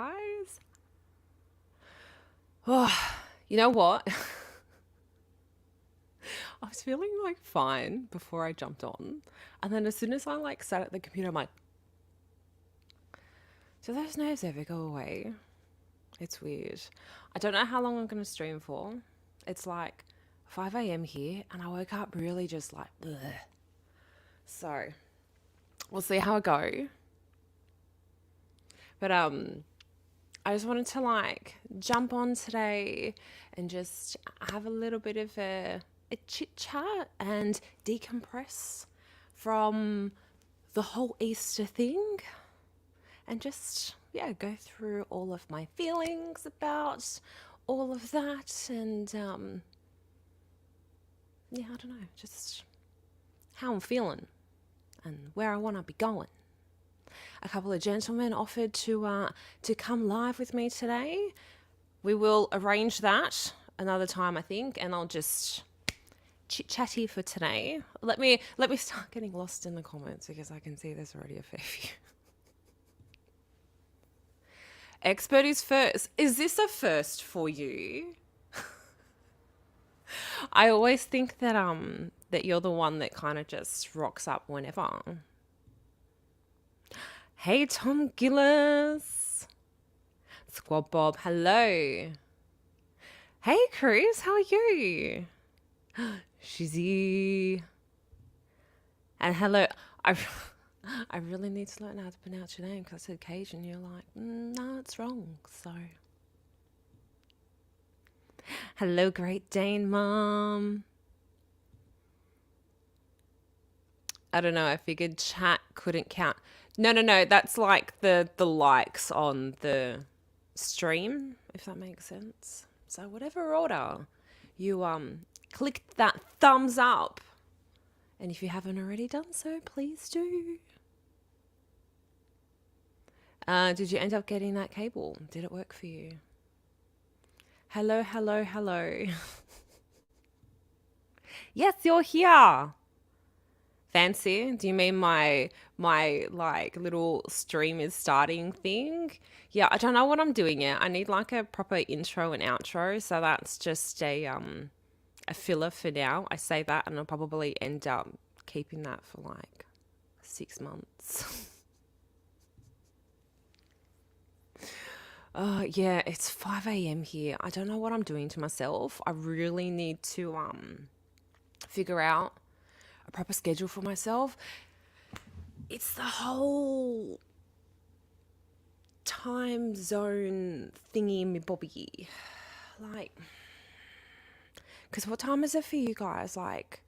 guys. Oh, you know what? I was feeling like fine before I jumped on. And then as soon as I like sat at the computer, I'm like, do those nerves ever go away? It's weird. I don't know how long I'm going to stream for. It's like 5 a.m. here, and I woke up really just like, bleh. So we'll see how it go. But I just wanted to like jump on today and just have a little bit of a chit chat and decompress from the whole Easter thing and just, yeah, go through all of my feelings about all of that and, yeah, I don't know, just how I'm feeling and where I want to be going. A couple of gentlemen offered to come live with me today. We will arrange that another time, I think, and I'll just chit chatty for today. Let me start getting lost in the comments because I can see there's already a fair few. Expert is first. Is this a first for you? I always think that you're the one that kind of just rocks up whenever. Hey, Tom Gillis. Squad Bob, hello. Hey, Chris, how are you? Shizzy. And hello. I really need to learn how to pronounce your name because I said Cage and you're like, no, it's wrong. So, hello, Great Dane Mom. I don't know. I figured chat couldn't count. No. That's like the likes on the stream, if that makes sense. So whatever order you clicked that thumbs up, and if you haven't already done so, please do. Did you end up getting that cable? Did it work for you? Hello. Yes, you're here. Fancy? Do you mean my like little stream is starting thing? Yeah, I don't know what I'm doing yet. I need like a proper intro and outro, so that's just a filler for now. I say that and I'll probably end up keeping that for like 6 months. Yeah, it's 5 a.m. here. I don't know what I'm doing to myself. I really need to figure out a proper schedule for myself. It's the whole time zone thingy me bobby. Like, because what time is it for you guys? Like,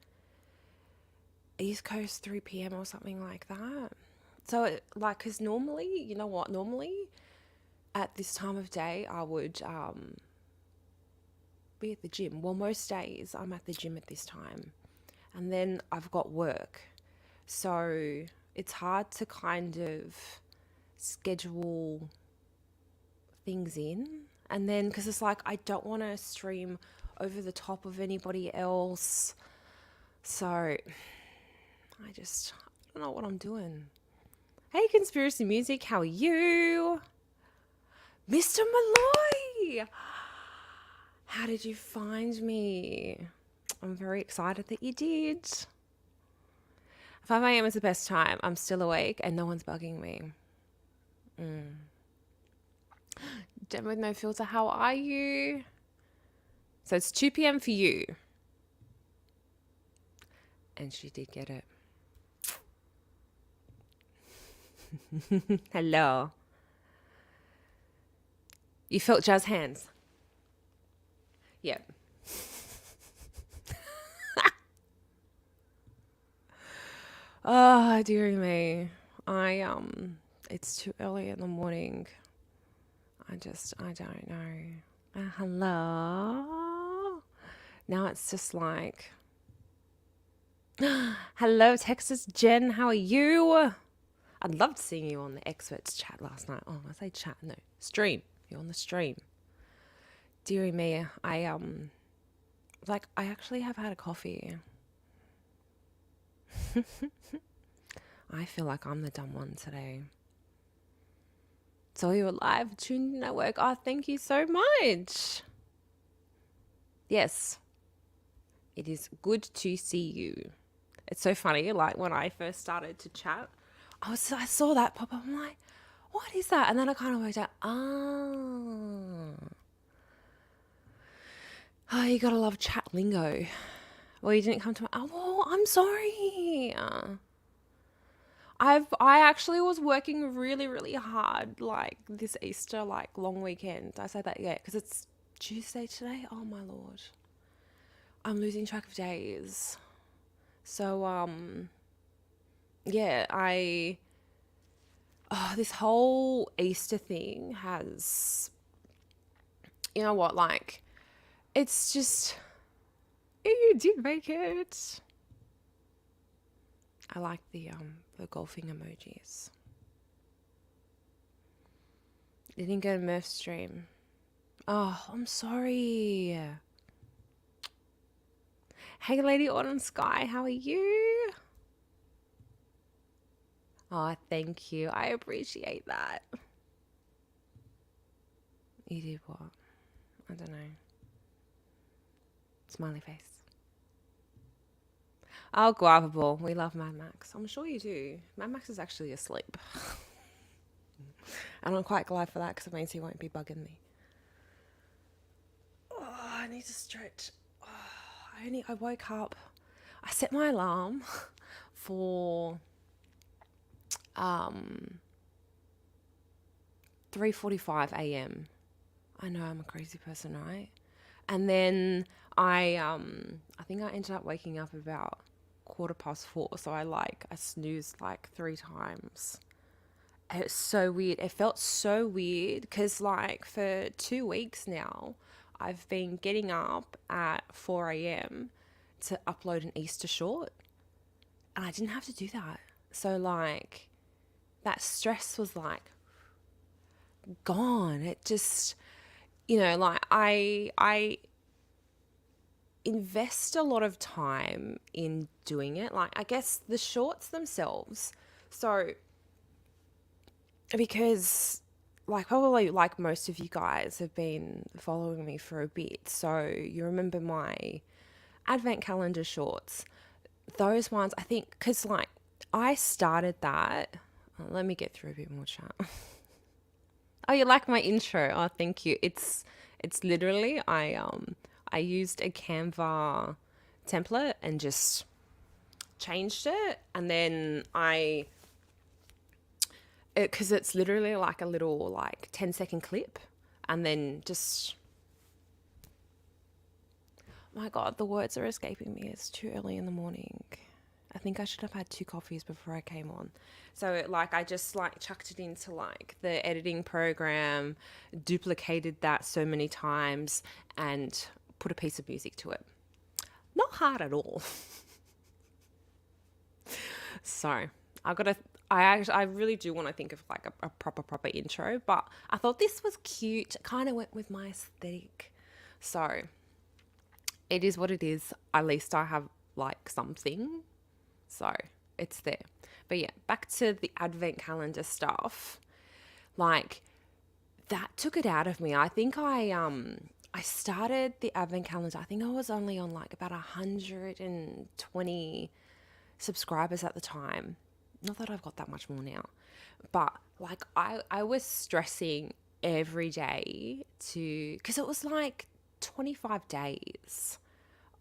East Coast 3 p.m. or something like that. So, like, because normally, you know what? Normally, at this time of day, I would be at the gym. Well, most days I'm at the gym at this time. And then I've got work. So it's hard to kind of schedule things in. And then, because it's like, I don't want to stream over the top of anybody else. So I don't know what I'm doing. Hey, Conspiracy Music, how are you? Mr. Malloy! How did you find me? I'm very excited that you did. 5 a.m. is the best time. I'm still awake and no one's bugging me. Dem with no filter, how are you? So it's 2 p.m. for you. And she did get it. Hello. You felt Jazz hands? Yep. Oh, dearie me. It's too early in the morning. I don't know. Hello? Now it's just like, hello, Texas Jen, how are you? I'd loved seeing you on the experts chat last night. Oh, I say chat, no, stream. You're on the stream. Dearie me, I actually have had a coffee. I feel like I'm the dumb one today. So you were live tuned in at work. Oh, thank you so much. Yes, it is good to see you. It's so funny. Like when I first started to chat, I saw that pop up. I'm like, what is that? And then I kind of worked out, oh, you gotta love chat lingo. Well, you didn't come to my, oh, well, I'm sorry. I actually was working really, really hard like this Easter, like long weekend. I say that, yeah, because it's Tuesday today. Oh my Lord. I'm losing track of days. So, yeah, this whole Easter thing has, you know what, like, it's just, you did make it. I like the golfing emojis. Didn't get a Murph stream. Oh, I'm sorry. Hey, Lady Autumn Sky, how are you? Oh, thank you. I appreciate that. You did what? I don't know. Smiley face. Oh, Guavable. We love Mad Max. I'm sure you do. Mad Max is actually asleep. And I'm quite glad for that because it means he won't be bugging me. Oh, I need to stretch. Oh, I woke up. I set my alarm for 3:45 a.m. I know I'm a crazy person, right? And then I think I ended up waking up about 4:15. So I snoozed like 3 times. It was so weird. It felt so weird because like for 2 weeks now, I've been getting up at 4 a.m. to upload an Easter short, and I didn't have to do that. So like that stress was like gone. It just, like I invest a lot of time in doing it. Like I guess the shorts themselves. So because like probably like most of you guys have been following me for a bit, so you remember my advent calendar shorts. Those ones, I think, because like I started that. Let me get through a bit more chat. Oh, you like my intro? Oh, thank you. It's literally I used a Canva template and just changed it, and then because it's literally like a little like 10-second clip, and then just, my God, the words are escaping me. It's too early in the morning. I think I should have had 2 coffees before I came on. So like I just like chucked it into like the editing program, duplicated that so many times, and put a piece of music to it. Not hard at all. So I really do want to think of like a proper intro, but I thought this was cute. Kind of went with my aesthetic. So it is what it is. At least I have like something. So it's there. But yeah, back to the advent calendar stuff. Like that took it out of me. I think I started the advent calendar. I think I was only on like about 120 subscribers at the time. Not that I've got that much more now. But like I was stressing every day because it was like 25 days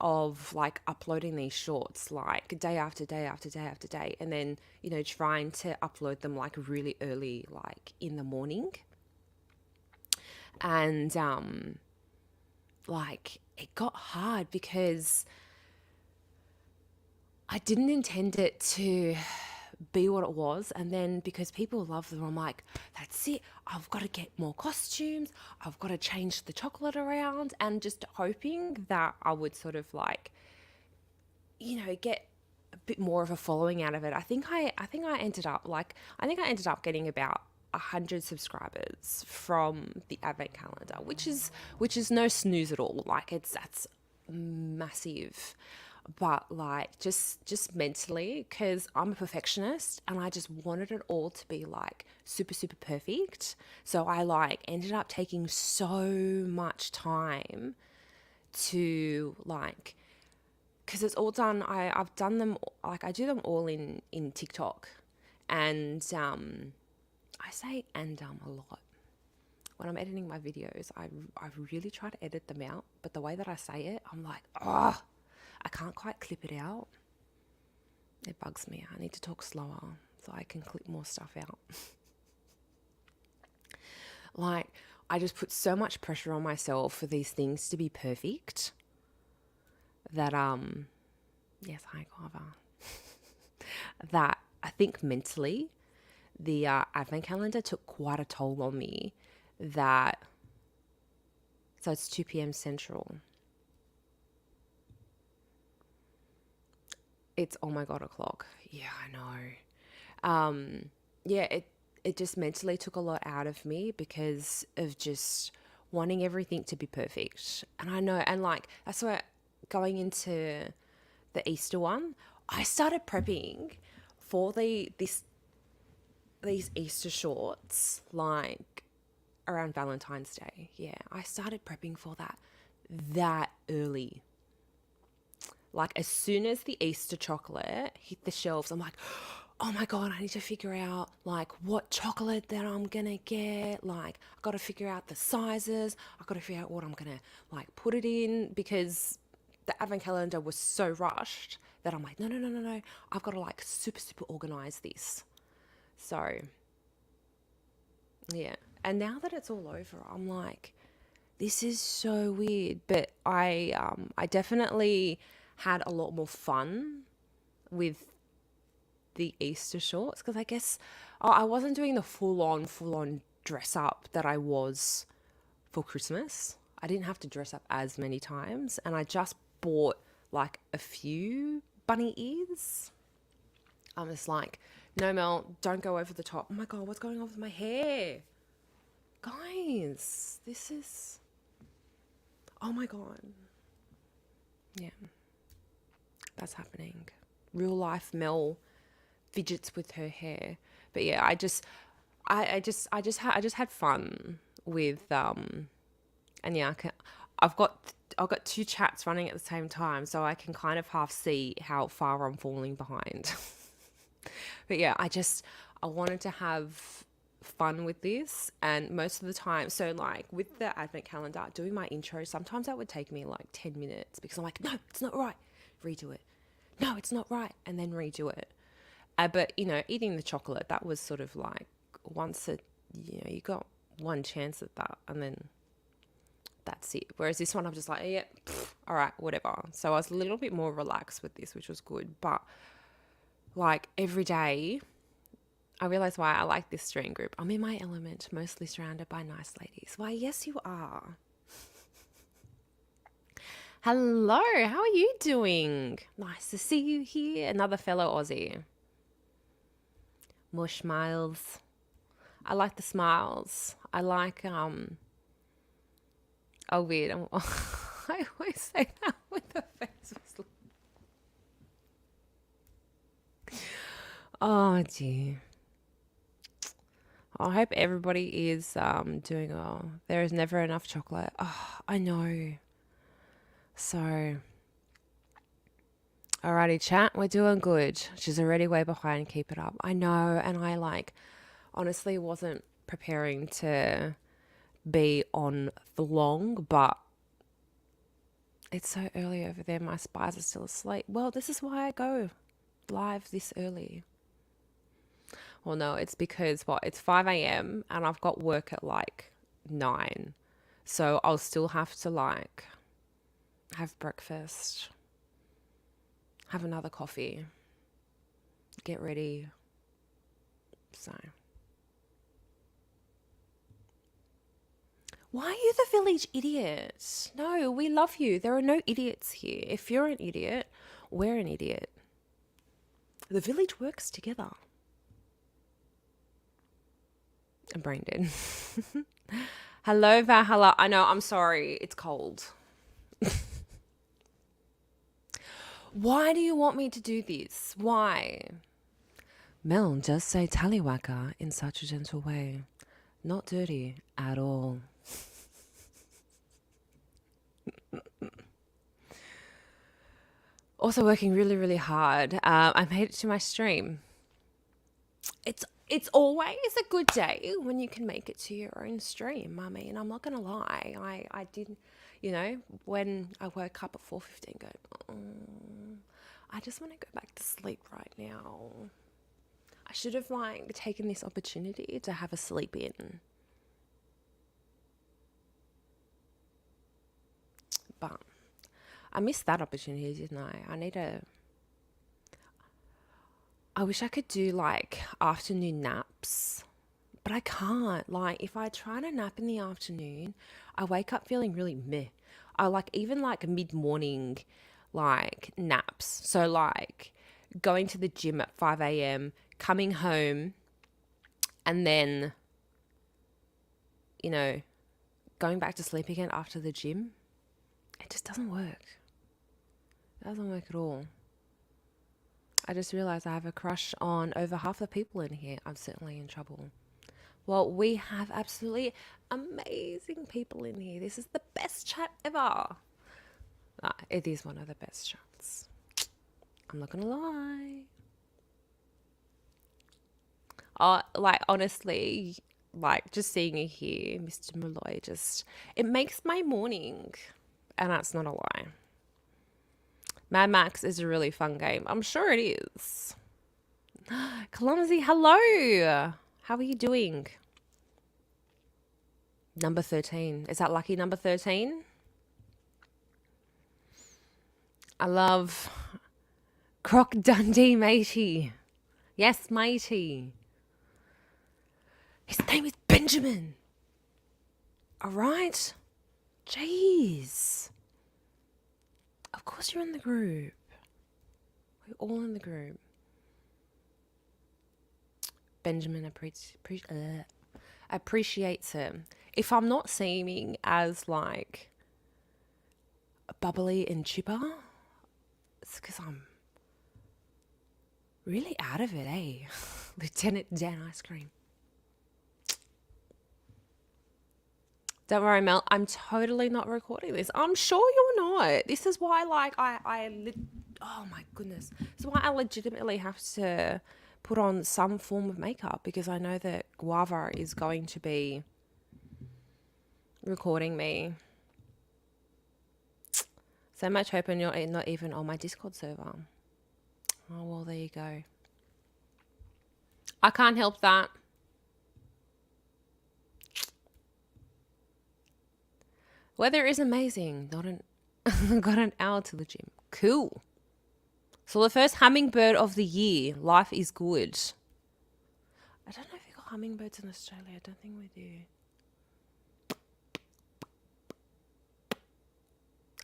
of like uploading these shorts like day after day after day after day, and then trying to upload them like really early, like in the morning. And like it got hard because I didn't intend it to be what it was, and then because people love them, I'm like, that's it, I've got to get more costumes, I've got to change the chocolate around, and just hoping that I would sort of like get a bit more of a following out of it. I think I ended up getting about 100 subscribers from the advent calendar, which is no snooze at all. Like that's massive. but like just mentally, because I'm a perfectionist and I just wanted it all to be like super super perfect. So I like ended up taking so much time to like, because it's all done. I've done them, like I do them all in TikTok, and I say a lot. When I'm editing my videos, I really try to edit them out, but the way that I say it, I'm like, oh, I can't quite clip it out. It bugs me. I need to talk slower so I can clip more stuff out. Like, I just put so much pressure on myself for these things to be perfect that, yes, hi, Carver, that I think mentally the advent calendar took quite a toll on me. That, so it's 2 p.m. Central. It's, oh my God, o'clock. Yeah, I know. Yeah, it just mentally took a lot out of me because of just wanting everything to be perfect. And I know, and like, that's why going into the Easter one, I started prepping for these Easter shorts like around Valentine's Day. Yeah, I started prepping for that early. Like as soon as the Easter chocolate hit the shelves, I'm like, oh my God, I need to figure out like what chocolate that I'm gonna get. Like I gotta figure out the sizes. I gotta figure out what I'm gonna like put it in, because the advent calendar was so rushed that I'm like, no, no, no, no, no. I've got to like super, super organize this. So yeah. And now that it's all over, I'm like, this is so weird. But I definitely had a lot more fun with the Easter shorts, because I guess I wasn't doing the full on dress up that I was for Christmas. I didn't have to dress up as many times, and I just bought like a few bunny ears. I'm just like, no, Mel, don't go over the top. Oh my God, what's going on with my hair? Guys, this is, oh my God. Yeah, that's happening. Real life Mel fidgets with her hair. But yeah, I just had fun with and yeah, I've got two chats running at the same time, so I can kind of half see how far I'm falling behind. But yeah, I wanted to have fun with this, and most of the time, so like with the advent calendar, doing my intro, sometimes that would take me like 10 minutes because I'm like, no, it's not right. Redo it. No, it's not right. And then redo it. But you know, eating the chocolate, that was sort of like once it, you know, you got one chance at that, and then that's it. Whereas this one, I'm just like, yeah, all right, whatever. So I was a little bit more relaxed with this, which was good. But like every day, I realize why I like this stream group. I'm in my element, mostly surrounded by nice ladies. Why, yes, you are. Hello, how are you doing? Nice to see you here. Another fellow Aussie. More smiles. I like the smiles. I like, oh, weird. I always say that with the face. Oh, dear. I hope everybody is doing well. There is never enough chocolate. Oh, I know. So, alrighty, chat. We're doing good. She's already way behind. Keep it up. I know. And I like, honestly wasn't preparing to be on for long, but it's so early over there. My spies are still asleep. Well, this is why I go live this early. Well, no, it's because what? It's 5 a.m. and I've got work at like 9. So I'll still have to like have breakfast, have another coffee, get ready. So, why are you the village idiot? No, we love you. There are no idiots here. If you're an idiot, we're an idiot. The village works together. I'm brain dead. Hello, Valhalla. I know, I'm sorry. It's cold. Why do you want me to do this? Why? Mel, just say tallywhacker in such a gentle way. Not dirty at all. Also working really, really hard. I made it to my stream. It's always a good day when you can make it to your own stream. I mean, I'm not gonna lie. I did, when I woke up at 4:15, go, oh, I just want to go back to sleep right now. I should have taken this opportunity to have a sleep in. But I missed that opportunity, didn't I? I wish I could do afternoon naps, but I can't. If I try to nap in the afternoon, I wake up feeling really meh. I even mid-morning naps. So going to the gym at 5 a.m., coming home, and then, going back to sleep again after the gym. It just doesn't work. It doesn't work at all. I just realized I have a crush on over half the people in here. I'm certainly in trouble. Well, we have absolutely amazing people in here. This is the best chat ever. It is one of the best chats. I'm not gonna lie. Honestly, just seeing you here, Mr. Malloy, it makes my morning. And that's not a lie. Mad Max is a really fun game. I'm sure it is. Clumsy, hello. How are you doing? Number 13. Is that lucky number 13? I love Croc Dundee, matey. Yes, matey. His name is Benjamin. All right. Jeez. Of course you're in the group. We're all in the group. Benjamin appreciates it. If I'm not seeming as bubbly and chipper, it's because I'm really out of it, eh? Lieutenant Dan Ice Cream. Don't worry, Mel. I'm totally not recording this. I'm sure you're not. This is why, oh my goodness. This is why I legitimately have to put on some form of makeup, because I know that Guava is going to be recording me. So much hope, and you're not even on my Discord server. Oh, well, there you go. I can't help that. Weather is amazing. Got an hour to the gym. Cool. So the first hummingbird of the year. Life is good. I don't know if you got hummingbirds in Australia. I don't think we do.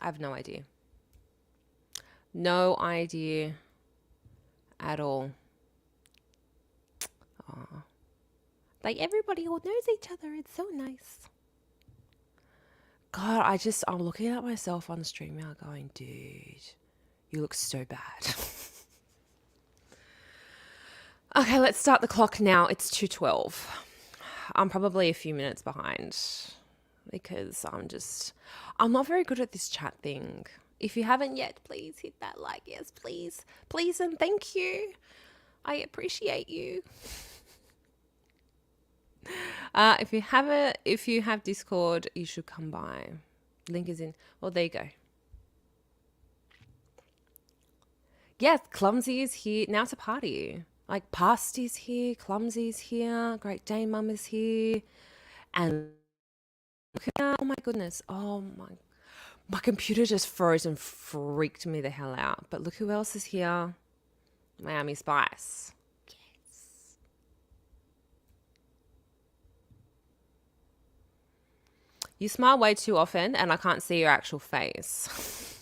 I have no idea. No idea at all. Oh. Everybody all knows each other. It's so nice. God, I'm looking at myself on stream now going, dude, you look so bad. Okay, let's start the clock now. It's 2:12. I'm probably a few minutes behind because I'm not very good at this chat thing. If you haven't yet, please hit that like. Yes, please. Please and thank you. I appreciate you. If you have Discord, you should come by. Link is in. Well, there you go. Yes, Clumsy is here. Now it's a party. Pasty's here, Clumsy's here, Great Dane Mum is here, and oh my goodness, my computer just froze and freaked me the hell out. But look who else is here. Miami Spice. You smile way too often and I can't see your actual face.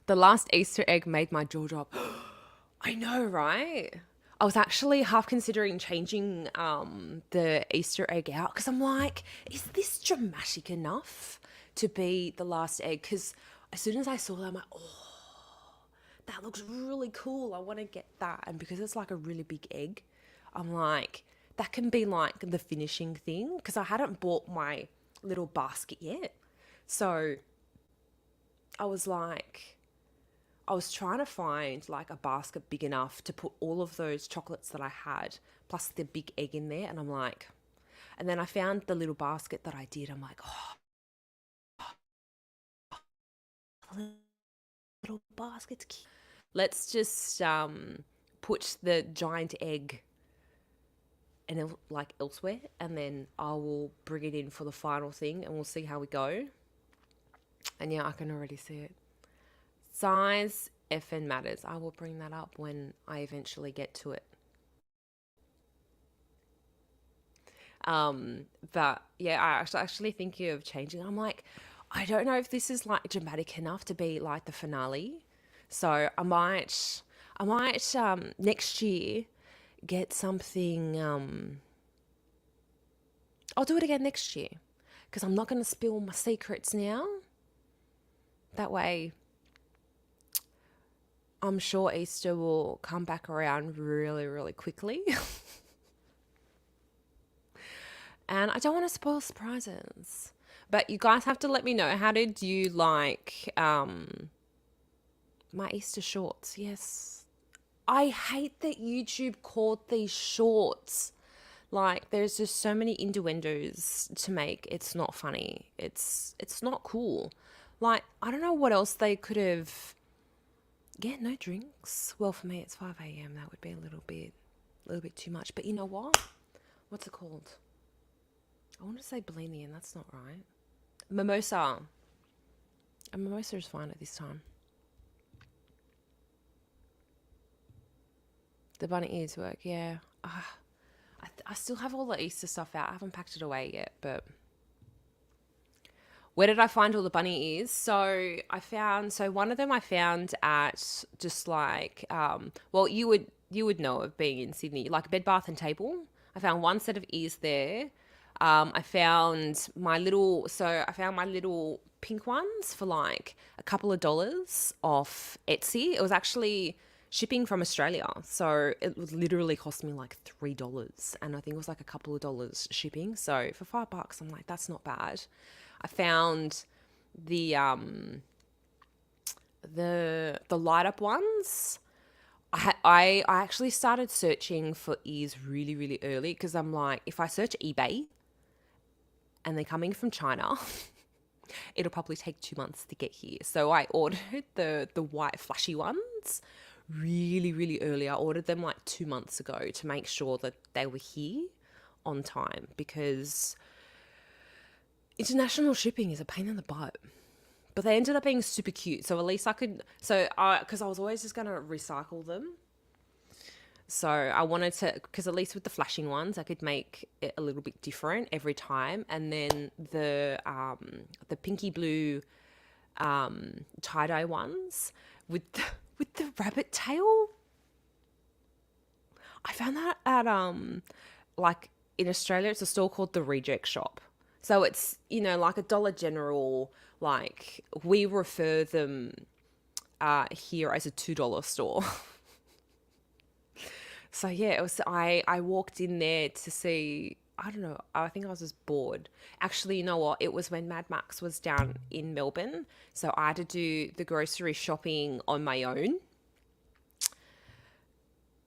The last Easter egg made my jaw drop. I know, right? I was actually half considering changing the Easter egg out because I'm like, is this dramatic enough to be the last egg, because as soon as I saw that, I'm like, oh, that looks really cool. I want to get that. And because it's like a really big egg, I'm like, that can be like the finishing thing, because I hadn't bought my little basket yet. So I was like, I was trying to find like a basket big enough to put all of those chocolates that I had, plus the big egg in there. And I'm like, and then I found the little basket that I did. I'm like, oh, little basket's cute. Let's just put the giant egg and like elsewhere, and then I will bring it in for the final thing, and we'll see how we go. And yeah, I can already see it. Size effing matters. I will bring that up when I eventually get to it. But yeah, I actually thinking of changing. I'm like, I don't know if this is like dramatic enough to be like the finale. So I might next year get something. I'll do it again next year, because I'm not going to spill my secrets now. That way, I'm sure Easter will come back around really, really quickly. And I don't want to spoil surprises. But you guys have to let me know, how did you like my Easter shorts? Yes. I hate that YouTube called these shorts. Like, there's just so many innuendos to make. It's not funny. It's not cool. Like, I don't know what else they could have. Yeah, no drinks. Well, for me, it's 5 a.m. That would be a little bit too much. But you know what? What's it called? I want to say Bellini, and that's not right. Mimosa. A mimosa is fine at this time. The bunny ears work, yeah. I still have all the Easter stuff out. I haven't packed it away yet, but where did I find all the bunny ears? So one of them I found at just like well, you would know of being in Sydney, like Bed Bath and Table. I found one set of ears there. I found my little pink ones for like a couple of dollars off Etsy. It was actually shipping from Australia, so it was literally cost me like $3, and I think it was like a couple of dollars shipping. So for $5, I'm like, that's not bad. I found the the light up ones. I actually started searching for ears really, really early, because I'm like, if I search eBay and they're coming from China, it'll probably take 2 months to get here. So I ordered the white flashy ones really, really early. I ordered them like 2 months ago to make sure that they were here on time, because international shipping is a pain in the butt. But they ended up being super cute. So at least I could, because I was always just going to recycle them. So I wanted to, because at least with the flashing ones, I could make it a little bit different every time. And then the pinky blue tie dye ones with with the rabbit tail. I found that at like in Australia, it's a store called the Reject Shop. So it's, like a Dollar General. Like, we refer them here as a $2 store. So yeah, it was. I walked in there to see. I don't know. I think I was just bored. Actually, you know what? It was when Mad Max was down in Melbourne, so I had to do the grocery shopping on my own,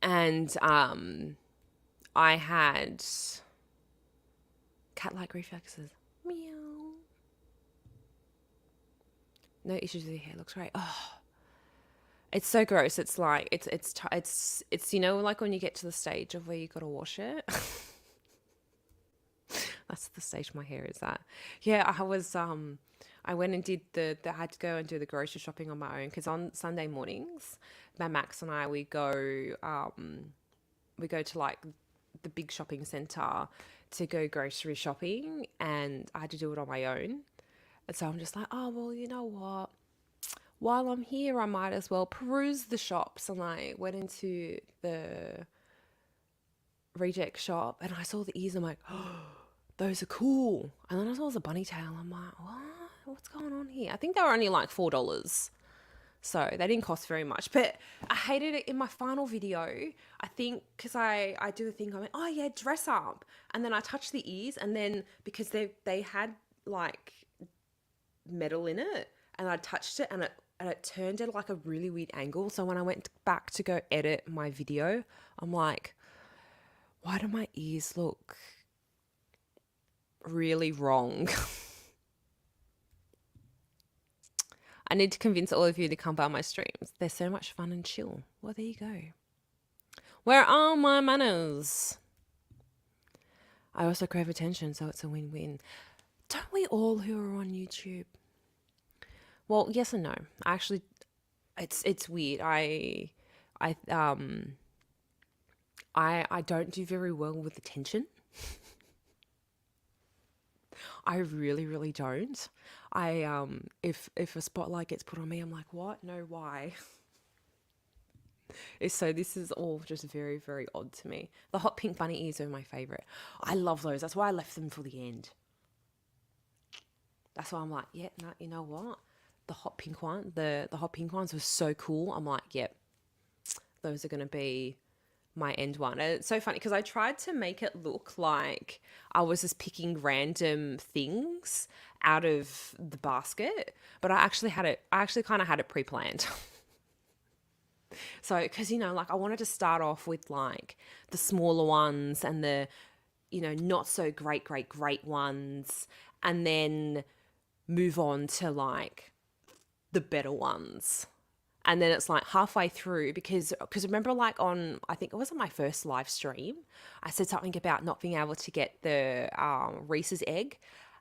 and I had cat-like reflexes. Meow. No issues with your hair. Looks great. Oh, it's so gross. It's like it's like when you get to the stage of where you gotta wash it. That's the stage my hair is at. Yeah, I went and did I had to go and do the grocery shopping on my own, because on Sunday mornings, my Max and I, we go to like the big shopping center to go grocery shopping, and I had to do it on my own. And so I'm just like, oh, well, you know what? While I'm here, I might as well peruse the shops. And I went into the Reject Shop and I saw the ears. I'm like, oh, those are cool. And then I saw the bunny tail. I'm like, what? what's going on here? I think they were only like $4. So they didn't cost very much, but I hated it in my final video. I think because I do a thing, I went, oh yeah, dress up. And then I touched the ears, and then because they had like metal in it, and I touched it, and it turned at like a really weird angle. So when I went back to go edit my video, I'm like, why do my ears look really wrong? I need to convince all of you to come by my streams. They're so much fun and chill. Well, there you go. Where are my manners? I also crave attention, so it's a win-win. Don't we all who are on YouTube? Well, yes and no. Actually, it's weird. I don't do very well with attention. I really, really don't. If a spotlight gets put on me, I'm like, what? No, why? So this is all just very, very odd to me. The hot pink bunny ears are my favorite. I love those. That's why I left them for the end. That's why I'm like, yeah, no, you know what? The hot pink one, the hot pink ones were so cool. I'm like, yep, those are going to be my end one. And it's so funny because I tried to make it look like I was just picking random things out of the basket, but I actually kind of had it pre-planned. So, because, like I wanted to start off with like the smaller ones and the, not so great ones, and then move on to like the better ones. And then it's like halfway through because remember, like I think it was on my first live stream, I said something about not being able to get the Reese's egg.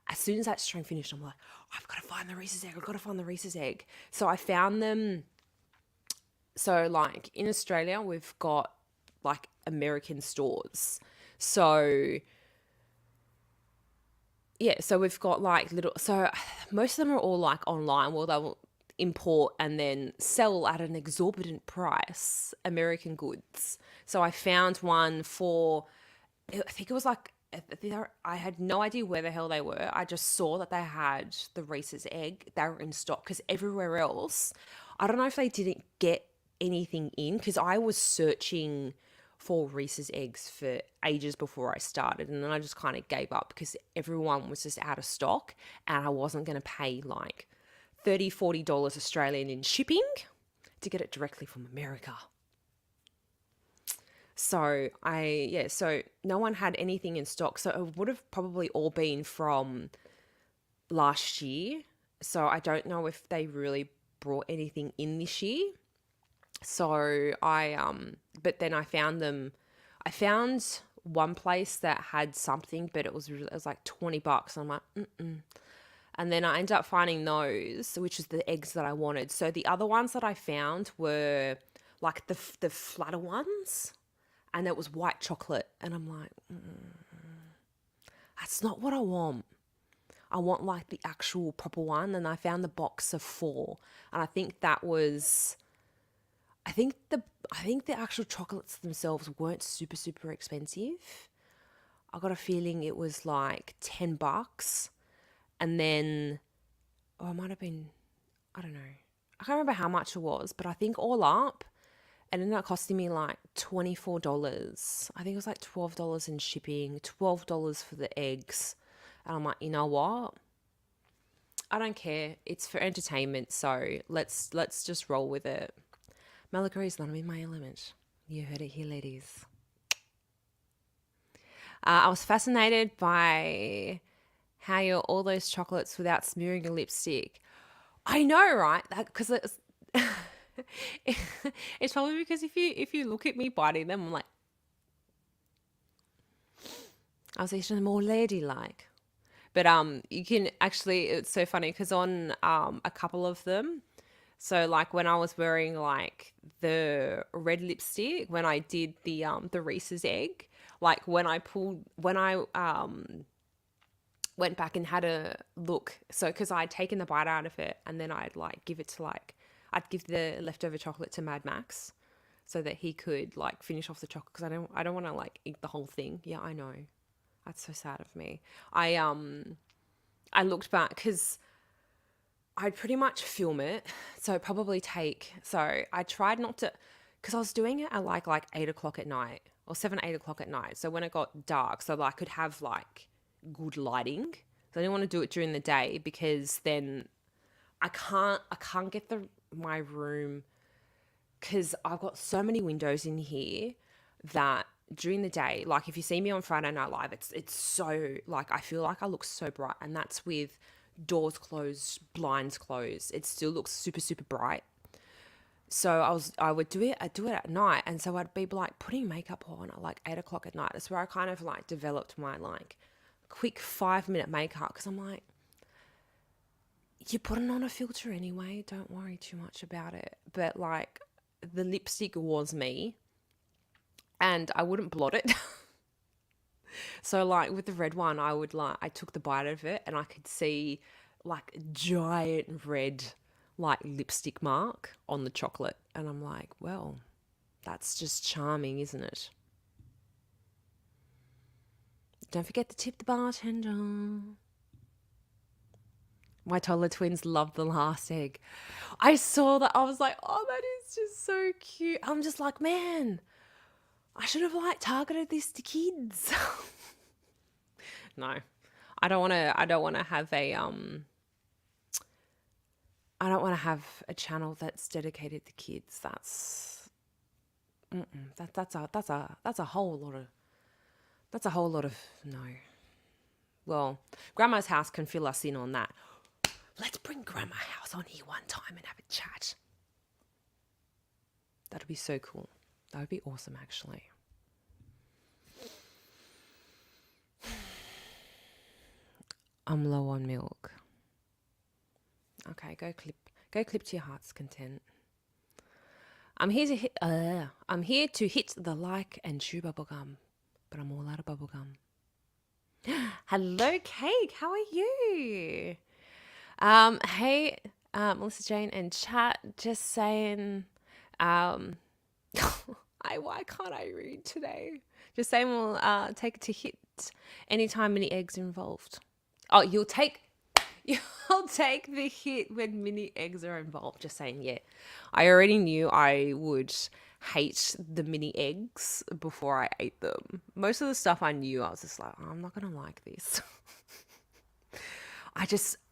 As soon as that stream finished, I'm like, I've got to find the Reese's egg. So I found them. So like in Australia, we've got like American stores. So yeah, so we've got like so most of them are all like online. Well, they'll import and then sell at an exorbitant price American goods. So I found one for, I think it was like, I had no idea where the hell they were. I just saw that they had the Reese's egg. They were in stock because everywhere else, I don't know if they didn't get anything in, because I was searching for Reese's eggs for ages before I started, and then I just kind of gave up because everyone was just out of stock and I wasn't going to pay like $30-40 Australian in shipping to get it directly from America. So so no one had anything in stock. So it would have probably all been from last year. So I don't know if they really brought anything in this year. So but then I found one place that had something, but it was like $20. I'm like, And then I ended up finding those, which is the eggs that I wanted. So the other ones that I found were like the flatter ones, and it was white chocolate. And I'm like, that's not what I want. I want like the actual proper one. And I found the box of 4, and I think that was. I think the actual chocolates themselves weren't super, super expensive. I got a feeling it was like $10. And then, it might have been, I don't know. I can't remember how much it was, but I think all up, it ended up costing me like $24. I think it was like $12 in shipping, $12 for the eggs. And I'm like, you know what? I don't care. It's for entertainment, so let's just roll with it. Mel agrees that I'm in my element. You heard it here, ladies. I was fascinated by how you're all those chocolates without smearing your lipstick. I know, right? Because it's probably because if you look at me biting them, I'm like, I was actually more ladylike. But you can actually, it's so funny because on a couple of them, so like when I was wearing like the red lipstick, when I did the Reese's egg, like when I went back and had a look. So because I'd taken the bite out of it, and then I'd like give the leftover chocolate to Mad Max so that he could like finish off the chocolate, because I don't want to like eat the whole thing. Yeah, I know. That's so sad of me. I looked back because I'd pretty much film it. So probably so I tried not to, because I was doing it at like 8 o'clock at night or 7, 8 o'clock at night. So when it got dark, so I could have like good lighting. So I didn't want to do it during the day because then I can't get my room, because I've got so many windows in here that during the day, like if you see me on Friday Night Live, it's so like I feel like I look so bright, and that's with doors closed, blinds closed. It still looks super super bright. So I'd do it at night, and so I'd be like putting makeup on at like 8 o'clock at night. That's where I kind of like developed my like quick 5 minute makeup, because I'm like, you're putting on a filter anyway. Don't worry too much about it. But like the lipstick was me, and I wouldn't blot it. So like with the red one, I took the bite of it and I could see like a giant red like lipstick mark on the chocolate, and I'm like, well, that's just charming, isn't it? Don't forget to tip the bartender. My toddler twins love the last egg. I saw that. I was like, oh, that is just so cute. I'm just like, man, I should have like targeted this to kids. No, I don't want to. I don't want to have a channel that's dedicated to kids. That's a whole lot of no. Well, Grandma's house can fill us in on that. Let's bring Grandma house on here one time and have a chat. That'd be so cool. That would be awesome, actually. I'm low on milk. Okay, go clip to your heart's content. I'm here to hit the like and chew bubblegum, but I'm all out of bubblegum. Hello, Cake. How are you? Hey, Melissa Jane and chat. Just saying. Why can't I read today? Just saying we'll take it to hit anytime mini eggs are involved. Oh, you'll take the hit when mini eggs are involved. Just saying, yeah. I already knew I would hate the mini eggs before I ate them. Most of the stuff I knew, I was just like, oh, I'm not gonna like this.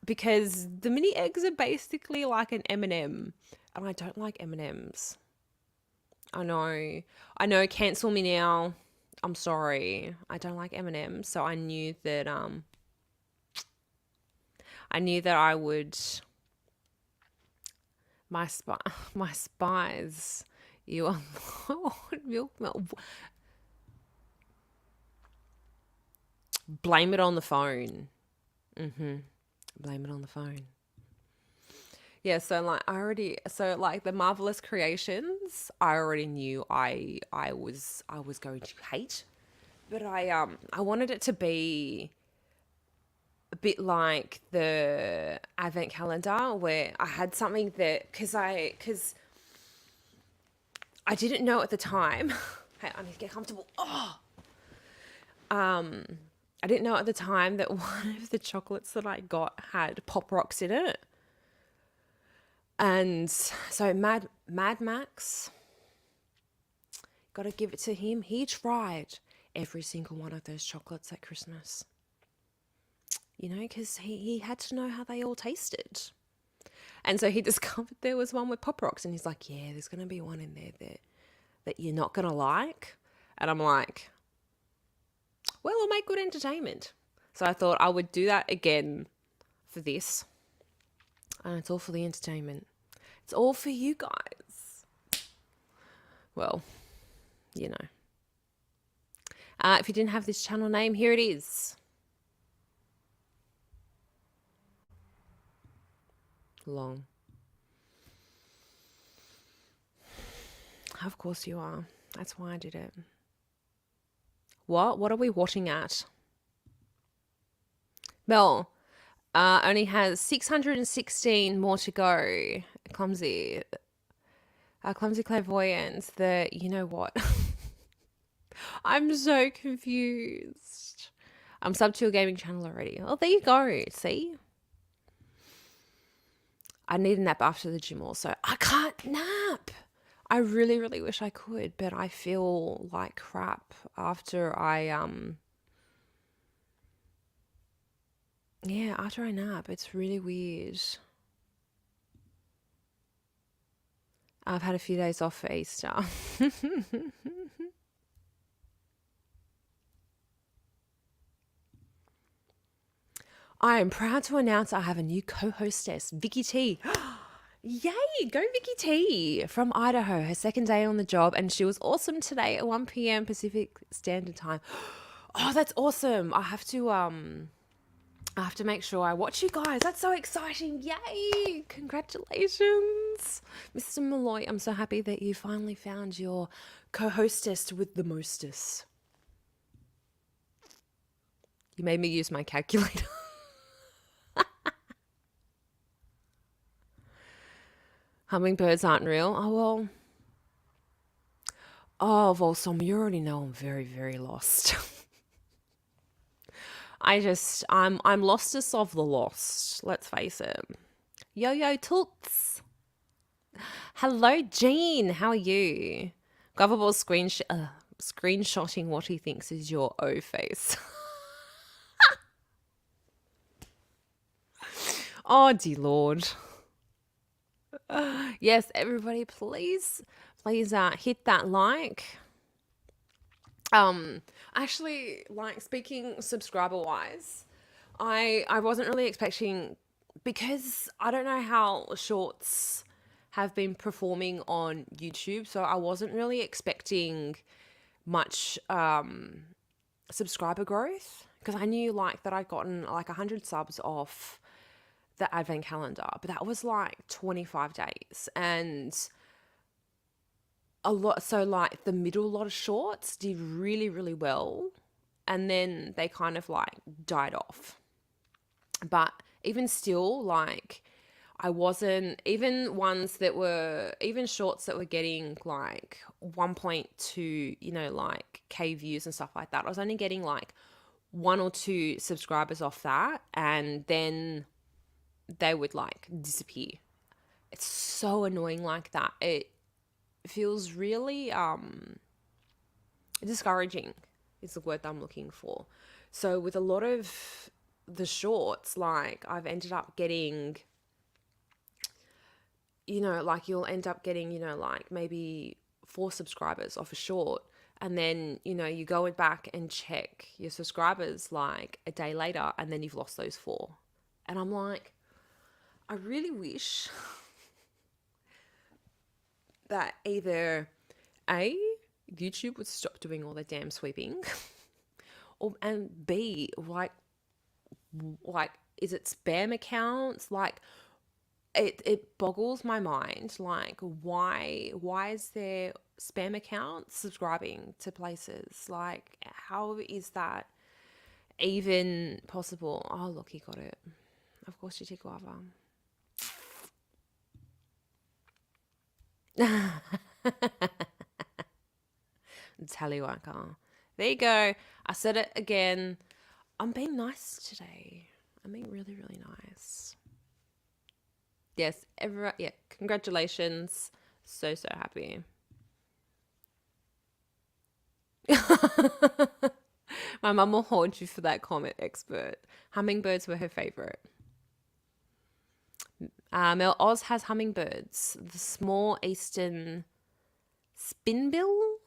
Because the mini eggs are basically like an M&M, and I don't like M&Ms. I know, cancel me now. I'm sorry. I don't like M&Ms, so I knew that I would my spies. You are milk. Blame it on the phone. Blame it on the phone. Yeah, so like the Marvelous Creations, I already knew I was going to hate, but I wanted it to be a bit like the advent calendar, where I had something that because I didn't know at the time. Hey, I need to get comfortable. I didn't know at the time that one of the chocolates that I got had Pop Rocks in it. And so Mad Max, got to give it to him. He tried every single one of those chocolates at Christmas. You know, because he had to know how they all tasted. And so he discovered there was one with Pop Rocks, and he's like, yeah, there's going to be one in there that you're not going to like. And I'm like, well, it'll make good entertainment. So I thought I would do that again for this. And it's all for the entertainment. It's all for you guys. Well, you know. If you didn't have this channel name, here it is. Long. Of course you are. That's why I did it. What are we watching at? Mel only has 616 more to go. Clumsy clairvoyance. You know what? I'm so confused. I'm subbed to your gaming channel already. Oh, there you go. See? I need a nap after the gym also. I can't nap. I really, really wish I could, but I feel like crap after after I nap. It's really weird. I've had a few days off for Easter. I am proud to announce I have a new co-hostess, Vicky T. Yay, go Vicky T from Idaho, her second day on the job, and she was awesome today at 1 p.m. Pacific Standard Time. Oh, that's awesome. I have to make sure I watch you guys. That's so exciting. Yay. Congratulations. Mr. Malloy, I'm so happy that you finally found your co-hostess with the mostess. You made me use my calculator. Hummingbirds aren't real. Well, Som, you already know I'm very, very lost. I'm lostest of the lost. Let's face it. Yo, toots. Hello, Jean. How are you? Govable's screenshotting what he thinks is your O face. Oh, dear Lord. Yes, everybody, please hit that like. Actually, like, speaking subscriber wise, I wasn't really expecting, because I don't know how shorts have been performing on YouTube, so I wasn't really expecting much subscriber growth, because I knew like that I'd gotten like 100 subs off the advent calendar, but that was like 25 days, and a lot, so like the middle lot of shorts did really, really well, and then they kind of like died off. But even still, like, I wasn't, even shorts that were getting like 1.2, like K views and stuff like that, I was only getting like 1 or 2 subscribers off that, and then they would like disappear. It's so annoying like that. It feels really discouraging is the word that I'm looking for. So with a lot of the shorts, like, I've ended up getting, like, you'll end up getting, like maybe 4 subscribers off a short, and then, you go back and check your subscribers like a day later, and then you've lost those 4. And I'm like, I really wish that either A, YouTube would stop doing all the damn sweeping, and B, like, is it spam accounts? Like, it boggles my mind. Like, why is there spam accounts subscribing to places? Like, how is that even possible? Oh, look, he got it. Of course you did, Guava. Tallywhacker. There you go. I said it again. I'm being nice today. I'm being really, really nice. Yes, everyone. Yeah, congratulations. So happy. My mum will hold you for that comment, expert. Hummingbirds were her favorite. Mel Oz has hummingbirds. The small eastern spinebill?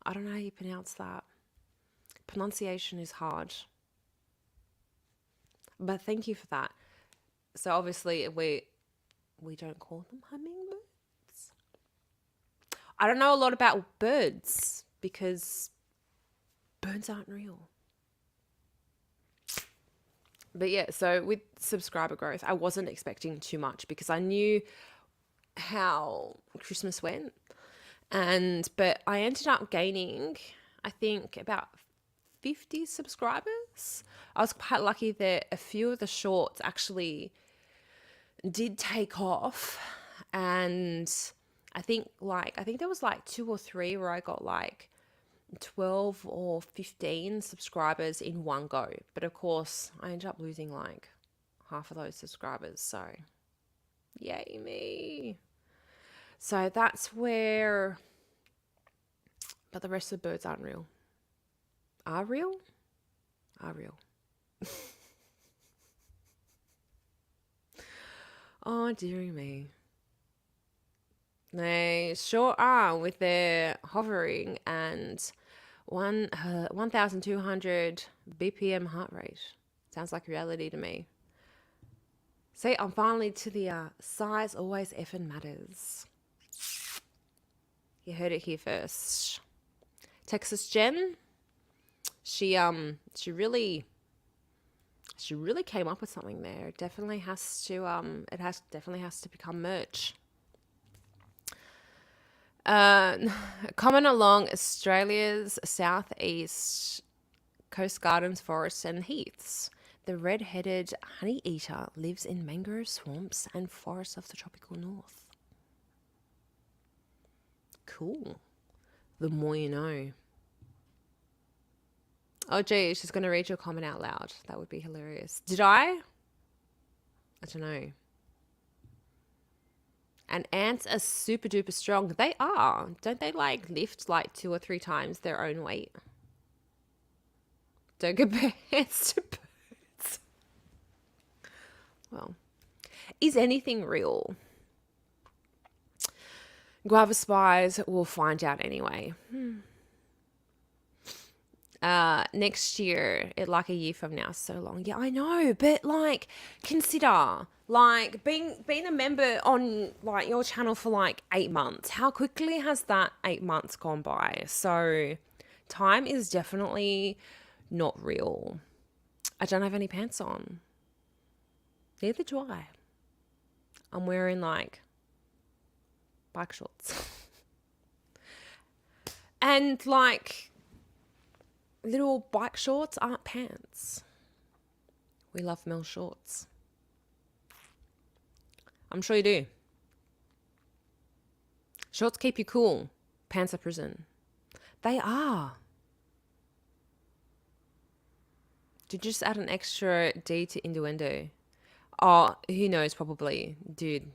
I don't know how you pronounce that. Pronunciation is hard. But thank you for that. So obviously we don't call them hummingbirds. I don't know a lot about birds because birds aren't real. But yeah, so with subscriber growth, I wasn't expecting too much because I knew how Christmas went. But I ended up gaining, I think, about 50 subscribers. I was quite lucky that a few of the shorts actually did take off, and I think there was like 2 or 3 where I got like 12 or 15 subscribers in one go. But of course, I ended up losing like half of those subscribers. So, yay me. So that's where, but the rest of the birds aren't real. Are real? Are real. Oh, dearie me. They sure are with their hovering and 1,200 BPM heart rate. Sounds like reality to me. See, I'm finally to the size always effing matters. You heard it here first. Texas Jen, she really came up with something there. It definitely has to definitely has to become merch. Common along Australia's southeast coast gardens, forests and heaths. The red-headed honey eater lives in mangrove swamps and forests of the tropical north. Cool. The more you know. Oh, gee, she's going to read your comment out loud. That would be hilarious. Did I? I don't know. And ants are super duper strong. They are. Don't they like lift like 2 or 3 times their own weight? Don't compare ants to birds. Well, is anything real? Guava spies will find out anyway. Next year, like a year from now, so long. Yeah, I know, but like, consider like being a member on like your channel for like 8 months. How quickly has that 8 months gone by? So, time is definitely not real. I don't have any pants on. Neither do I. I'm wearing like bike shorts. And like little bike shorts aren't pants. We love Mel shorts. I'm sure you do. Shorts keep you cool. Pants are prison. They are. Did you just add an extra D to innuendo? Oh, who knows, probably. Dude,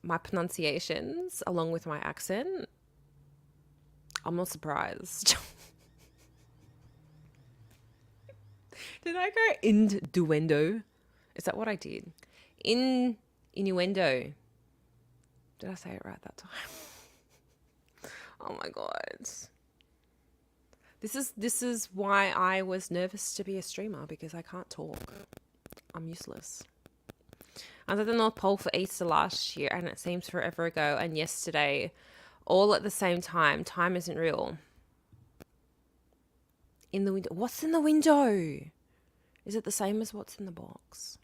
my pronunciations, along with my accent, I'm not surprised. Did I go innuendo? Is that what I did? Innuendo. Did I say it right that time? Oh my God. This is why I was nervous to be a streamer, because I can't talk. I'm useless. I was at the North Pole for Easter last year, and it seems forever ago, and yesterday, all at the same time. Time isn't real. In the window. What's in the window? Is it the same as what's in the box?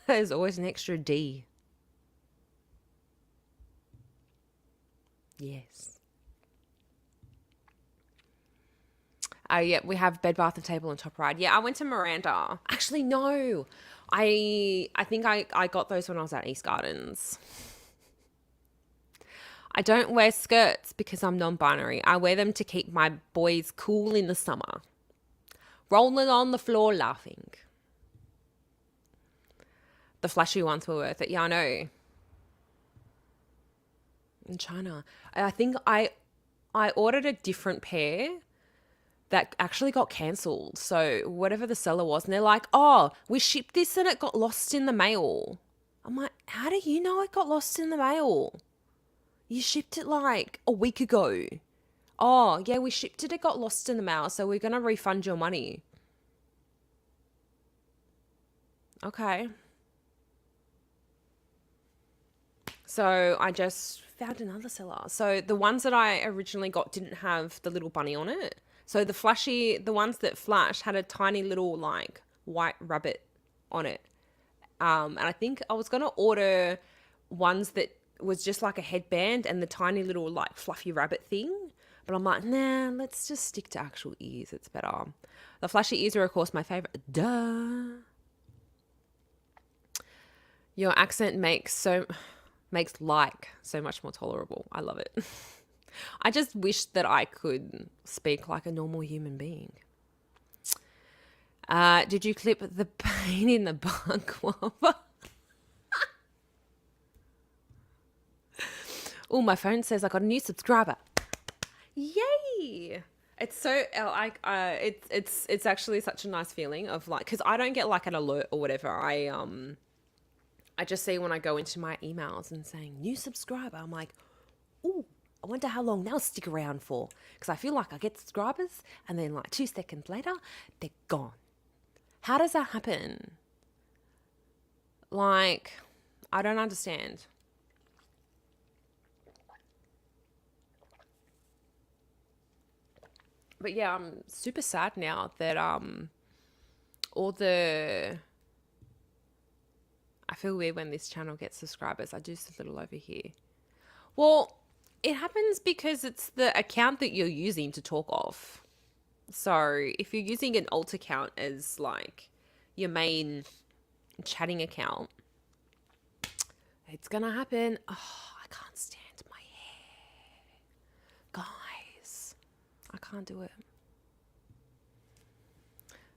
There's always an extra D. Yes. Yeah, we have bed, bath, and table and top right. Yeah, I went to Miranda. Actually, no. I think I got those when I was at East Gardens. I don't wear skirts because I'm non-binary. I wear them to keep my boys cool in the summer. Rolling on the floor laughing. The flashy ones were worth it. Yeah, I know. In China. I think I ordered a different pair that actually got cancelled. So whatever the seller was, and they're like, oh, we shipped this and it got lost in the mail. I'm like, how do you know it got lost in the mail? You shipped it like a week ago. Oh, yeah, we shipped it. It got lost in the mail. So we're going to refund your money. Okay. So I just found another seller. So the ones that I originally got didn't have the little bunny on it. So the ones that flash had a tiny little like white rabbit on it. And I think I was going to order ones that was just like a headband and the tiny little like fluffy rabbit thing. But I'm like, nah, let's just stick to actual ears. It's better. The flashy ears are, of course, my favorite. Duh. Your accent makes like so much more tolerable. I love it. I just wish that I could speak like a normal human being. Did you clip the pain in the baklava? Oh, my phone says I got a new subscriber. Yay! It's so like it's actually such a nice feeling of like, because I don't get like an alert or whatever. I just see when I go into my emails and saying new subscriber. I'm like, ooh, I wonder how long they'll stick around for, because I feel like I get subscribers and then like 2 seconds later they're gone. How does that happen? Like, I don't understand. But yeah, I'm super sad now that all the I feel weird when this channel gets subscribers. I do just a little over here. Well, it happens because it's the account that you're using to talk of. So if you're using an alt account as like your main chatting account, it's gonna happen. Oh, I can't stand my hair. Guys, I can't do it.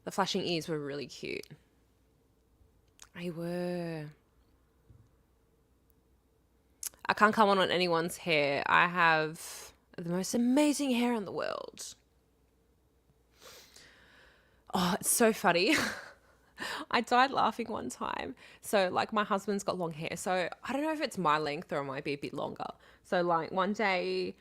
The flashing ears were really cute. They were. I can't comment on anyone's hair. I have the most amazing hair in the world. Oh, it's so funny. I died laughing one time. So, like, my husband's got long hair. So, I don't know if it's my length or it might be a bit longer. So, like, one day,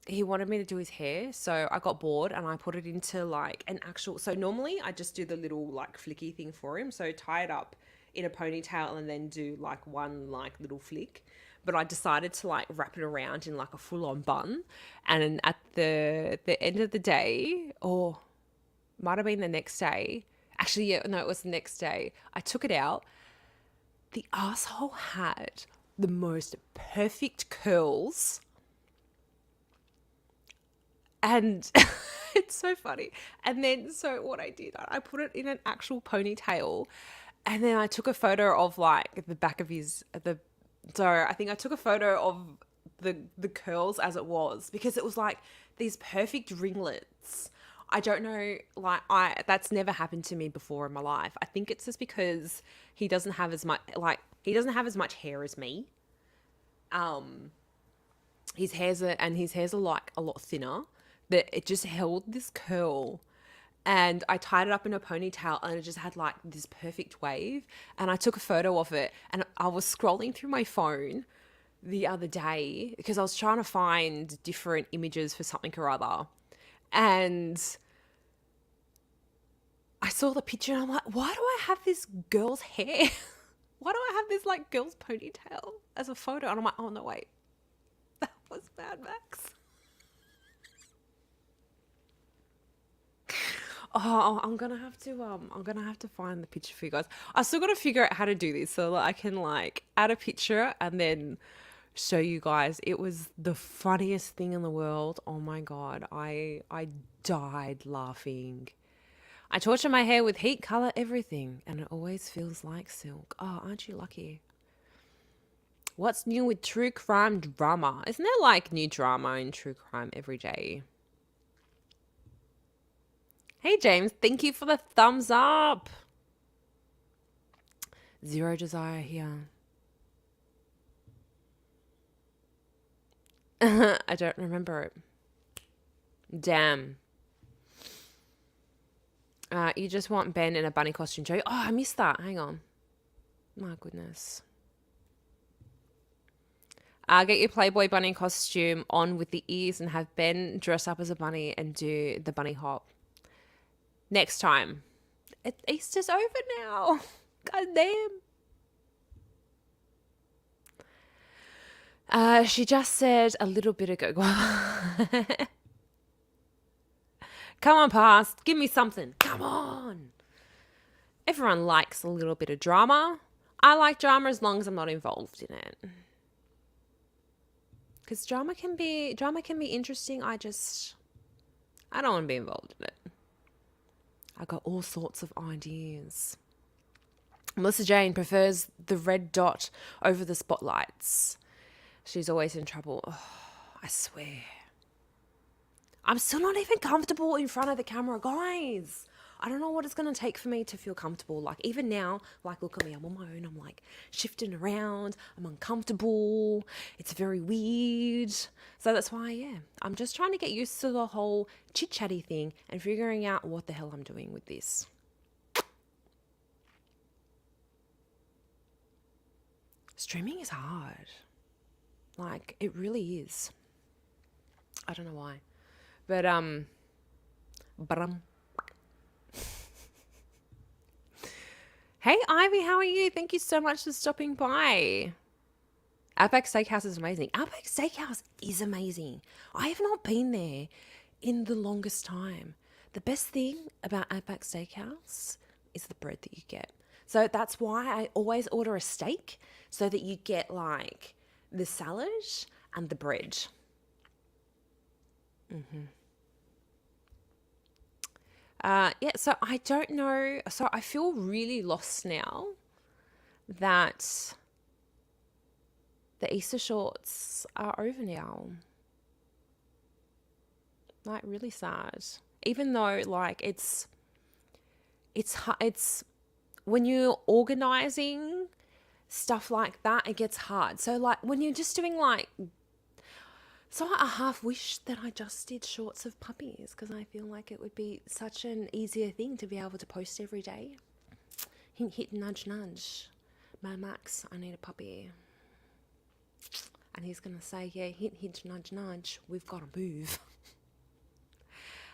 he wanted me to do his hair. So, I got bored and I put it into, like, an actual... So, normally, I just do the little, like, flicky thing for him. So, tie it up in a ponytail and then do, like, one, like, little flick. But I decided to, like, wrap it around in, like, a full-on bun. And at the end of the day, or might have been the next day. Actually, yeah, no, it was the next day. I took it out. The asshole had the most perfect curls. And it's so funny. And then, so what I did, I put it in an actual ponytail. And then I took a photo of like the back of so I think I took a photo of the curls as it was, because it was like these perfect ringlets. I don't know, like that's never happened to me before in my life. I think it's just because he doesn't have as much hair as me. His hair's like a lot thinner, but it just held this curl. And I tied it up in a ponytail and it just had like this perfect wave. And I took a photo of it, and I was scrolling through my phone the other day because I was trying to find different images for something or other. And I saw the picture and I'm like, why do I have this girl's hair? Why do I have this like girl's ponytail as a photo? And I'm like, oh no, wait, that was Mad Max. Oh, I'm gonna have to find the picture for you guys. I still gotta figure out how to do this so that I can like add a picture and then show you guys. It was the funniest thing in the world. Oh my god, I died laughing. I torture my hair with heat, color, everything, and it always feels like silk. Oh, aren't you lucky? What's new with true crime drama? Isn't there like new drama in true crime every day? Hey, James, thank you for the thumbs up. Zero desire here. I don't remember it. Damn. You just want Ben in a bunny costume, Joey. Oh, I missed that. Hang on. My goodness. Get your Playboy bunny costume on with the ears and have Ben dress up as a bunny and do the bunny hop. Next time. Easter's over now. God damn. She just said a little bit ago. Come on, past. Give me something. Come on. Everyone likes a little bit of drama. I like drama as long as I'm not involved in it. Because drama can be interesting. I don't want to be involved in it. I got all sorts of ideas. Melissa Jane prefers the red dot over the spotlights. She's always in trouble. Oh, I swear. I'm still not even comfortable in front of the camera, guys. I don't know what it's going to take for me to feel comfortable. Like, even now, like, look at me, I'm on my own. I'm like shifting around. I'm uncomfortable. It's very weird. So that's why, yeah, I'm just trying to get used to the whole chit chatty thing and figuring out what the hell I'm doing with this. Streaming is hard. Like, it really is. I don't know why. But, hey, Ivy, how are you? Thank you so much for stopping by. Outback Steakhouse is amazing. Outback Steakhouse is amazing. I have not been there in the longest time. The best thing about Outback Steakhouse is the bread that you get. So that's why I always order a steak so that you get like the salad and the bread. Yeah, so I don't know. So I feel really lost now that the Easter shorts are over now. Like, really sad. Even though like it's when you're organizing stuff like that, it gets hard. So like when you're just doing like, so I half wish that I just did shorts of puppies because I feel like it would be such an easier thing to be able to post every day. Hint, hint, nudge, nudge. Mad Max, I need a puppy. And he's going to say, yeah, hint, hint, nudge, nudge. We've got to move.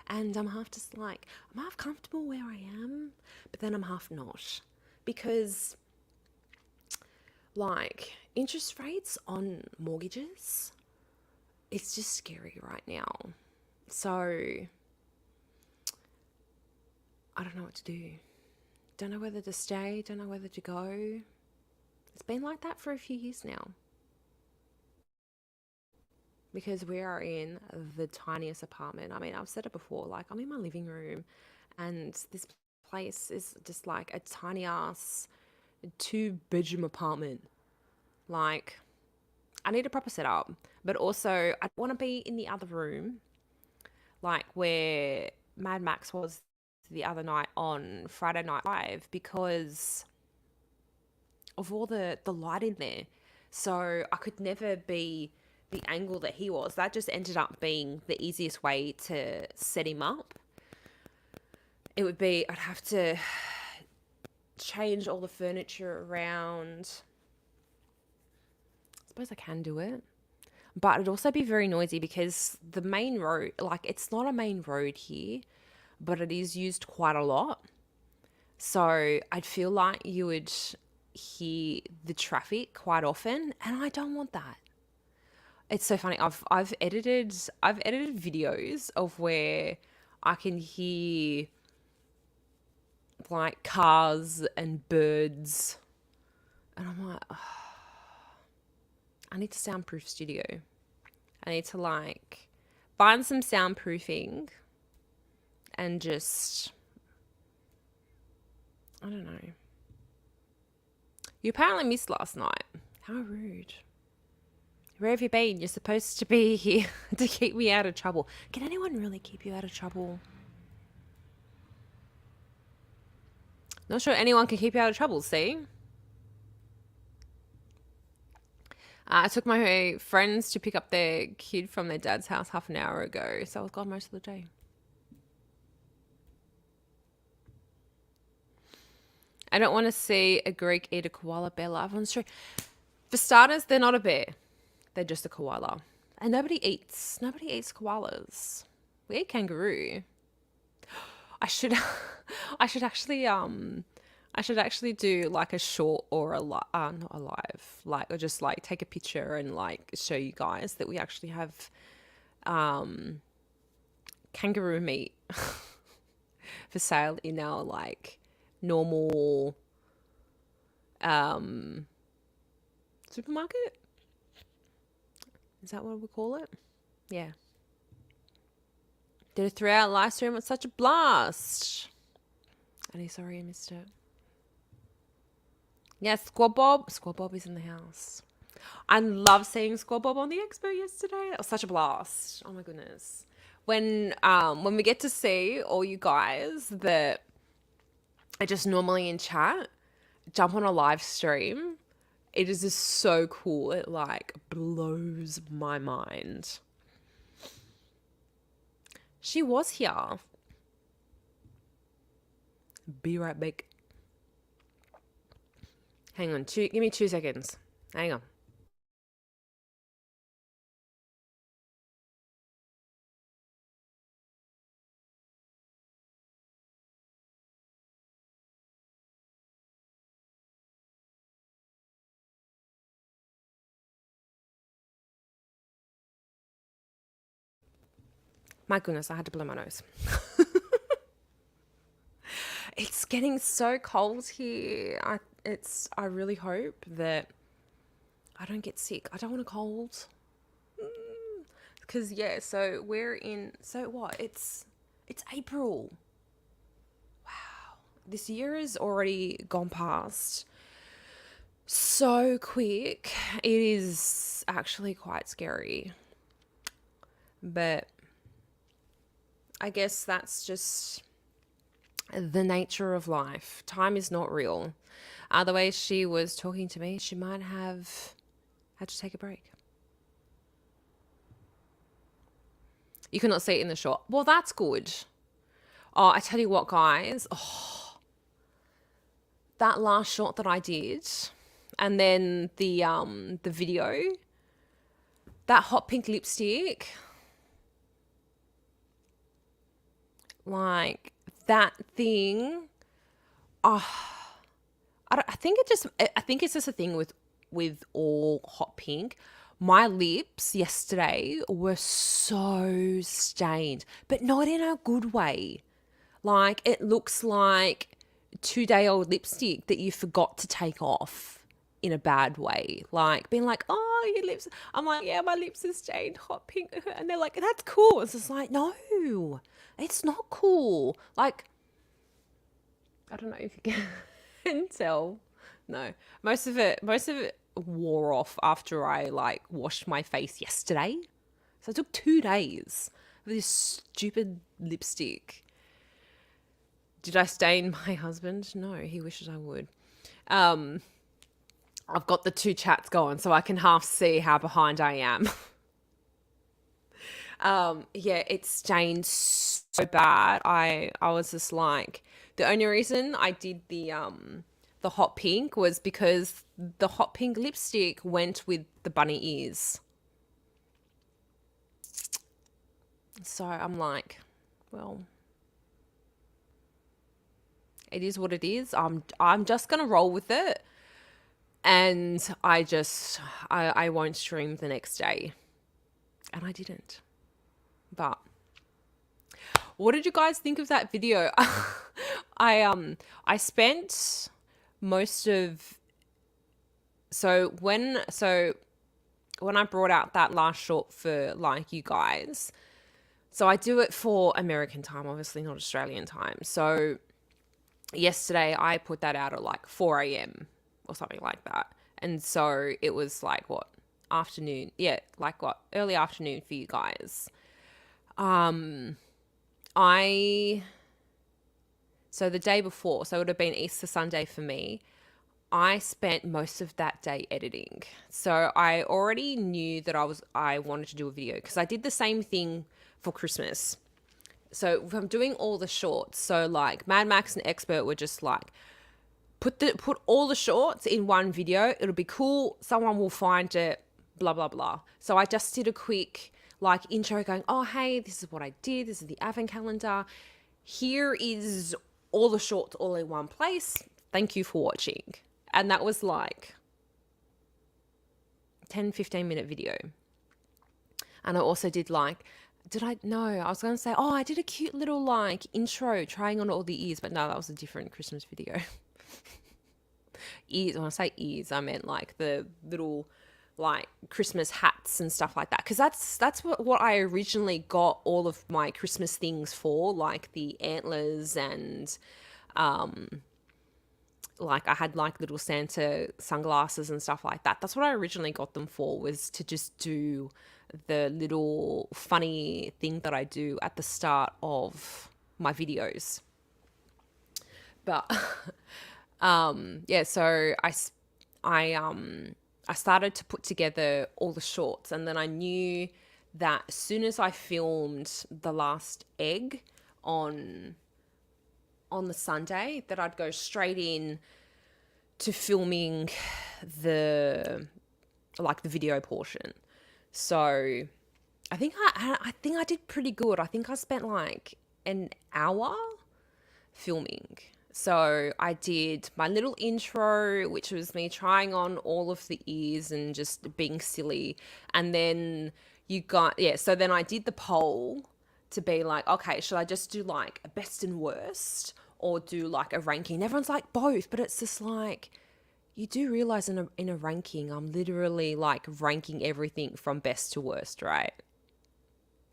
And I'm half just like, I'm half comfortable where I am, but then I'm half not. Because, like, interest rates on mortgages, it's just scary right now. So, I don't know what to do. Don't know whether to stay, don't know whether to go. It's been like that for a few years now. Because we are in the tiniest apartment. I mean, I've said it before, like, I'm in my living room and this place is just like a tiny ass 2-bedroom apartment. Like, I need a proper setup, but also I want to be in the other room, like where Mad Max was the other night on Friday Night Live, because of all the light in there. So I could never be the angle that he was. That just ended up being the easiest way to set him up. It would be, I'd have to change all the furniture around. I suppose I can do it. But it'd also be very noisy because the main road, like, it's not a main road here, but it is used quite a lot. So I'd feel like you would hear the traffic quite often, and I don't want that. It's so funny. I've edited videos of where I can hear like cars and birds, and I'm like, oh, I need to soundproof studio. I need to like find some soundproofing and just, I don't know. You apparently missed last night. How rude. Where have you been? You're supposed to be here to keep me out of trouble. Can anyone really keep you out of trouble? Not sure anyone can keep you out of trouble, see? I took my friends to pick up their kid from their dad's house half an hour ago, so I was gone most of the day. I don't want to see a Greek eat a koala bear live on the street. For starters, they're not a bear. They're just a koala. And nobody eats koalas. We eat kangaroo. I should I should actually do like a short or not a live, like, or just like take a picture and like show you guys that we actually have kangaroo meat for sale in our like normal supermarket. Is that what we call it? Yeah. Did a 3-hour live stream. It was such a blast. And sorry I missed it. Yeah, Squad Bob. Squad Bob is in the house. I love seeing Squad Bob on the expo yesterday. That was such a blast. Oh my goodness. when we get to see all you guys that are just normally in chat jump on a live stream, it is just so cool. It like blows my mind. She was here. Be right back. Hang on, give me 2 seconds. Hang on. My goodness, I had to blow my nose. It's getting so cold here. I really hope that I don't get sick. I don't want a cold. Cause yeah, so we're in so what? It's April. Wow. This year has already gone past so quick. It is actually quite scary. But I guess that's just the nature of life. Time is not real. The way she was talking to me, she might have had to take a break. You cannot see it in the shot. Well, that's good. Oh, I tell you what, guys. Oh, that last shot that I did, and then the video, that hot pink lipstick, like that thing. Oh, I think it's just a thing with all hot pink. My lips yesterday were so stained, but not in a good way. Like it looks like 2-day-old lipstick that you forgot to take off in a bad way. Like being like, oh, your lips. I'm like, yeah, my lips are stained hot pink. And they're like, that's cool. It's just like, no, it's not cool. Like, I don't know if you can tell. No, most of it wore off after I like washed my face yesterday. So it took 2 days of this stupid lipstick. Did I stain my husband? No, he wishes I would. I've got the two chats going so I can half see how behind I am. Yeah, it stained so bad. I was just like, the only reason I did the hot pink was because the hot pink lipstick went with the bunny ears. So I'm like, well, it is what it is. I'm just gonna roll with it, and I won't stream the next day, and I didn't. But what did you guys think of that video? I spent most of when I brought out that last short for like you guys, so I do it for American time, obviously not Australian time. So yesterday I put that out at like 4 a.m. or something like that. And so it was like what? Afternoon. Yeah, like what? Early afternoon for you guys. I so the day before, so it would have been Easter Sunday for me. I spent most of that day editing. So I already knew that I wanted to do a video because I did the same thing for Christmas. So if I'm doing all the shorts, so like Mad Max and Expert were just like put all the shorts in one video. It'll be cool. Someone will find it. Blah blah blah. So I just did a quick like intro going, oh hey, this is what I did. This is the advent calendar. Here is all the shorts all in one place. Thank you for watching. And that was like 10-15 minute video. And I also did like, I was going to say, oh, I did a cute little like intro trying on all the ears, but no, that was a different Christmas video. Ears, when I say ears, I meant like the little like Christmas hats and stuff like that. Because that's what I originally got all of my Christmas things for, like the antlers and like I had like little Santa sunglasses and stuff like that. That's what I originally got them for, was to just do the little funny thing that I do at the start of my videos. But yeah, so I started to put together all the shorts, and then I knew that as soon as I filmed the last egg on the Sunday, that I'd go straight in to filming the the video portion. So I think I did pretty good. I think I spent like an hour filming. So I did my little intro, which was me trying on all of the ears and just being silly. And then so then I did the poll to be like, okay, should I just do like a best and worst or do like a ranking? And everyone's like both, but it's just like, you do realize in a ranking, I'm literally like ranking everything from best to worst, right?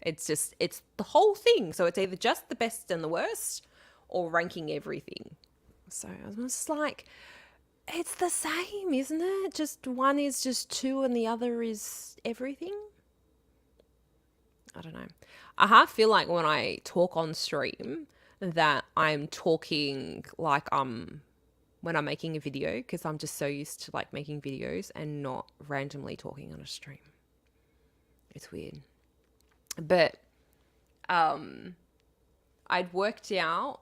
It's the whole thing. So it's either just the best and the worst or ranking everything. So I was just like, it's the same, isn't it? Just one is just two and the other is everything. I don't know. I half feel like when I talk on stream that I'm talking like when I'm making a video, because I'm just so used to like making videos and not randomly talking on a stream. It's weird. But I'd worked out,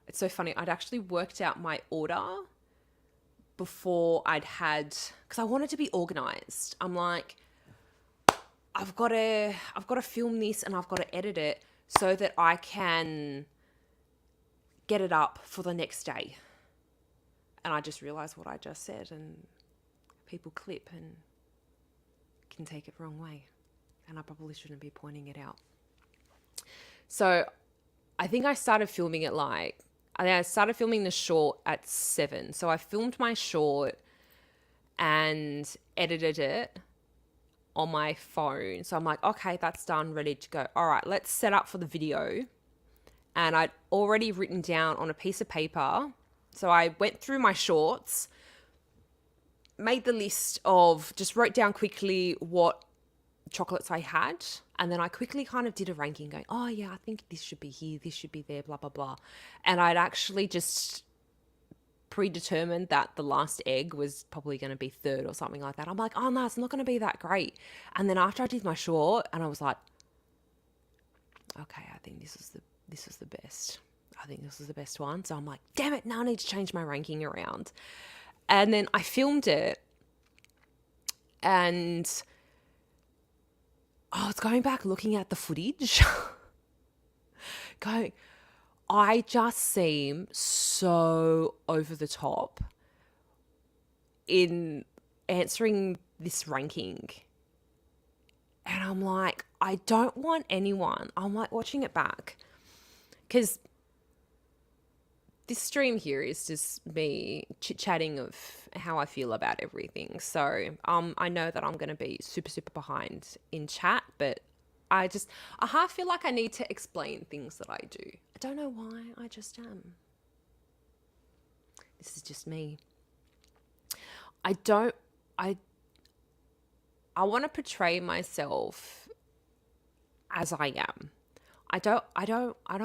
it's so funny, I'd actually worked out my order before because I wanted to be organized. I'm like, I've got to film this and I've got to edit it so that I can get it up for the next day. And I just realized what I just said, and people clip and can take it wrong way. And I probably shouldn't be pointing it out. So I think I started filming it I started filming the short at 7. So I filmed my short and edited it on my phone. So I'm like, okay, that's done, ready to go. All right, let's set up for the video. And I'd already written down on a piece of paper. So I went through my shorts, made the list just wrote down quickly what chocolates I had. And then I quickly kind of did a ranking going, oh yeah, I think this should be here, this should be there, blah, blah, blah. And I'd actually just predetermined that the last egg was probably going to be third or something like that. I'm like, oh no, it's not going to be that great. And then after I did my short, and I was like, okay, I think this is the best. I think this is the best one. So I'm like, damn it, now I need to change my ranking around. And then I filmed it, and I was going back looking at the footage, I just seem so over the top in answering this ranking. And I'm like, I don't want anyone. I'm like watching it back, because this stream here is just me chit-chatting of how I feel about everything. So I know that I'm going to be super, super behind in chat, but I half feel like I need to explain things that I do. I don't know why, I just am. This is just me. I want to portray myself as I am. I don't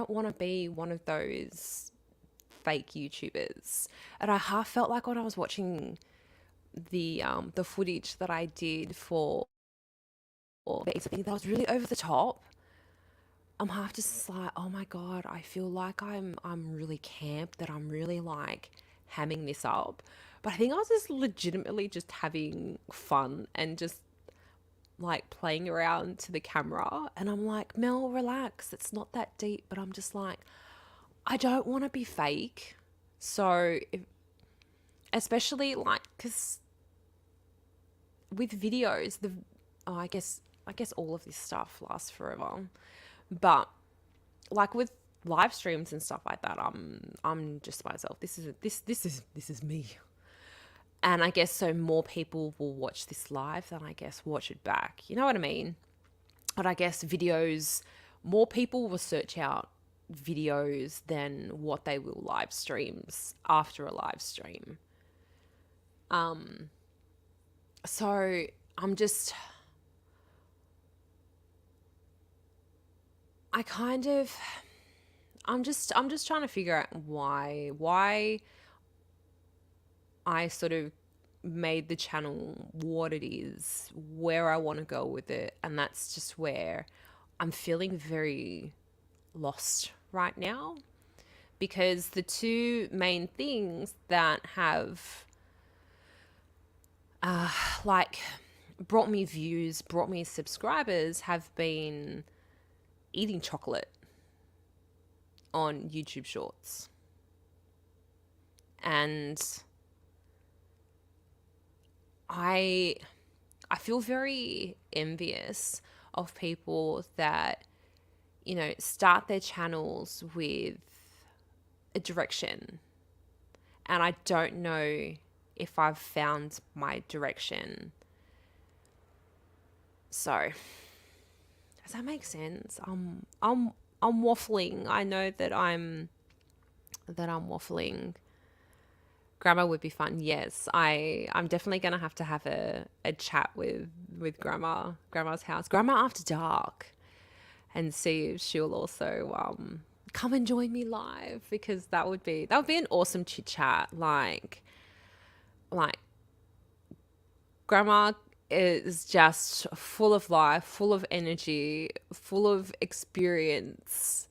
want to be one of those fake YouTubers. And I half felt like when I was watching the footage that I did for that was really over the top. I'm half just like, oh my god, I feel like I'm really camp, that I'm really like hamming this up. But I think I was just legitimately just having fun and just like playing around to the camera. And I'm like, Mel, relax, it's not that deep. But I'm just like, I don't want to be fake. So especially like, because with videos, I guess all of this stuff lasts forever. But like with live streams and stuff like that, I'm just myself. This is me. And I guess so more people will watch this live than I guess watch it back. You know what I mean? But I guess videos, more people will search out videos than what they will live streams after a live stream. So I'm just, I kind of, I'm just trying to figure out why I sort of made the channel what it is, where I want to go with it. And that's just where I'm feeling very lost right now, because the two main things that have like brought me views, brought me subscribers have been eating chocolate on YouTube Shorts. And I feel very envious of people that, you know, start their channels with a direction. And I don't know if I've found my direction. So, does that make sense? I'm waffling. I know that I'm waffling. Grammar would be fun. Yes, I'm definitely gonna have to have a chat with Grandma's house, Grandma After Dark, and see if she'll also come and join me live, because that would be an awesome chit chat. Like Grandma is just full of life, full of energy, full of experience.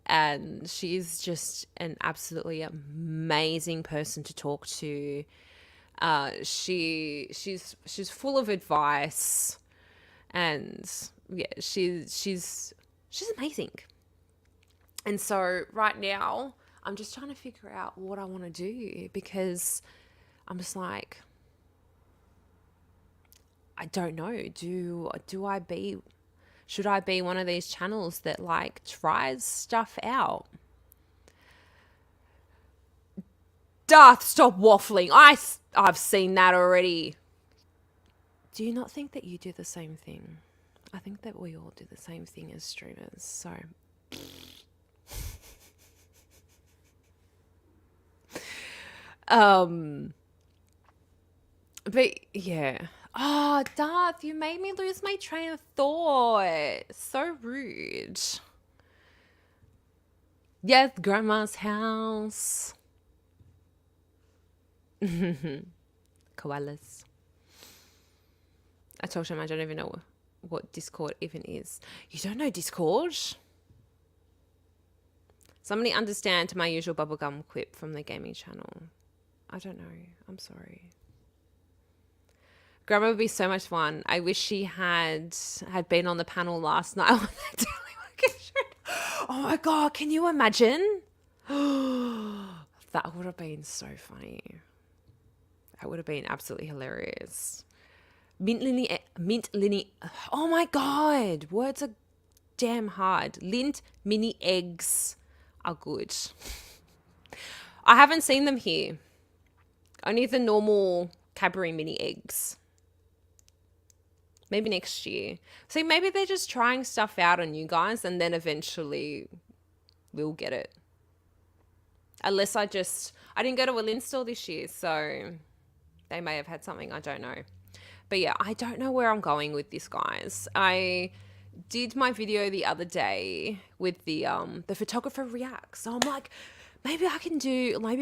And she's just an absolutely amazing person to talk to. She's full of advice, and yeah, she's amazing. And so right now, I'm just trying to figure out what I want to do, because I'm just like, I don't know. Should I be one of these channels that like tries stuff out? Darth, stop waffling. I've seen that already. Do you not think that you do the same thing? I think that we all do the same thing as streamers. So but yeah. Oh, Darth, you made me lose my train of thought. So rude. Yes, Grandma's house. Koalas. I told him I don't even know what Discord even is. You don't know Discord? Somebody understand my usual bubblegum quip from the gaming channel. I don't know. I'm sorry. Grandma would be so much fun. I wish she had been on the panel last night on that daily location. Oh my God, can you imagine? That would have been so funny. That would have been absolutely hilarious. Mint Linny. Oh my God, words are damn hard. Lint mini eggs are good. I haven't seen them here. Only the normal Cadbury mini eggs. Maybe next year. See, maybe they're just trying stuff out on you guys, and then eventually we'll get it. Unless I didn't go to a Lynn store this year, so they may have had something, I don't know. But yeah, I don't know where I'm going with this, guys. I did my video the other day with the photographer reacts. So I'm like, maybe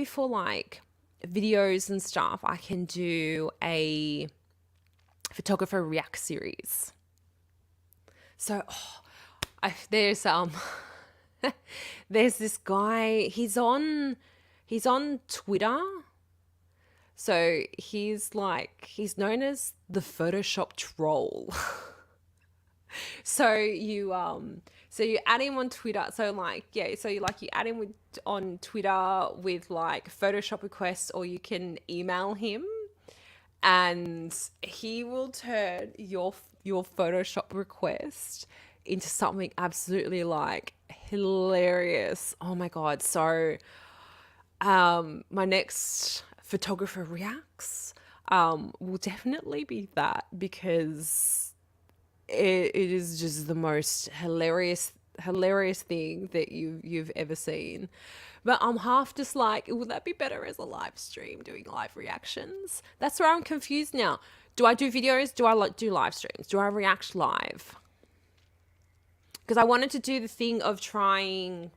for like videos and stuff, I can do a photographer react series. So there's there's this guy, he's on Twitter. So he's known as the Photoshop troll. So you add him on Twitter. So you add him on Twitter with like Photoshop requests, or you can email him, and he will turn your Photoshop request into something absolutely like hilarious. Oh my God. So my next photographer reacts will definitely be that, because it is just the most hilarious hilarious thing that you've ever seen. But I'm half just like, would that be better as a live stream, doing live reactions? That's where I'm confused now. Do I do videos? Do I do live streams? Do I react live? Because I wanted to do the thing of trying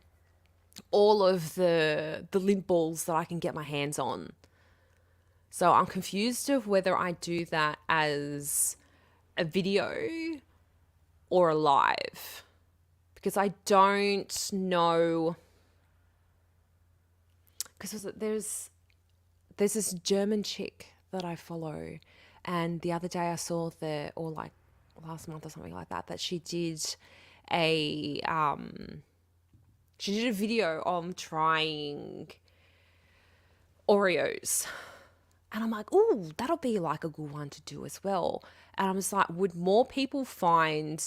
all of the lint balls that I can get my hands on. So I'm confused of whether I do that as a video or a live, because I don't know. Because there's this German chick that I follow, and the other day I saw or like last month or something like that, that she did a video on trying Oreos. And I'm like, ooh, that'll be like a good one to do as well. And I'm just like, would more people find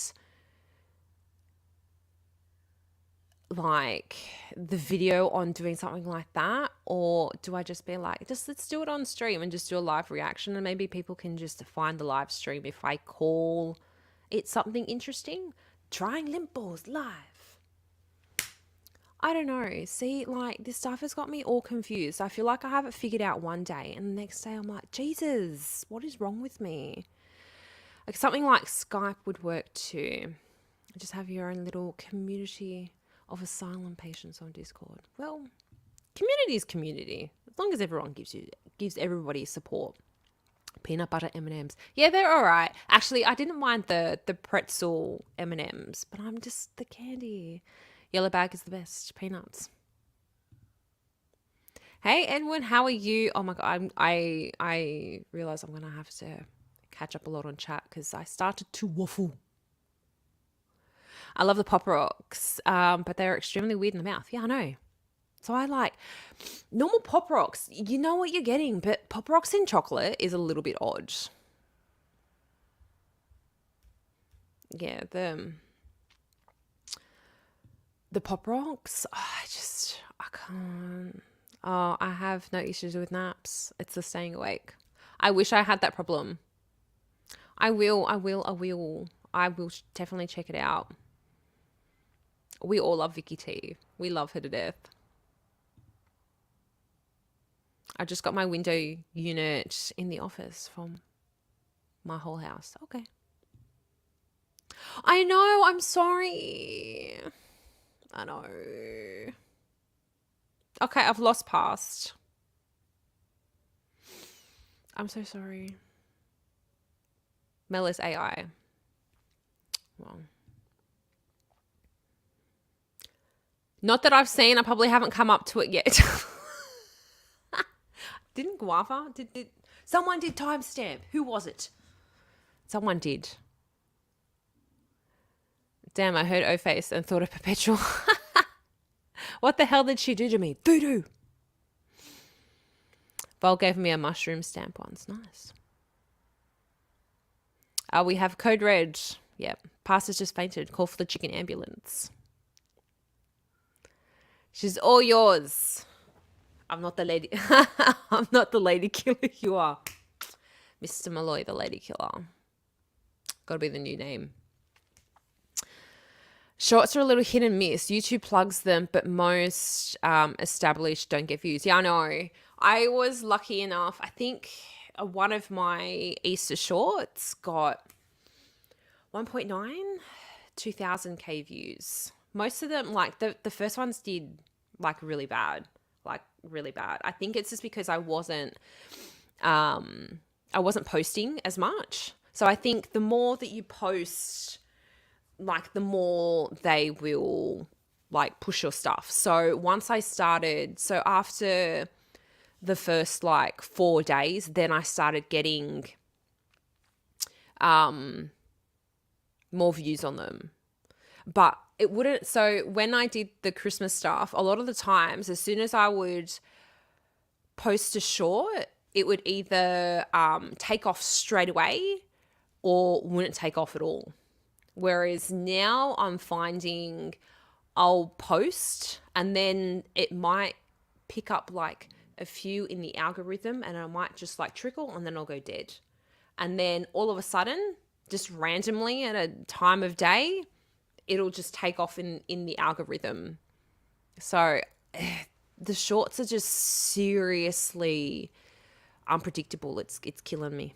like the video on doing something like that? Or do I just be like, let's do it on stream and just do a live reaction, and maybe people can just find the live stream if I call it something interesting? Trying lint balls live. I don't know. See, like, this stuff has got me all confused. I feel like I have it figured out one day, and the next day I'm like, Jesus, what is wrong with me? Like, something like Skype would work too. Just have your own little community of asylum patients on Discord. Well, community is community, as long as everyone gives everybody support. Peanut butter M&Ms. Yeah, they're all right. Actually, I didn't mind the pretzel M&Ms, but I'm just the candy. Yellow bag is the best. Peanuts. Hey, Edwin, how are you? Oh my God, I realize I'm going to have to catch up a lot on chat because I started to waffle. I love the Pop Rocks, but they're extremely weird in the mouth. Yeah, I know. So I like normal Pop Rocks. You know what you're getting, but Pop Rocks in chocolate is a little bit odd. Yeah, the Pop Rocks, I can't. Oh, I have no issues with naps. It's the staying awake. I wish I had that problem. I will definitely check it out. We all love Vicky T. We love her to death. I just got my window unit in the office from my whole house. Okay. I know, I'm sorry. I know. Okay, I've lost past. I'm so sorry. Mel is AI. Well, not that I've seen. I probably haven't come up to it yet. Didn't Guava? Did someone did timestamp? Who was it? Someone did. Damn, I heard O-Face and thought of Perpetual. What the hell did she do to me? Voodoo. Vol gave me a mushroom stamp once. Nice. We have code red. Yep. Pastor's just fainted. Call for the chicken ambulance. She's all yours. I'm not the lady. I'm not the lady killer. You are. Mr. Malloy, the lady killer. Gotta be the new name. Shorts are a little hit and miss. YouTube plugs them, but most established don't get views. Yeah, I know. I was lucky enough. I think one of my Easter shorts got 1.9, 2,000K views. Most of them, like the first ones did like really bad. Like really bad. I think it's just because I wasn't posting as much. So I think the more that you post, like the more they will like push your stuff. So once I started, so after the first like 4 days, then I started getting more views on them. But it wouldn't, so when I did the Christmas stuff, a lot of the times, as soon as I would post a short, it would either take off straight away or wouldn't take off at all. Whereas now I'm finding I'll post and then it might pick up like a few in the algorithm and I might just like trickle and then I'll go dead. And then all of a sudden, just randomly at a time of day, it'll just take off in the algorithm. So the shorts are just seriously unpredictable. It's killing me.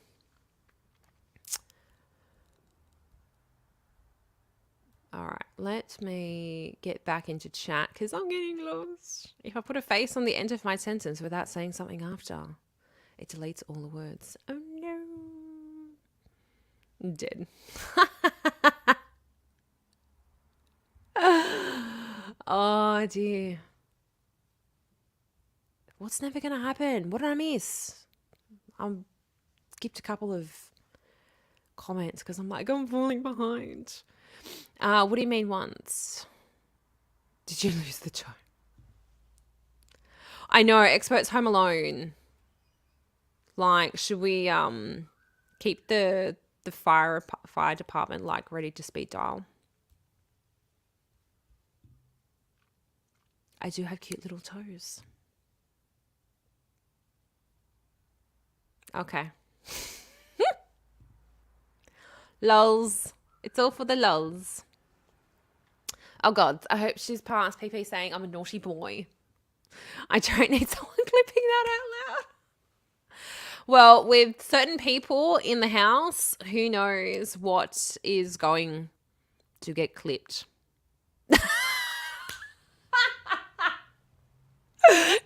All right, let me get back into chat because I'm getting lost. If I put a face on the end of my sentence without saying something after, it deletes all the words. Oh no. I'm dead. Oh dear. What's never going to happen? What did I miss? I skipped a couple of comments because I'm like, I'm falling behind. What do you mean once? Did you lose the toe? I know, experts home alone. Like, should we keep the fire department like ready to speed dial? I do have cute little toes. Okay. Lols. It's all for the lols. Oh God, I hope she's past PP saying I'm a naughty boy. I don't need someone clipping that out loud. Well, with certain people in the house, who knows what is going to get clipped. Whoever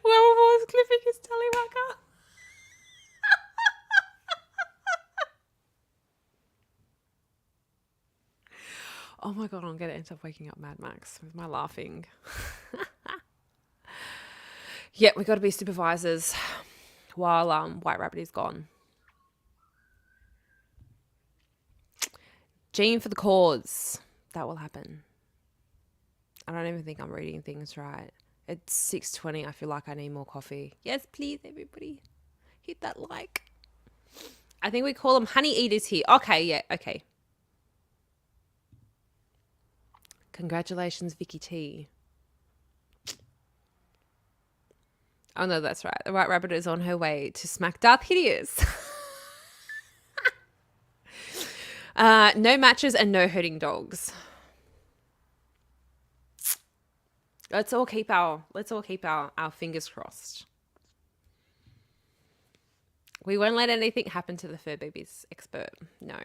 was clipping his tallywhacker. Oh my God, I'm going to end up waking up Mad Max with my laughing. Yeah, we got to be supervisors while White Rabbit is gone. Gene for the cause. That will happen. I don't even think I'm reading things right. It's 6:20. I feel like I need more coffee. Yes, please, everybody. Hit that like. I think we call them honey eaters here. Okay, yeah, okay. Congratulations, Vicky T. Oh, no, that's right. The White Rabbit is on her way to smack Darth Hideous. No matches and no hurting dogs. Let's all keep our fingers crossed. We won't let anything happen to the fur babies expert. No.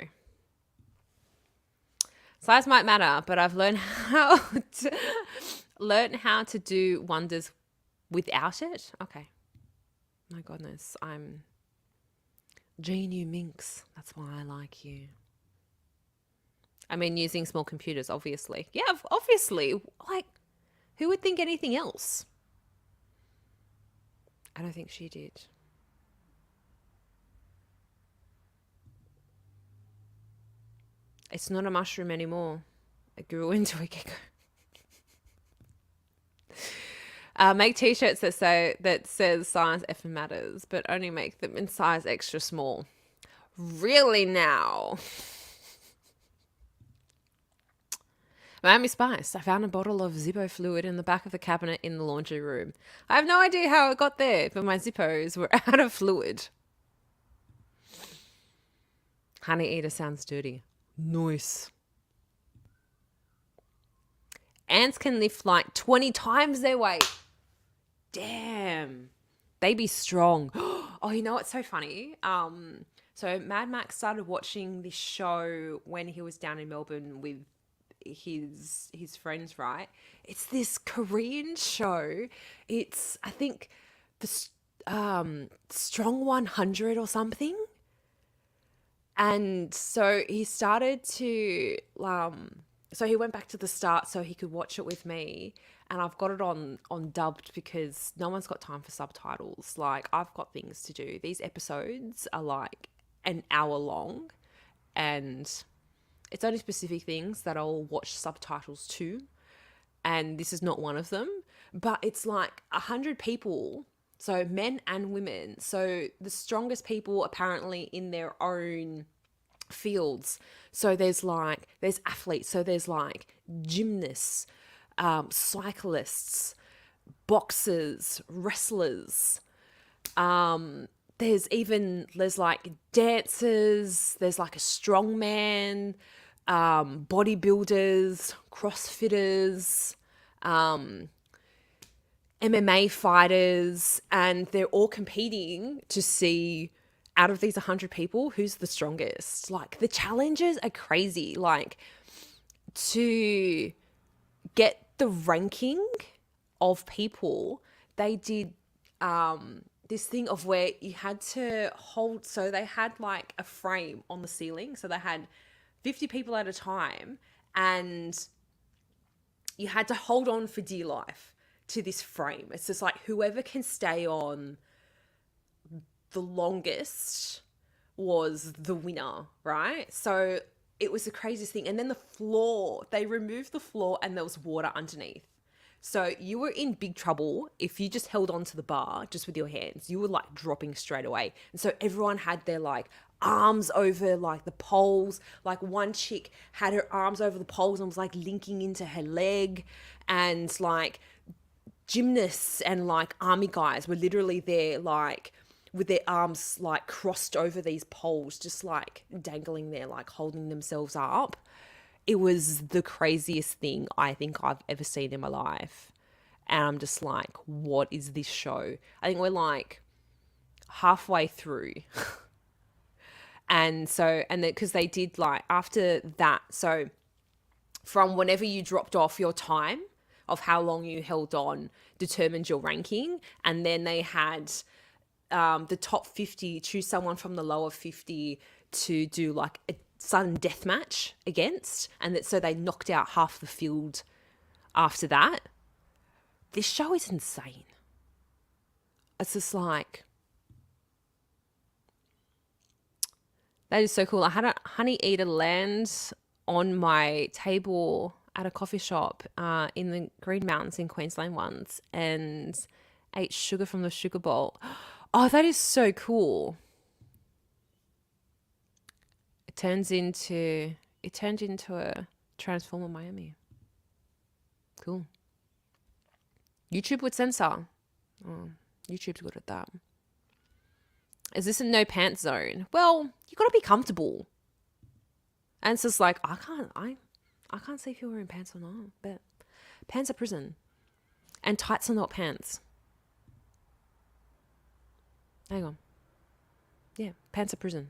Size might matter, but I've learned how to do wonders without it. Okay. My goodness, I'm Genu Minx. That's why I like you. I mean, using small computers, obviously. Yeah, obviously. Like, who would think anything else? I don't think she did. It's not a mushroom anymore. It grew into a gecko. Make t-shirts that says size effing matters, but only make them in size extra small. Really now? Miami Spice. I found a bottle of Zippo fluid in the back of the cabinet in the laundry room. I have no idea how it got there, but my Zippos were out of fluid. Honey eater sounds dirty. Nice. Ants can lift like 20 times their weight. Damn. They be strong. Oh, you know what's so funny? So Mad Max started watching this show when he was down in Melbourne with his friends, right? It's this Korean show. It's, I think, the Strong 100 or something. And so he started to, so he went back to the start so he could watch it with me. And I've got it on dubbed because no one's got time for subtitles. Like, I've got things to do. These episodes are like an hour long, and it's only specific things that I'll watch subtitles to. And this is not one of them. But it's like 100 people, so men and women. So the strongest people apparently in their own fields. So there's athletes. So there's like gymnasts, cyclists, boxers, wrestlers. There's like dancers. There's like a strongman. bodybuilders, CrossFitters, MMA fighters, and they're all competing to see out of these 100 people who's the strongest. Like, the challenges are crazy. Like, to get the ranking of people, they did this thing of where you had to hold, so they had like a frame on the ceiling, so they had 50 people at a time, and you had to hold on for dear life to this frame. It's just like whoever can stay on the longest was the winner, right? So it was the craziest thing. And then the floor, they removed the floor and there was water underneath. So you were in big trouble if you just held on to the bar just with your hands. You were like dropping straight away. And so everyone had their like arms over like the poles. Like one chick had her arms over the poles and was like linking into her leg. And like gymnasts and like army guys were literally there like with their arms like crossed over these poles, just like dangling there, like holding themselves up. It was the craziest thing I think I've ever seen in my life. And I'm just like, what is this show? I think we're like halfway through. And so, and then, because they did like after that, so from whenever you dropped off, your time of how long you held on determined your ranking. And then they had the top 50 choose someone from the lower 50 to do like a sudden death match against, and that so they knocked out half the field after that. This show is insane. It's just like, that is so cool. I had a honey eater land on my table at a coffee shop in the Green Mountains in Queensland once, and ate sugar from the sugar bowl. Oh, that is so cool. It turned into a Transformer Miami. Cool. YouTube would censor. Oh, YouTube's good at that. Is this a no pants zone? Well, you got to be comfortable. And it's just like, I can't see if you're wearing pants or not, but pants are prison. And tights are not pants. Hang on. Yeah, pants are prison.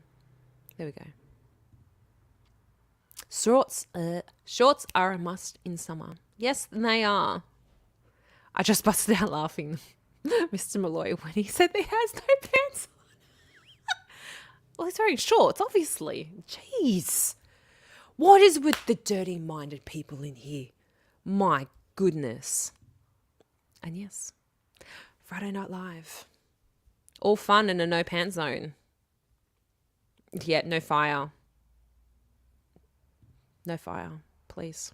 There we go. Shorts are a must in summer. Yes, they are. I just busted out laughing, Mr. Malloy, when he said he has no pants on. Well, he's wearing shorts, obviously. Jeez. What is with the dirty-minded people in here? My goodness. And yes, Friday Night Live. All fun in a no pants zone. Yet no fire. No fire, please.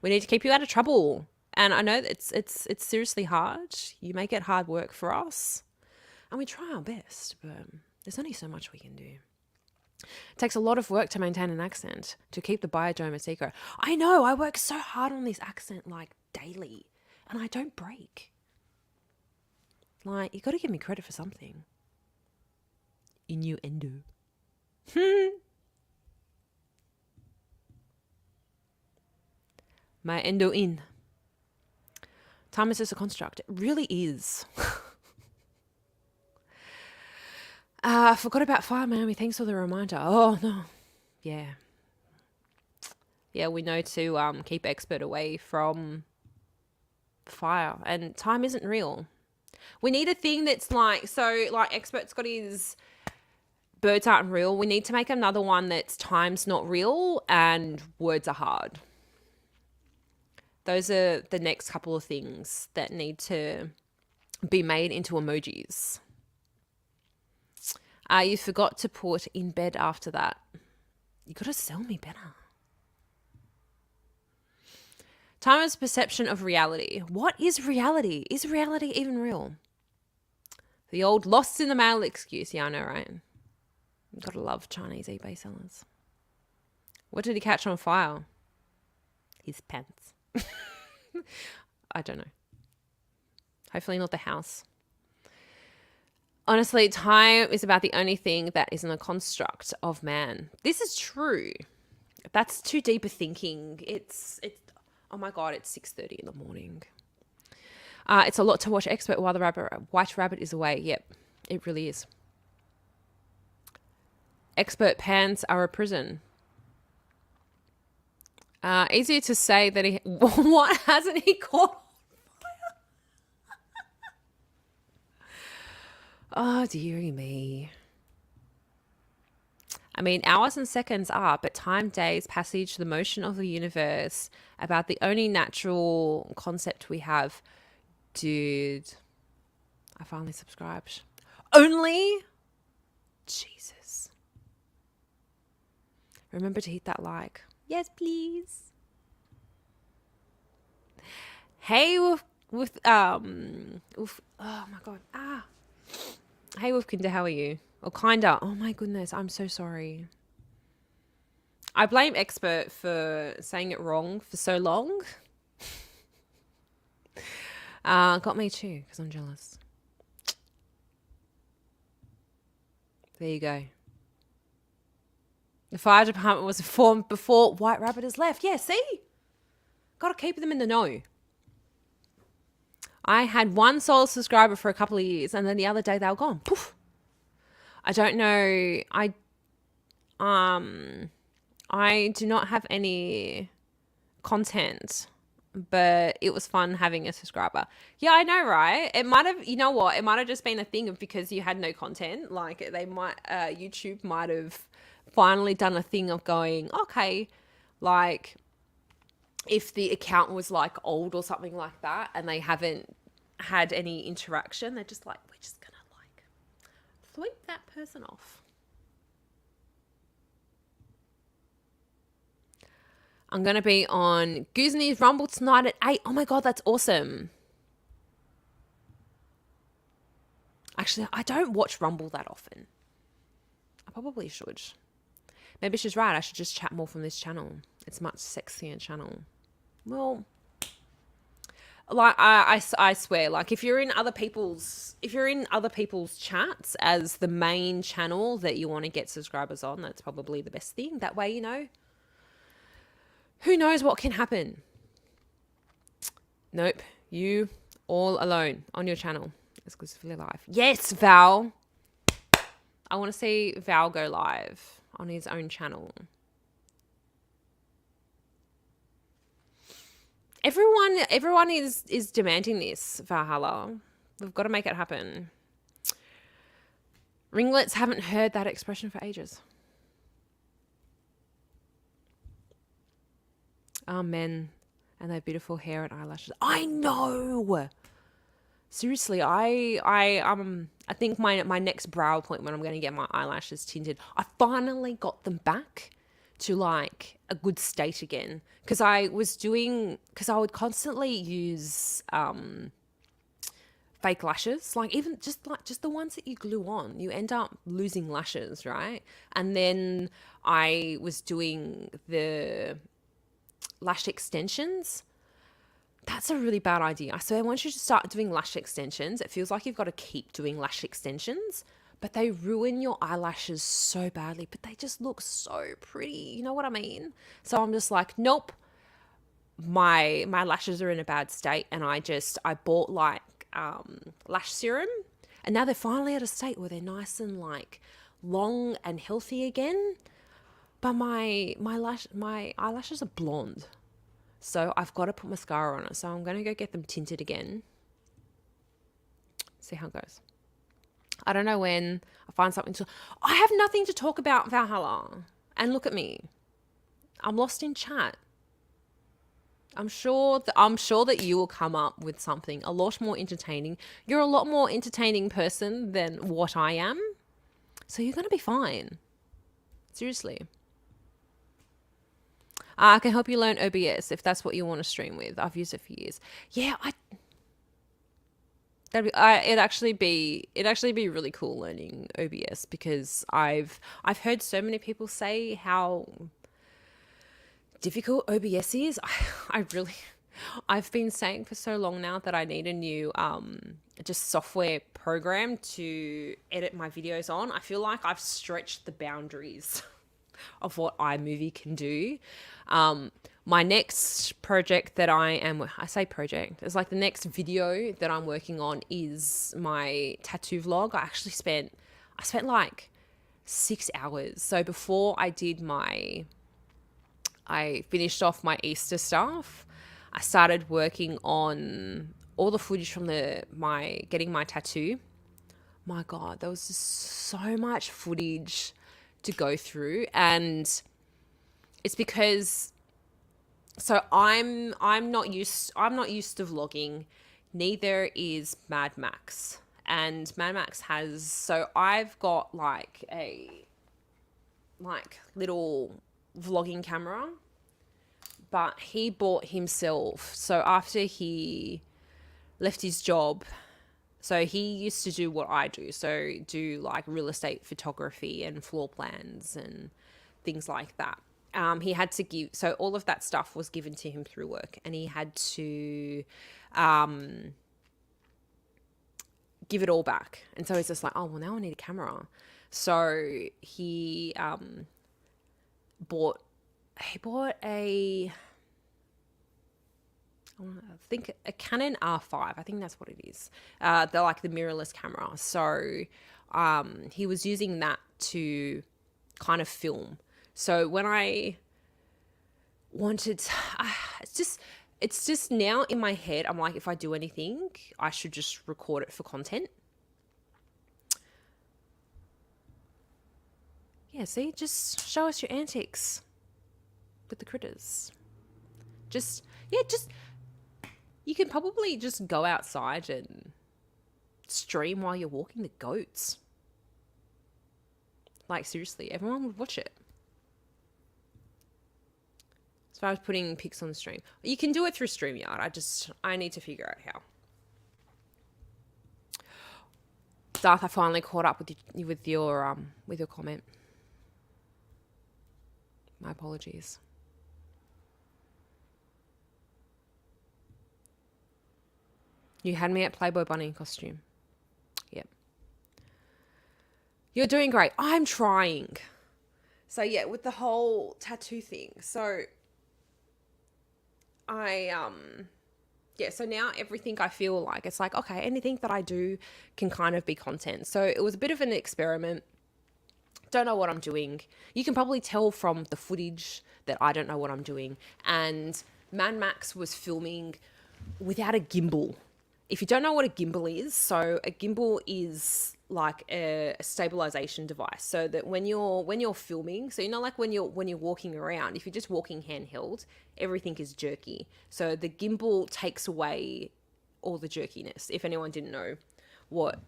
We need to keep you out of trouble. And I know that it's seriously hard. You make it hard work for us. And we try our best, but there's only so much we can do. It takes a lot of work to maintain an accent, to keep the biodome a secret. I know, I work so hard on this accent like daily, and I don't break. Like, you got to give me credit for something. Innuendo. My endo in. Time is just a construct. It really is. I forgot about Fire Miami. Thanks for the reminder. Oh, no. Yeah. Yeah, we know to keep expert away from fire. And time isn't real. We need a thing that's like, so like expert's got his birds aren't real. We need to make another one that's time's not real and words are hard. Those are the next couple of things that need to be made into emojis. You forgot to put in bed after that. You got to sell me better. Time is perception of reality. What is reality? Is reality even real? The old lost in the mail excuse. Yeah, I know, right? You've got to love Chinese eBay sellers. What did he catch on fire? His pants. I don't know. Hopefully not the house. Honestly, time is about the only thing that isn't a construct of man. This is true. That's too deep a thinking. It's oh my god, it's 6:30 in the morning. It's a lot to watch Expert while the white rabbit is away. Yep, it really is. Expert pants are a prison. Easier to say that he what hasn't he caught? Oh dearie me. I mean, hours and seconds are, but time, days, passage, the motion of the universe, about the only natural concept we have. Dude, I finally subscribed. Only? Jesus. Remember to hit that like. Yes, please. Hey, oh my God. Hey, Wolfkinder, how are you? Or kinda. Oh my goodness, I'm so sorry. I blame Expert for saying it wrong for so long. Got me too, because I'm jealous. There you go. The fire department was informed before White Rabbit has left. Yeah, see? Got to keep them in the know. I had one sole subscriber for a couple of years, and then the other day they were gone. Poof. I don't know. I do not have any content, but it was fun having a subscriber. Yeah, I know, right? It might have, you know what? It might have just been a thing of because you had no content. Like they might, YouTube might have finally done a thing of going, okay, like if the account was like old or something like that and they haven't had any interaction, they're just like, we're just gonna like sweep that person off. I'm gonna be on Gooseneys Rumble tonight at 8. Oh my god, that's awesome. Actually, I don't watch Rumble that often. I probably should. Maybe she's right. I should just chat more from this channel. It's a much sexier channel. Well, like I swear, like if you're in other people's chats as the main channel that you want to get subscribers on, that's probably the best thing. That way, you know, who knows what can happen. Nope, you all alone on your channel, exclusively live. Yes, Val. I want to see Val go live on his own channel. Everyone is demanding this, Valhalla. We've got to make it happen. Ringlets haven't heard that expression for ages. Men and their beautiful hair and eyelashes. I know. Seriously, I think my next brow appointment, I'm going to get my eyelashes tinted. I finally got them back to like a good state again because I would constantly use fake lashes, like even just the ones that you glue on, you end up losing lashes, right? And then I was doing the lash extensions. That's a really bad idea. I swear, once you start doing lash extensions, it feels like you've got to keep doing lash extensions, but they ruin your eyelashes so badly, but they just look so pretty. You know what I mean? So I'm just like, nope, my lashes are in a bad state. And I bought like lash serum, and now they're finally at a state where they're nice and like long and healthy again. But my eyelashes are blonde. So I've got to put mascara on it. So I'm going to go get them tinted again. See how it goes. I don't know when I find something to... I have nothing to talk about, Valhalla. And look at me. I'm lost in chat. I'm sure that you will come up with something a lot more entertaining. You're a lot more entertaining person than what I am. So you're going to be fine. Seriously. I can help you learn OBS if that's what you want to stream with. I've used it for years. Yeah, it'd actually be really cool learning OBS because I've heard so many people say how difficult OBS is. I've been saying for so long now that I need a new just software program to edit my videos on. I feel like I've stretched the boundaries of what iMovie can do. My next project that I say project, it's like the next video that I'm working on is my tattoo vlog. I spent like 6 hours. So before I finished off my Easter stuff, I started working on all the footage from getting my tattoo. My God, there was just so much footage to go through, and it's because I'm not used to vlogging. Neither is Mad Max. And Mad Max I've got little vlogging camera, but he bought himself. So after he left his job, so he used to do what I do. So do like real estate photography and floor plans and things like that. He had to so all of that stuff was given to him through work, and he had to give it all back. And so he's just like, oh, well, now I need a camera. So he bought a, I think a Canon R5. I think that's what it is. They're like the mirrorless camera. So he was using that to kind of film. So when I wanted, it's just now in my head, I'm like, if I do anything, I should just record it for content. Yeah, see, just show us your antics with the critters. You can probably just go outside and stream while you're walking the goats. Like, seriously, everyone would watch it. As far as putting pics on the stream. You can do it through StreamYard. I need to figure out how. Darth, I finally caught up with your comment. My apologies. You had me at Playboy Bunny costume. Yep. You're doing great. I'm trying. So yeah, with the whole tattoo thing. So so now everything I feel like, it's like, okay, anything that I do can kind of be content. So it was a bit of an experiment. Don't know what I'm doing. You can probably tell from the footage that I don't know what I'm doing. And Mad Max was filming without a gimbal. If you don't know what a gimbal is, so a gimbal is like a stabilization device, so that when you're filming, so like when you're walking around, if you're just walking handheld, everything is jerky. So the gimbal takes away all the jerkiness, if anyone didn't know what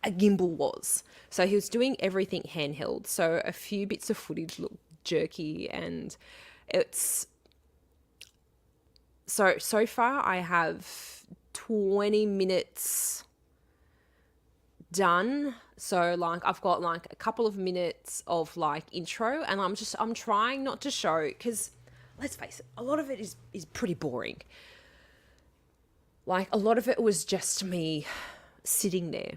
a gimbal was. So he was doing everything handheld, so a few bits of footage look jerky, and it's so far I have 20 minutes done. So like I've got like a couple of minutes of like intro, and I'm trying not to show, because let's face it, a lot of it is pretty boring. Like a lot of it was just me sitting there.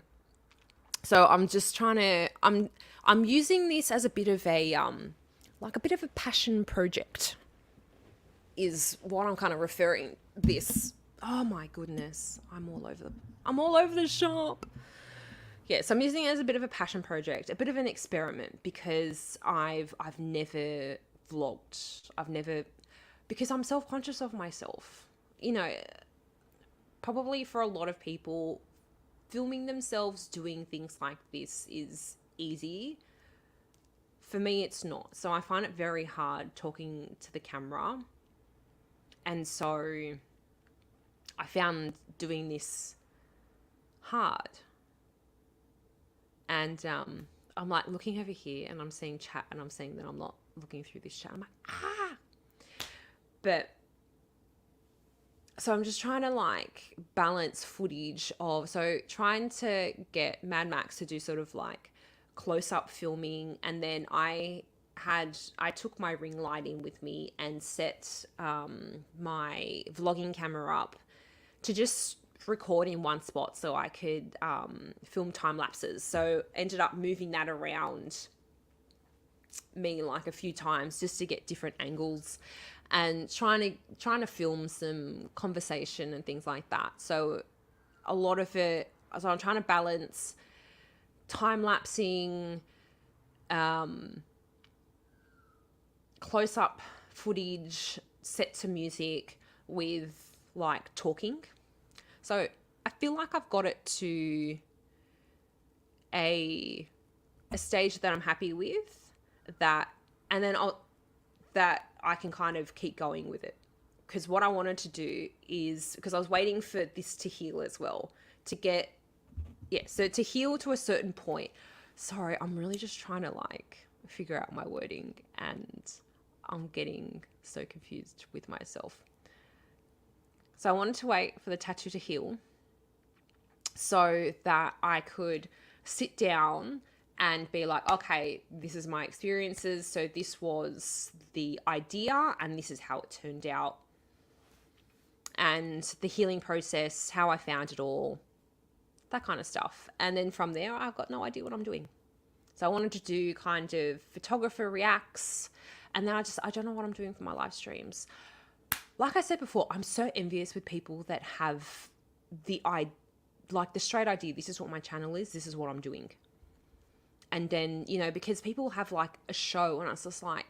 So I'm just trying to, I'm using this as a bit of a like a bit of a passion project is what I'm kind of referring this. Oh my goodness, I'm all over the shop. Yeah, so I'm using it as a bit of a passion project, a bit of an experiment, because I've never vlogged. Because I'm self-conscious of myself. You know, probably for a lot of people, filming themselves doing things like this is easy. For me, it's not. So I find it very hard talking to the camera. And so I found doing this hard. And I'm like looking over here, and I'm seeing chat, and I'm seeing that I'm not looking through this chat. I'm like, But so I'm just trying to like balance footage trying to get Mad Max to do sort of like close-up filming, and then I took my ring light in with me and set my vlogging camera up to just record in one spot so I could film time lapses. So ended up moving that around me like a few times just to get different angles and trying to film some conversation and things like that. So a lot of it, so I'm trying to balance time lapsing, close up footage set to music with like talking. So I feel like I've got it to a stage that I'm happy with, that, and then that I can kind of keep going with it. Because what I wanted to do is, because I was waiting for this to heal as well, to get, yeah, so to heal to a certain point. Sorry, I'm really just trying to like figure out my wording, and I'm getting so confused with myself. So I wanted to wait for the tattoo to heal so that I could sit down and be like, okay, this is my experiences. So this was the idea and this is how it turned out. And the healing process, how I found it all, that kind of stuff. And then from there, I've got no idea what I'm doing. So I wanted to do kind of photographer reacts. And then I don't know what I'm doing for my live streams. Like I said before, I'm so envious with people that have the straight idea. This is what my channel is. This is what I'm doing. And then, because people have like a show, and it's just like,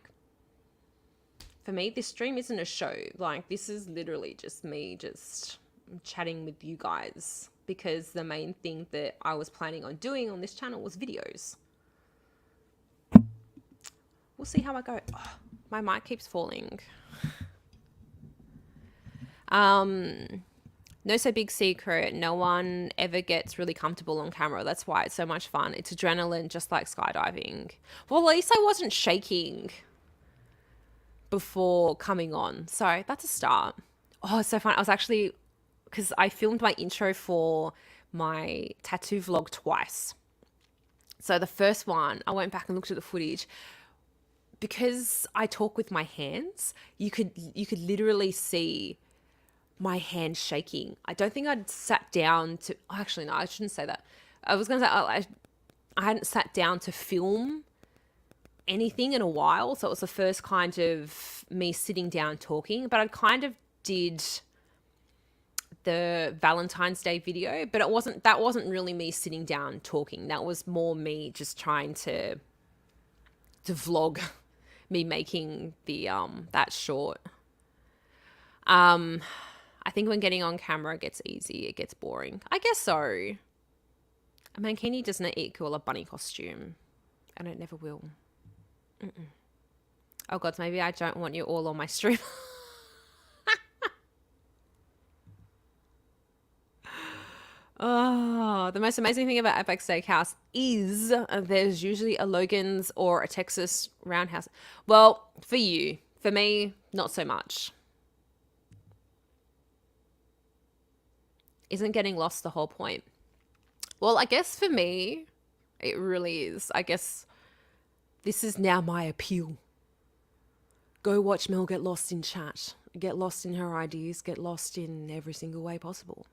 for me, this stream isn't a show. Like, this is literally just me just chatting with you guys, because the main thing that I was planning on doing on this channel was videos. We'll see how I go. Oh, my mic keeps falling. No so big secret. No one ever gets really comfortable on camera. That's why it's so much fun. It's adrenaline, just like skydiving. Well, at least I wasn't shaking before coming on. So that's a start. Oh, it's so fun. I was actually, because I filmed my intro for my tattoo vlog twice. So the first one, I went back and looked at the footage. Because I talk with my hands, you could literally see my hand shaking. I don't think I'd sat down to, actually, no, I shouldn't say that. I was going to say, I hadn't sat down to film anything in a while. So it was the first kind of me sitting down talking, but I kind of did the Valentine's Day video, but that wasn't really me sitting down talking. That was more me just trying to vlog me making the, that short. I think when getting on camera gets easy, it gets boring. I guess so. A mankini does not equal a bunny costume. And it never will. Mm-mm. Oh God, maybe I don't want you all on my stream. Oh, the most amazing thing about Epic Steakhouse is there's usually a Logan's or a Texas Roundhouse. Well, for you. For me, not so much. Isn't getting lost the whole point? Well, I guess for me, it really is. I guess this is now my appeal. Go watch Mel get lost in chat. Get lost in her ideas. Get lost in every single way possible.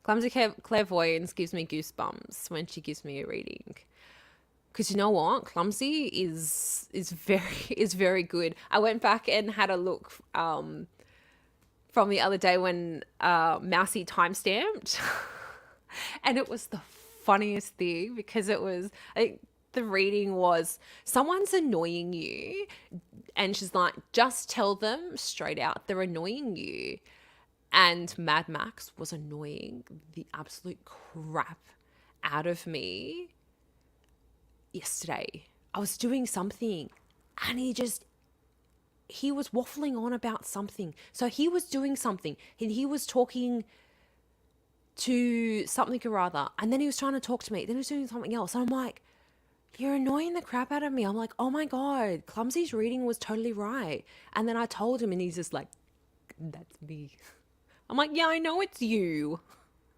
Clumsy clairvoyance gives me goosebumps when she gives me a reading. Because you know what? Clumsy is very good. I went back and had a look from the other day when Mousy timestamped. And it was the funniest thing, because it was, the reading was, someone's annoying you. And she's like, just tell them straight out they're annoying you. And Mad Max was annoying the absolute crap out of me yesterday. I was doing something and he was waffling on about something. So he was doing something and he was talking to something or other, and then he was trying to talk to me, then he was doing something else, and I'm like, you're annoying the crap out of me. I'm like, oh my God, Clumsy's reading was totally right. And then I told him and he's just like, that's me. I'm like, yeah, I know it's you.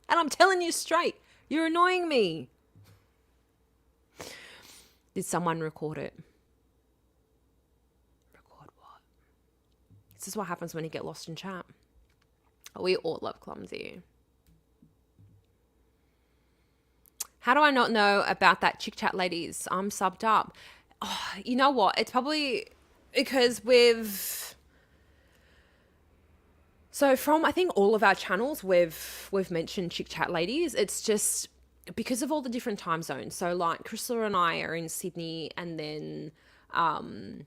And I'm telling you straight, you're annoying me. Did someone record it? Record what? This is what happens when you get lost in chat. We all love Clumsy. How do I not know about that Chit Chat, ladies? I'm subbed up. Oh, you know what? It's probably because so from I think all of our channels we've mentioned Chit Chat, ladies. It's just because of all the different time zones. So like Crystal and I are in Sydney, and then Robin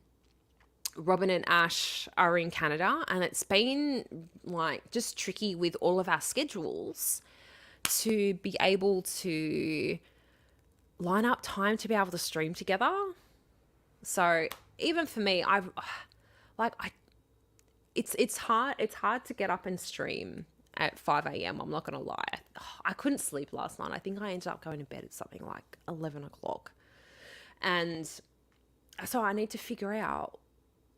and Ash are in Canada, and it's been like just tricky with all of our schedules to be able to line up time to be able to stream together. So even for me, it's hard to get up and stream at 5 a.m. I'm not gonna lie. I couldn't sleep last night. I think I ended up going to bed at something like 11 o'clock, and so I need to figure out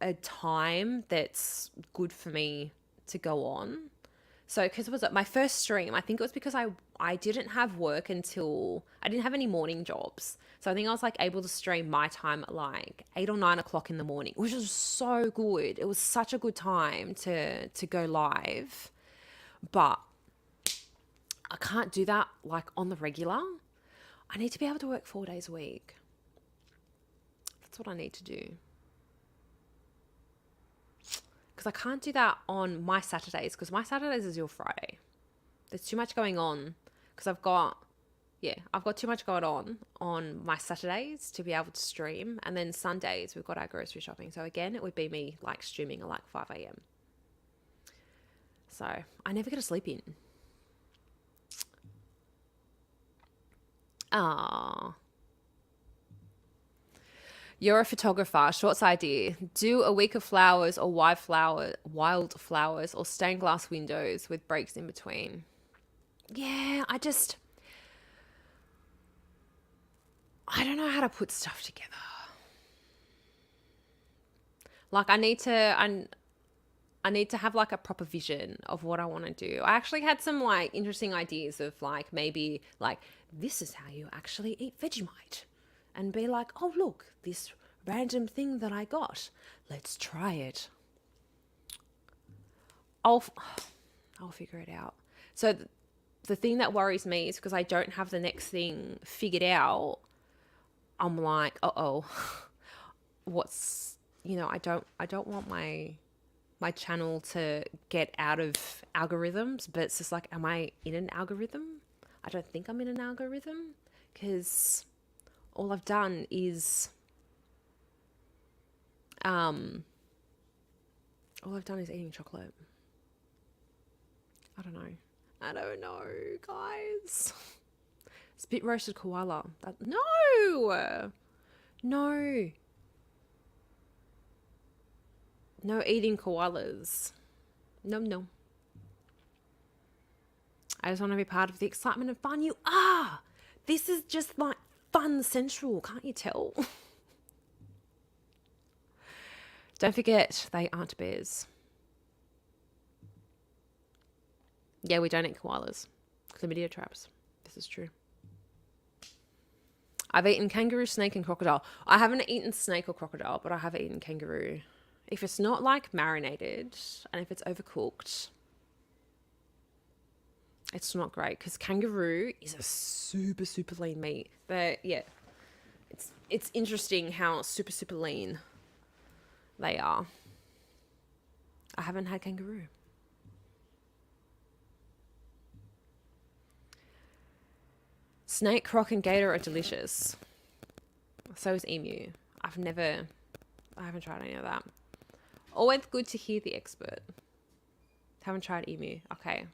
a time that's good for me to go on. So, because it was my first stream, I think it was because I didn't have work until I didn't have any morning jobs. So I think I was like able to stream my time at like 8 or 9 o'clock in the morning, which was so good. It was such a good time to go live, but I can't do that like on the regular. I need to be able to work 4 days a week. That's what I need to do. Because I can't do that on my Saturdays, because my Saturdays is your Friday. There's too much going on, because I've got too much going on my Saturdays to be able to stream. And then Sundays, we've got our grocery shopping. So again, it would be me like streaming at like 5 a.m. So I never get to sleep in. Ah. You're a photographer. Shorts idea. Do a week of flowers or wild flowers or stained glass windows with breaks in between. Yeah, I don't know how to put stuff together. Like I need to have like a proper vision of what I want to do. I actually had some like interesting ideas of like maybe like this is how you actually eat Vegemite. And be like, oh, look, this random thing that I got. Let's try it. I'll figure it out. So the thing that worries me is because I don't have the next thing figured out. I'm like, uh-oh, I don't want my channel to get out of algorithms, but it's just like, am I in an algorithm? I don't think I'm in an algorithm, because all I've done is eating chocolate. I don't know, guys. Spit roasted koala. No eating koalas. No. I just want to be part of the excitement and fun. You are. This is just like fun central, can't you tell? Don't forget, they aren't bears. Yeah, we don't eat koalas. Chlamydia traps. This is true. I've eaten kangaroo, snake, and crocodile. I haven't eaten snake or crocodile, but I have eaten kangaroo. If it's not like marinated and if it's overcooked, it's not great, because kangaroo is a super, super lean meat. But yeah, it's interesting how super, super lean they are. I haven't had kangaroo. Snake, croc, and gator are delicious. So is emu. I haven't tried any of that. Always good to hear the expert. Haven't tried emu. Okay.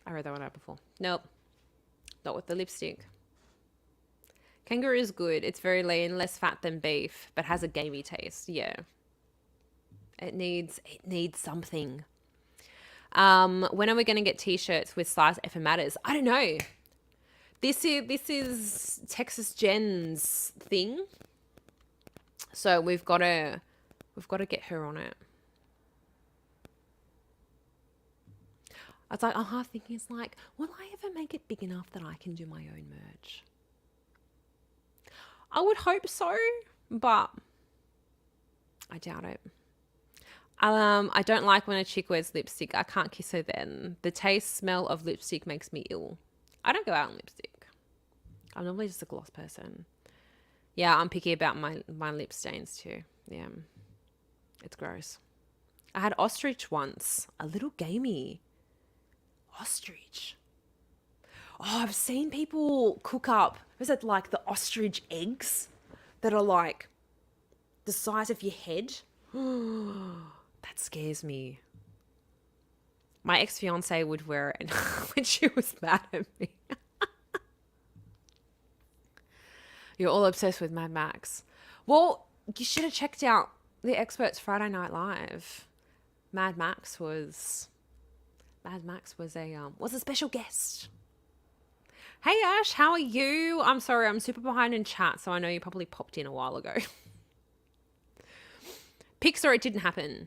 I read that one out before. Nope. Not with the lipstick. Kangaroo is good. It's very lean, less fat than beef, but has a gamey taste. Yeah. It needs something. When are we going to get t-shirts with size F matters? I don't know. This is Texas Jen's thing. So we've got to get her on it. I was like, I'm half thinking, it's like, will I ever make it big enough that I can do my own merch? I would hope so, but I doubt it. I don't like when a chick wears lipstick. I can't kiss her then. The taste, smell of lipstick makes me ill. I don't go out in lipstick. I'm normally just a gloss person. Yeah, I'm picky about my lip stains too. Yeah, it's gross. I had ostrich once, a little gamey ostrich. Oh, I've seen people cook up, is it like the ostrich eggs that are like the size of your head? That scares me. My ex-fiance would wear it when she was mad at me. You're all obsessed with Mad Max. Well, you should have checked out the Experts Friday Night Live. Mad Max was a special guest. Hey Ash, how are you? I'm sorry, I'm super behind in chat, so I know you probably popped in a while ago. Pixar, it didn't happen.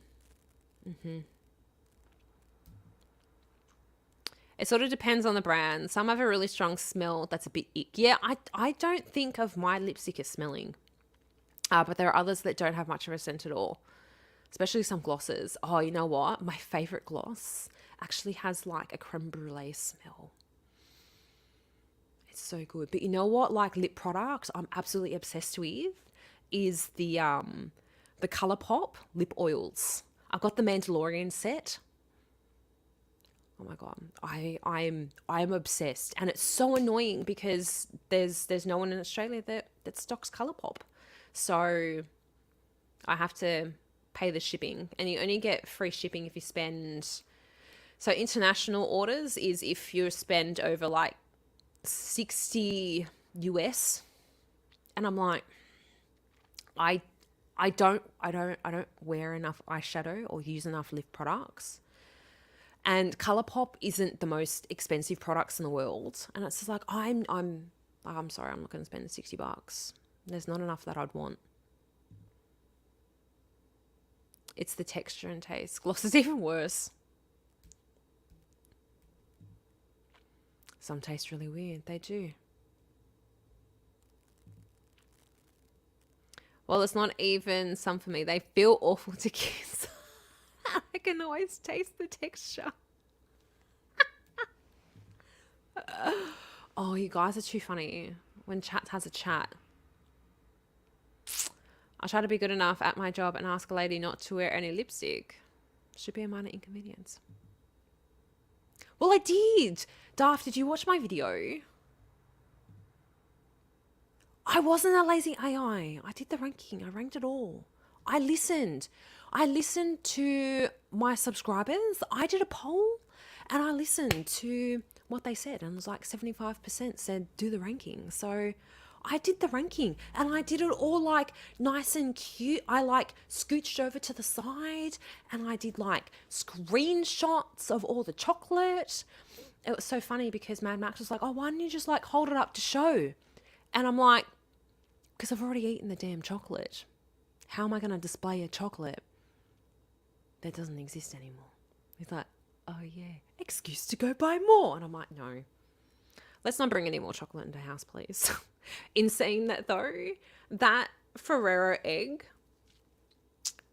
It sort of depends on the brand. Some have a really strong smell that's a bit ick. Yeah, I don't think of my lipstick as smelling. But there are others that don't have much of a scent at all. Especially some glosses. Oh, you know what? My favorite gloss actually has like a creme brulee smell. It's so good. But you know what? Like lip product I'm absolutely obsessed with is the ColourPop lip oils. I've got the Mandalorian set. Oh my God, I'm obsessed, and it's so annoying because there's no one in Australia that stocks ColourPop, so I have to pay the shipping, and you only get free shipping if you spend. So international orders is if you spend over like 60 US, and I'm like, I don't wear enough eyeshadow or use enough lip products. And ColourPop isn't the most expensive products in the world. And it's just like, I'm sorry, I'm not going to spend the $60. There's not enough that I'd want. It's the texture and taste. Gloss is even worse. Some taste really weird. They do. Well, it's not even some for me. They feel awful to kiss. I can always taste the texture. Oh, you guys are too funny. When chat has a chat. I try to be good enough at my job and ask a lady not to wear any lipstick. Should be a minor inconvenience. Well, I did. Daft, did you watch my video? I wasn't a lazy AI. I did the ranking. I ranked it all. I listened. I listened to my subscribers. I did a poll and I listened to what they said. And it was like 75% said do the ranking. So I did the ranking and I did it all like nice and cute. I like scooched over to the side and I did like screenshots of all the chocolate. It was so funny because Mad Max was like, oh, why don't you just like hold it up to show? And I'm like, because I've already eaten the damn chocolate. How am I going to display a chocolate that doesn't exist anymore? He's like, oh yeah, excuse to go buy more. And I'm like, no, let's not bring any more chocolate into the house, please. In saying that though, that Ferrero egg,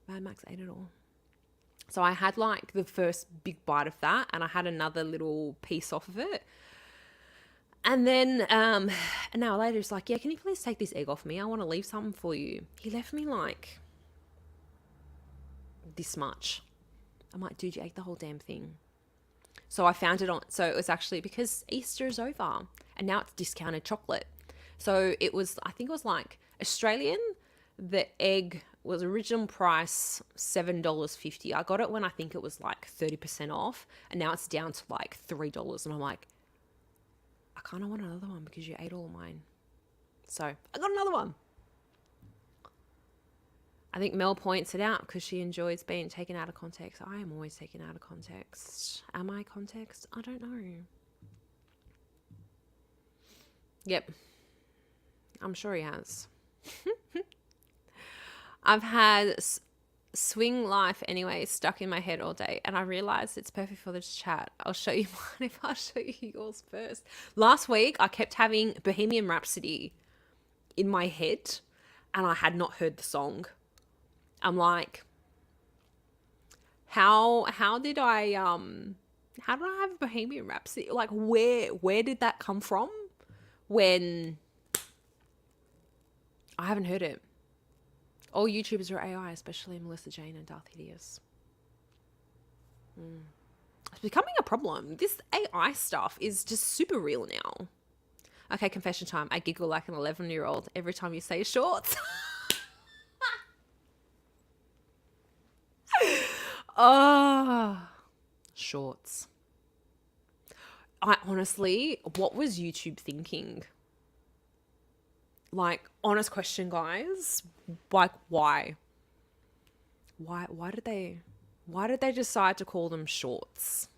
Mad Max ate it all. So I had like the first big bite of that and I had another little piece off of it. And then an hour later, he's like, yeah, can you please take this egg off me? I want to leave something for you. He left me like this much. I'm like, dude, you ate the whole damn thing. So I found it on, so it was actually because Easter is over and now it's discounted chocolate. So it was, I think it was like Australian, the egg was original price $7.50. I got it when I think it was like 30% off and now it's down to like $3. And I'm like, I kind of want another one because you ate all of mine. So I got another one. I think Mel points it out because she enjoys being taken out of context. I am always taken out of context. Am I context? I don't know. Yep. I'm sure he has. I've had Swing Life anyway stuck in my head all day and I realized it's perfect for this chat. I'll show you mine if I show you yours first. Last week I kept having Bohemian Rhapsody in my head and I had not heard the song. I'm like, how did I How did I have a Bohemian Rhapsody? Like, where did that come from? When I haven't heard it. All YouTubers are AI, especially Melissa Jane and Darth Hideous. It's becoming a problem. This AI stuff is just super real now. Okay, confession time. I giggle like an 11-year-old every time you say shorts. Oh, shorts. I honestly, what was YouTube thinking? Like, honest question, guys. Like, why? Why did they decide to call them shorts?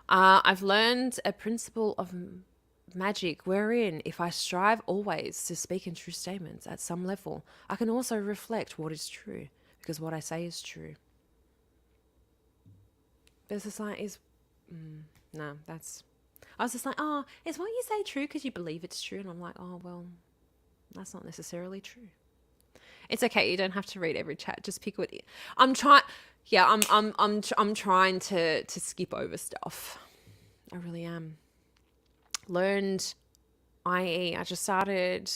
I've learned a principle of magic wherein if I strive always to speak in true statements at some level, I can also reflect what is true because what I say is true. This is like, no, that's, I was just like, oh, is what you say true because you believe it's true? And I'm like, oh, well, that's not necessarily true. It's okay. You don't have to read every chat. Just pick what I'm trying. Yeah, I'm trying to skip over stuff. I really am. Learned, i.e., I just started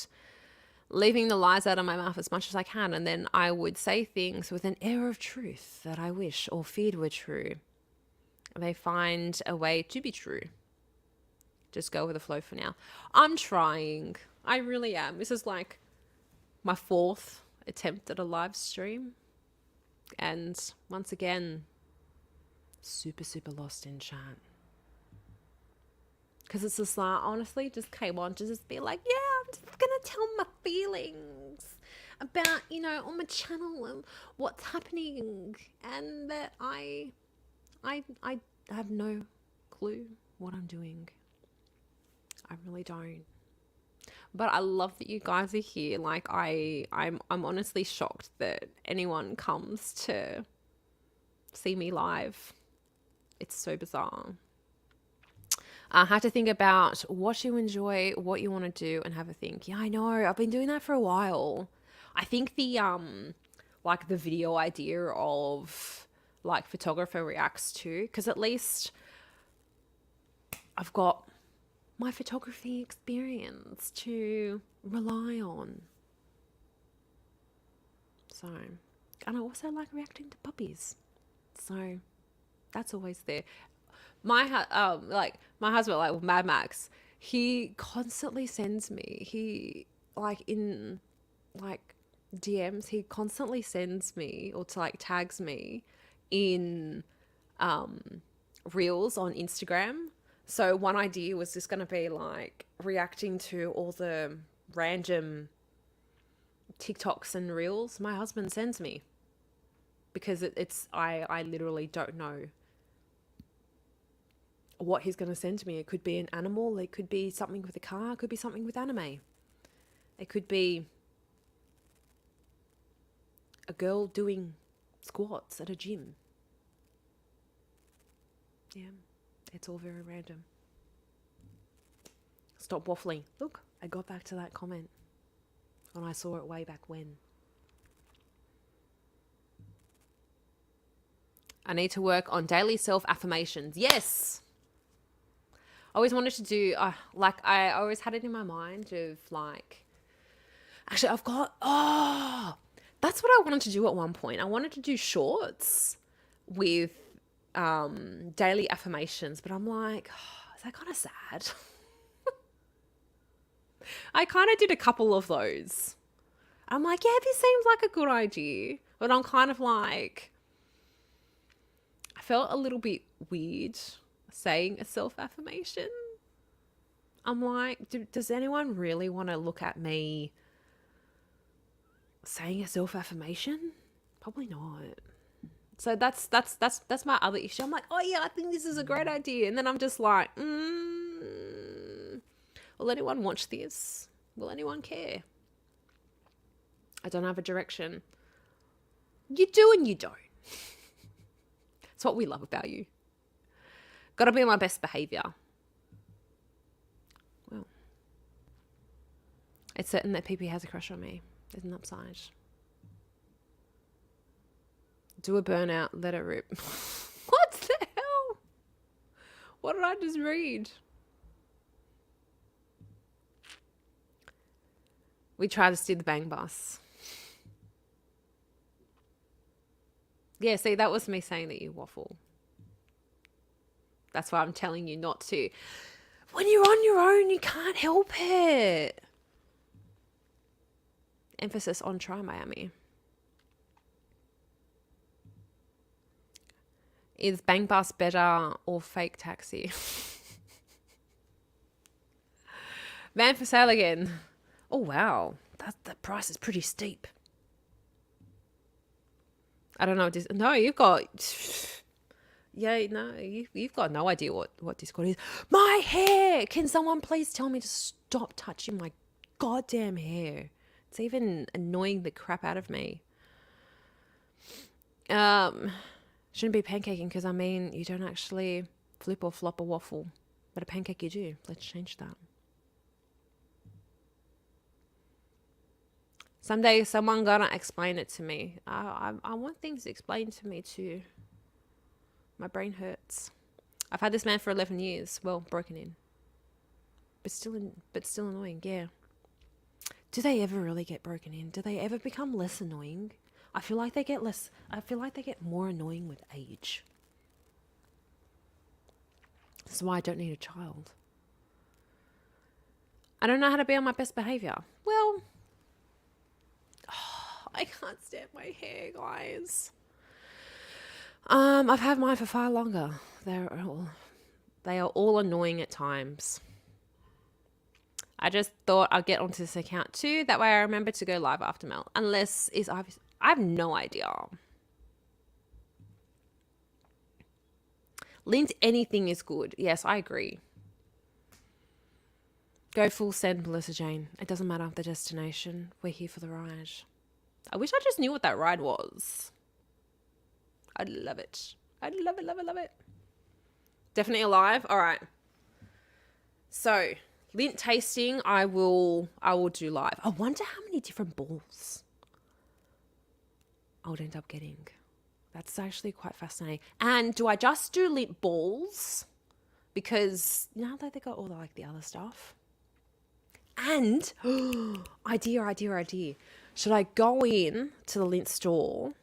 leaving the lies out of my mouth as much as I can, and then I would say things with an air of truth that I wish or feared were true. They find a way to be true. Just go with the flow for now. I'm trying. I really am. This is like my 4th attempt at a live stream. And once again, super lost in chat. Because it's just like, honestly, just came on to just be like, yeah, I'm just going to tell my feelings about, on my channel and what's happening. And that I have no clue what I'm doing. I really don't. But I love that you guys are here. Like, I'm honestly shocked that anyone comes to see me live. It's so bizarre. I had to think about what you enjoy, what you want to do, and have a think. Yeah, I know. I've been doing that for a while. I think the like the video idea of like photographer reacts to, because at least I've got my photography experience to rely on. So, and I also like reacting to puppies. So that's always there. My husband, like Mad Max, he constantly sends me, in like DMs, he constantly sends me or to like tags me in reels on Instagram. So one idea was just going to be like reacting to all the random TikToks and reels my husband sends me, because I literally don't know what he's going to send to me. It could be an animal, it could be something with a car, it could be something with anime, it could be a girl doing squats at a gym. Yeah, it's all very random. Stop waffling. Look, I got back to that comment when I saw it way back when. I need to work on daily self-affirmations. Yes! I always wanted to do, I always had it in my mind of like, actually that's what I wanted to do at one point. I wanted to do shorts with daily affirmations, but I'm like, is that kind of sad? I kind of did a couple of those. I'm like, yeah, this seems like a good idea, but I'm kind of like, I felt a little bit weird saying a self-affirmation. I'm like, does anyone really want to look at me saying a self-affirmation? Probably not. So that's my other issue. I'm like, oh yeah, I think this is a great idea. And then I'm just like, will anyone watch this? Will anyone care? I don't have a direction. You do and you don't. It's what we love about you. Gotta be on my best behavior. Well, it's certain that PP has a crush on me. There's an upside. Do a burnout, let it rip. What's that? What did I just read? We tried to steal the bang bus. Yeah, see, that was me saying that you waffle. That's why I'm telling you not to. When you're on your own, you can't help it. Emphasis on try, Miami. Is Bang Bus better or Fake Taxi? Man for sale again. Oh, wow. That price is pretty steep. I don't know what this... No, you've got... Yeah, no, you've got no idea what Discord is. My hair! Can someone please tell me to stop touching my goddamn hair? It's even annoying the crap out of me. Shouldn't be pancaking because, I mean, you don't actually flip or flop a waffle. But a pancake you do. Let's change that. Someday someone gonna explain it to me. I want things explained to me too. My brain hurts. I've had this man for 11 years. Well, broken in. But still annoying, yeah. Do they ever really get broken in? Do they ever become less annoying? I feel like they get more annoying with age. This is why I don't need a child. I don't know how to be on my best behavior. Well, I can't stand my hair, guys. I've had mine for far longer. They are all annoying at times. I just thought I'd get onto this account too. That way I remember to go live after Mel. Unless it's obvious. I have no idea. Lint anything is good. Yes, I agree. Go full send, Melissa Jane. It doesn't matter the destination. We're here for the ride. I wish I just knew what that ride was. I'd love it. I'd love it, love it, love it. Definitely alive. All right. So, lint tasting, I will do live. I wonder how many different balls I would end up getting. That's actually quite fascinating. And do I just do lint balls? Because now that they got all the other stuff. And idea. Should I go in to the lint store?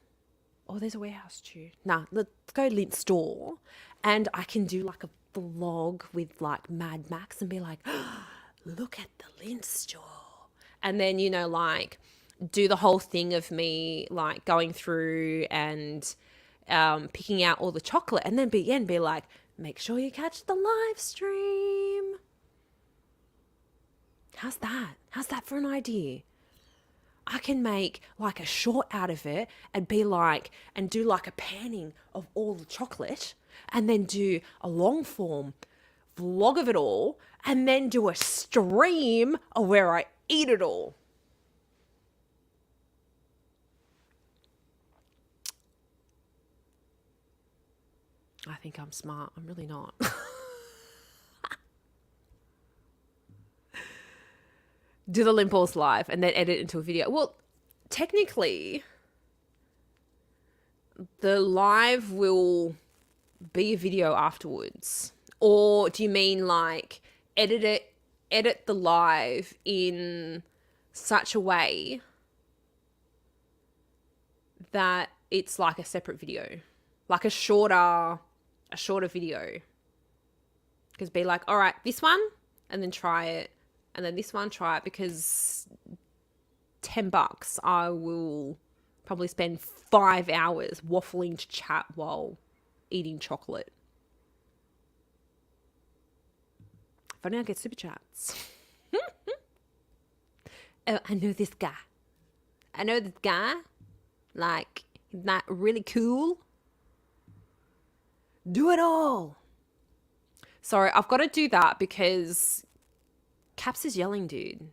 Oh, there's a warehouse too. Nah, let's go lint store, and I can do like a vlog with like Mad Max and be like, look at the lint store. And then, like do the whole thing of me like going through and picking out all the chocolate, and then be like, make sure you catch the live stream. How's that for an idea? I can make like a short out of it and do like a panning of all the chocolate, and then do a long form vlog of it all, and then do a stream of where I eat it all. I think I'm smart. I'm really not. Do the lint balls live and then edit into a video. Well, technically, the live will be a video afterwards. Or do you mean like edit the live in such a way that it's like a separate video, like a shorter video? Because be like, all right, this one, and then try it. And then this one, try it, because $10, I will probably spend 5 hours waffling to chat while eating chocolate. If only I get super chats. Oh, I know this guy. Like, he's not really cool. Do it all. Sorry, I've got to do that because Caps is yelling, dude.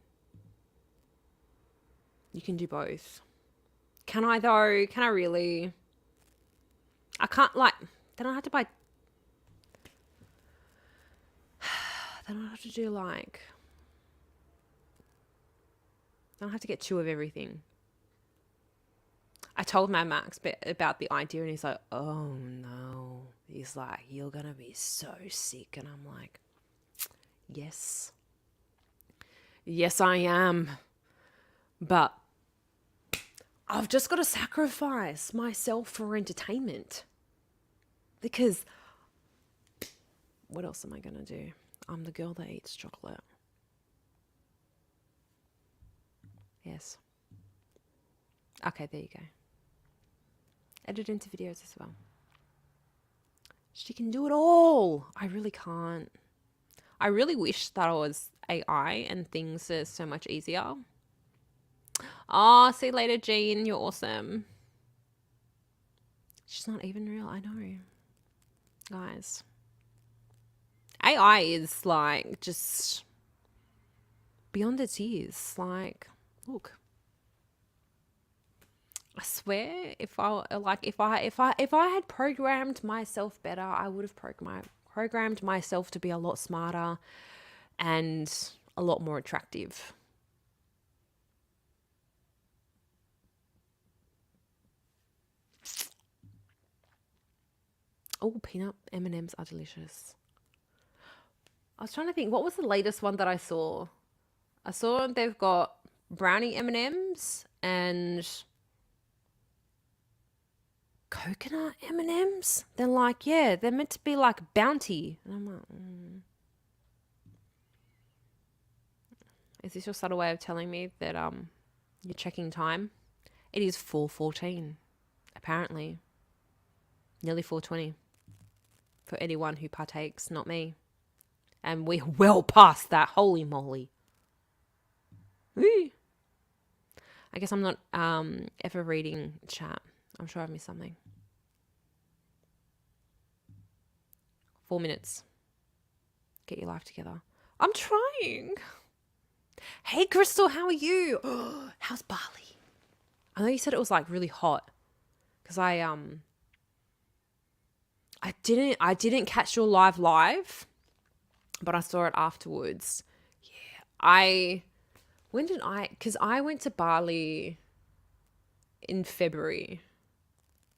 You can do both. Can I though? Can I really? I can't, like, then I have to buy. Then I have to do like. Then I have to get 2 of everything. I told Mad Max about the idea, and he's like, oh no, He's like, you're going to be so sick. And I'm like, yes. Yes, I am. But I've just got to sacrifice myself for entertainment. Because what else am I going to do? I'm the girl that eats chocolate. Yes. Okay, there you go. Edit into videos as well. She can do it all. I really can't. I really wish that I was AI and things are so much easier. Oh, see you later, Jean. You're awesome. She's not even real. I know. Guys. AI is like just beyond its years. Like, look. I swear, if I had programmed myself better, I would have programmed myself to be a lot smarter and a lot more attractive. Oh, peanut M&Ms are delicious. I was trying to think, what was the latest one that I saw? I saw they've got brownie M&Ms and coconut M&Ms. They're like, yeah, they're meant to be like Bounty. And I'm like, Is this your subtle way of telling me that you're checking time? It is 4:14, apparently. Nearly 4:20 for anyone who partakes, not me. And we're well past that. Holy moly. Woo. I guess I'm not ever reading chat. I'm sure I've missed something. 4 minutes. Get your life together. I'm trying. Hey, Crystal, how are you? How's Bali? I know you said it was like really hot. Because I didn't catch your live, but I saw it afterwards. Yeah. Because I went to Bali in February.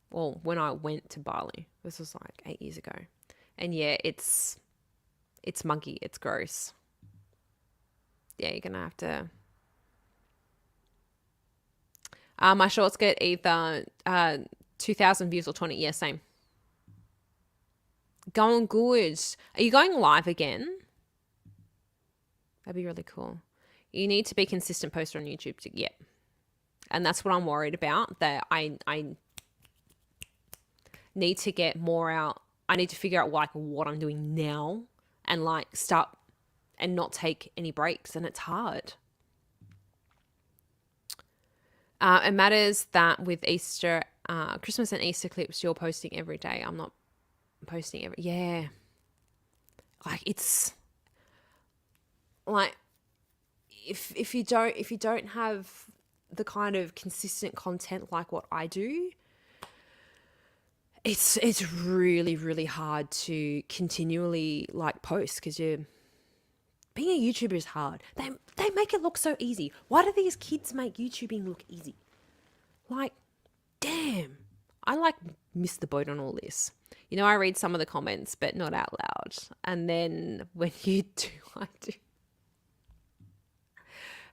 Well, when I went to Bali. This was like 8 years ago. And yeah, it's muggy. It's gross. Yeah, you're going to have to... my shorts get either 2,000 views or 20. Yeah, same. Going good. Are you going live again? That'd be really cool. You need to be consistent poster on YouTube. Yeah. And that's what I'm worried about, that I need to get more out. I need to figure out like what I'm doing now and like start and not take any breaks. And it's hard. It matters that with Easter, Christmas and Easter clips, you're posting every day. I'm not posting every... Yeah. Like it's like if you don't have the kind of consistent content like what I do, it's really, really hard to continually like post, because being a YouTuber is hard. They make it look so easy. Why do these kids make YouTubing look easy? Like, damn. I like miss the boat on all this. You know, I read some of the comments, but not out loud. And then when you do, I do.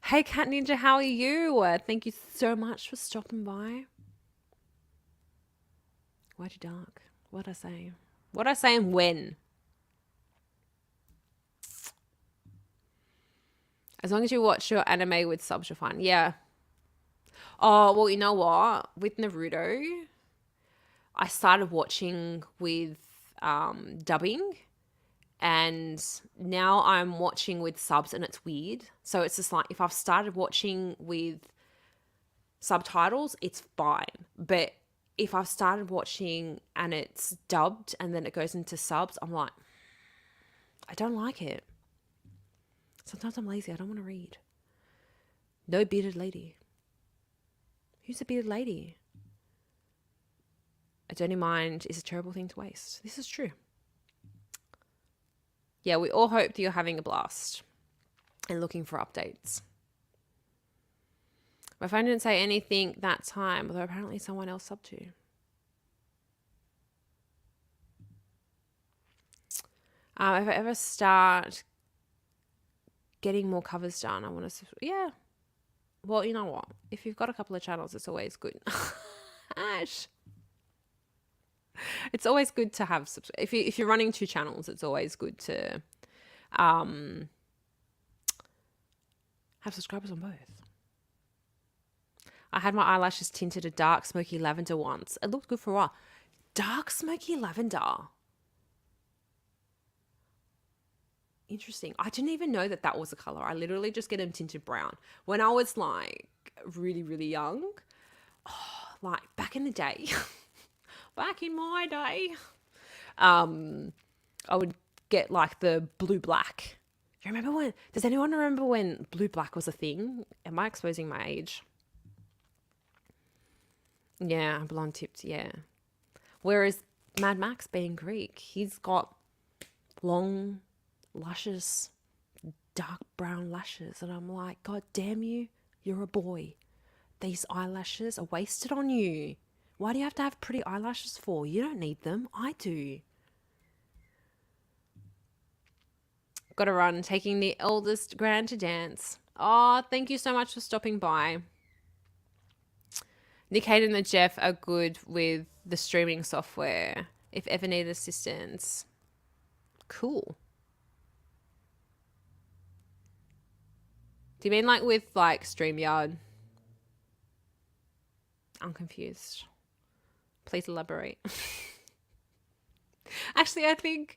Hey, Cat Ninja, how are you? Thank you so much for stopping by. Why'd you dark? What'd I say? What'd I say and when? As long as you watch your anime with subs, you're fine. Yeah. Oh, well, you know what? With Naruto, I started watching with dubbing, and now I'm watching with subs, and it's weird. So it's just like, if I've started watching with subtitles, it's fine. But if I've started watching and it's dubbed and then it goes into subs, I'm like, I don't like it. Sometimes I'm lazy. I don't want to read. No bearded lady. Who's a bearded lady? A dirty mind is a terrible thing to waste. This is true. Yeah, we all hope that you're having a blast and looking for updates. My phone didn't say anything that time, although apparently someone else subbed to. If I ever start getting more covers done, I want to, yeah. Well, you know what? If you've got a couple of channels, it's always good. Ash. It's always good to have, if you're running two channels, it's always good to um, have subscribers on both. I had my eyelashes tinted a dark smoky lavender once. It looked good for a while. Dark smoky lavender. Interesting. I didn't even know that that was a color. I literally just get them tinted brown. When I was like really, really young, like back in the day, back in my day, I would get like the blue black. Do you remember when? Does anyone remember when blue black was a thing? Am I exposing my age? Yeah, blonde tipped. Yeah. Whereas Mad Max, being Greek, he's got long, luscious, dark brown lashes, and I'm like, God damn you, you're a boy. These eyelashes are wasted on you. Why do you have to have pretty eyelashes for? You don't need them. I do. Gotta run, taking the eldest grand to dance. Oh, thank you so much for stopping by. Nick Hayden and Jeff are good with the streaming software if ever need assistance. Cool. Do you mean like with like StreamYard? I'm confused. Please elaborate. Actually, I think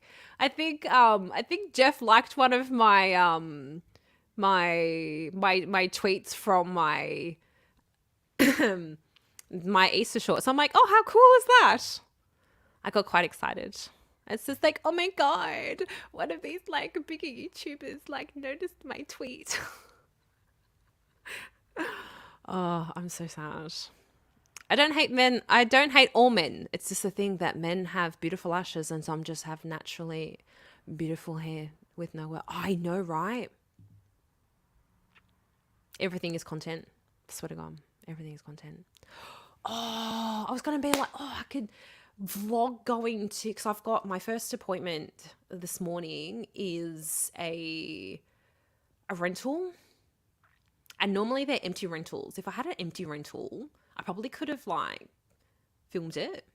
Jeff liked one of my my tweets from my my Easter shorts. I'm like, oh, how cool is that? I got quite excited. It's just like, oh my God, one of these like bigger YouTubers like noticed my tweet. Oh, I'm so sad. I don't hate men. I don't hate all men. It's just a thing that men have beautiful lashes and some just have naturally beautiful hair with no work. I know, right? Everything is content. I swear to God, everything is content. Oh, I was going to be like, oh, I could vlog going to, because I've got my first appointment this morning is a rental. And normally they're empty rentals. If I had an empty rental, I probably could have like filmed it.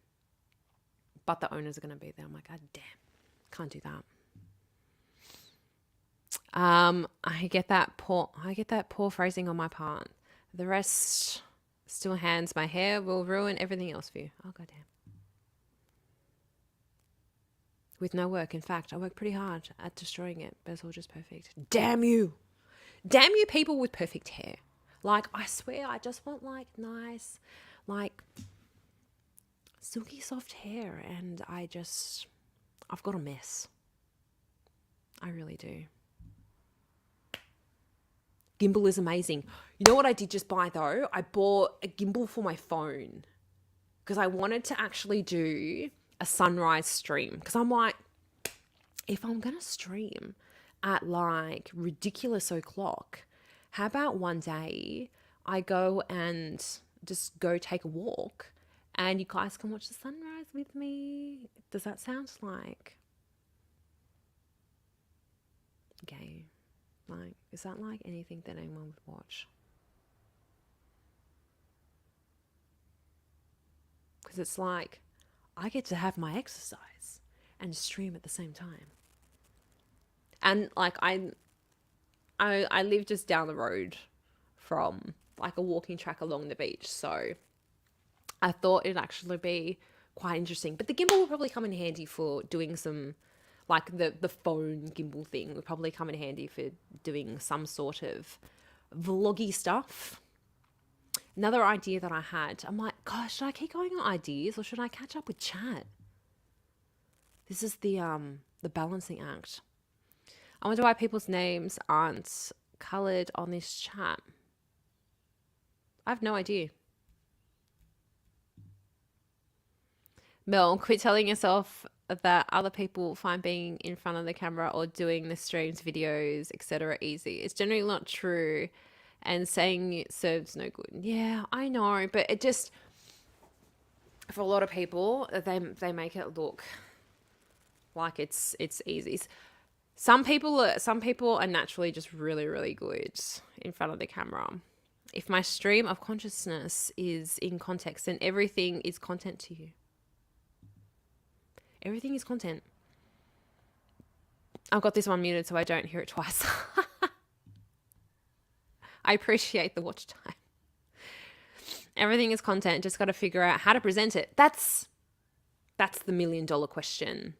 But the owners are going to be there. I'm like, God damn, can't do that. I get that poor phrasing on my part. The rest still hands. My hair will ruin everything else for you. Oh, goddamn. With no work. In fact, I work pretty hard at destroying it, but it's all just perfect. Damn you. Damn you people with perfect hair. Like, I swear, I just want like nice, like silky soft hair. And I've got a mess. I really do. Gimbal is amazing. You know what I did just buy though? I bought a gimbal for my phone because I wanted to actually do a sunrise stream. Because I'm like, if I'm going to stream at like ridiculous o'clock, how about one day I go and just go take a walk and you guys can watch the sunrise with me? Does that sound like gay? Like, is that like anything that anyone would watch? Because it's like, I get to have my exercise and stream at the same time. And like, I live just down the road from like a walking track along the beach. So I thought it'd actually be quite interesting. But the gimbal will probably come in handy for doing some, like the phone gimbal thing would probably come in handy for doing some sort of vloggy stuff. Another idea that I had, I'm like, gosh, should I keep going on ideas or should I catch up with chat? This is the balancing act. I wonder why people's names aren't colored on this chat. I have no idea. Mel, quit telling yourself that other people find being in front of the camera or doing the streams, videos, etc. easy. It's generally not true, and saying it serves no good. Yeah, I know, but it just, for a lot of people, they make it look Like it's easy. Some people are naturally just really, really good in front of the camera. If my stream of consciousness is in context, then everything is content to you. Everything is content. I've got this one muted so I don't hear it twice. I appreciate the watch time. Everything is content. Just got to figure out how to present it. That's the $1 million question.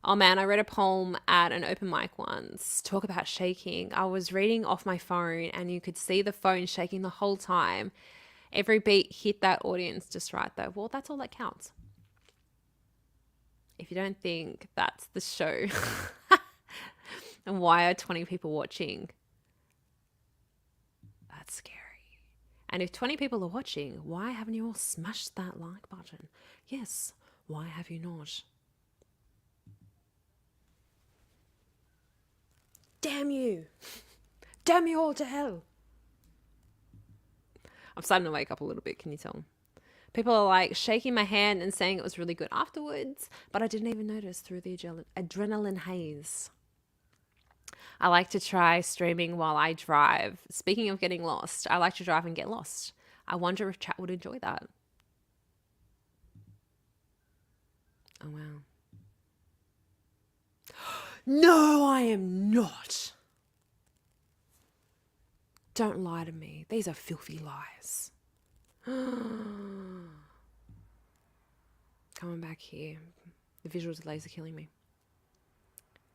Oh man, I read a poem at an open mic once. Talk about shaking. I was reading off my phone and you could see the phone shaking the whole time. Every beat hit that audience just right though. Well, that's all that counts. If you don't think that's the show, and why are 20 people watching? That's scary. And if 20 people are watching, why haven't you all smashed that like button? Yes, why have you not? Damn you. Damn you all to hell. I'm starting to wake up a little bit, can you tell? People are like shaking my hand and saying it was really good afterwards, but I didn't even notice through the adrenaline haze. I like to try streaming while I drive. Speaking of getting lost, I like to drive and get lost. I wonder if chat would enjoy that. Oh, wow. No, I am not. Don't lie to me. These are filthy lies. Coming back here. The visual delays are killing me.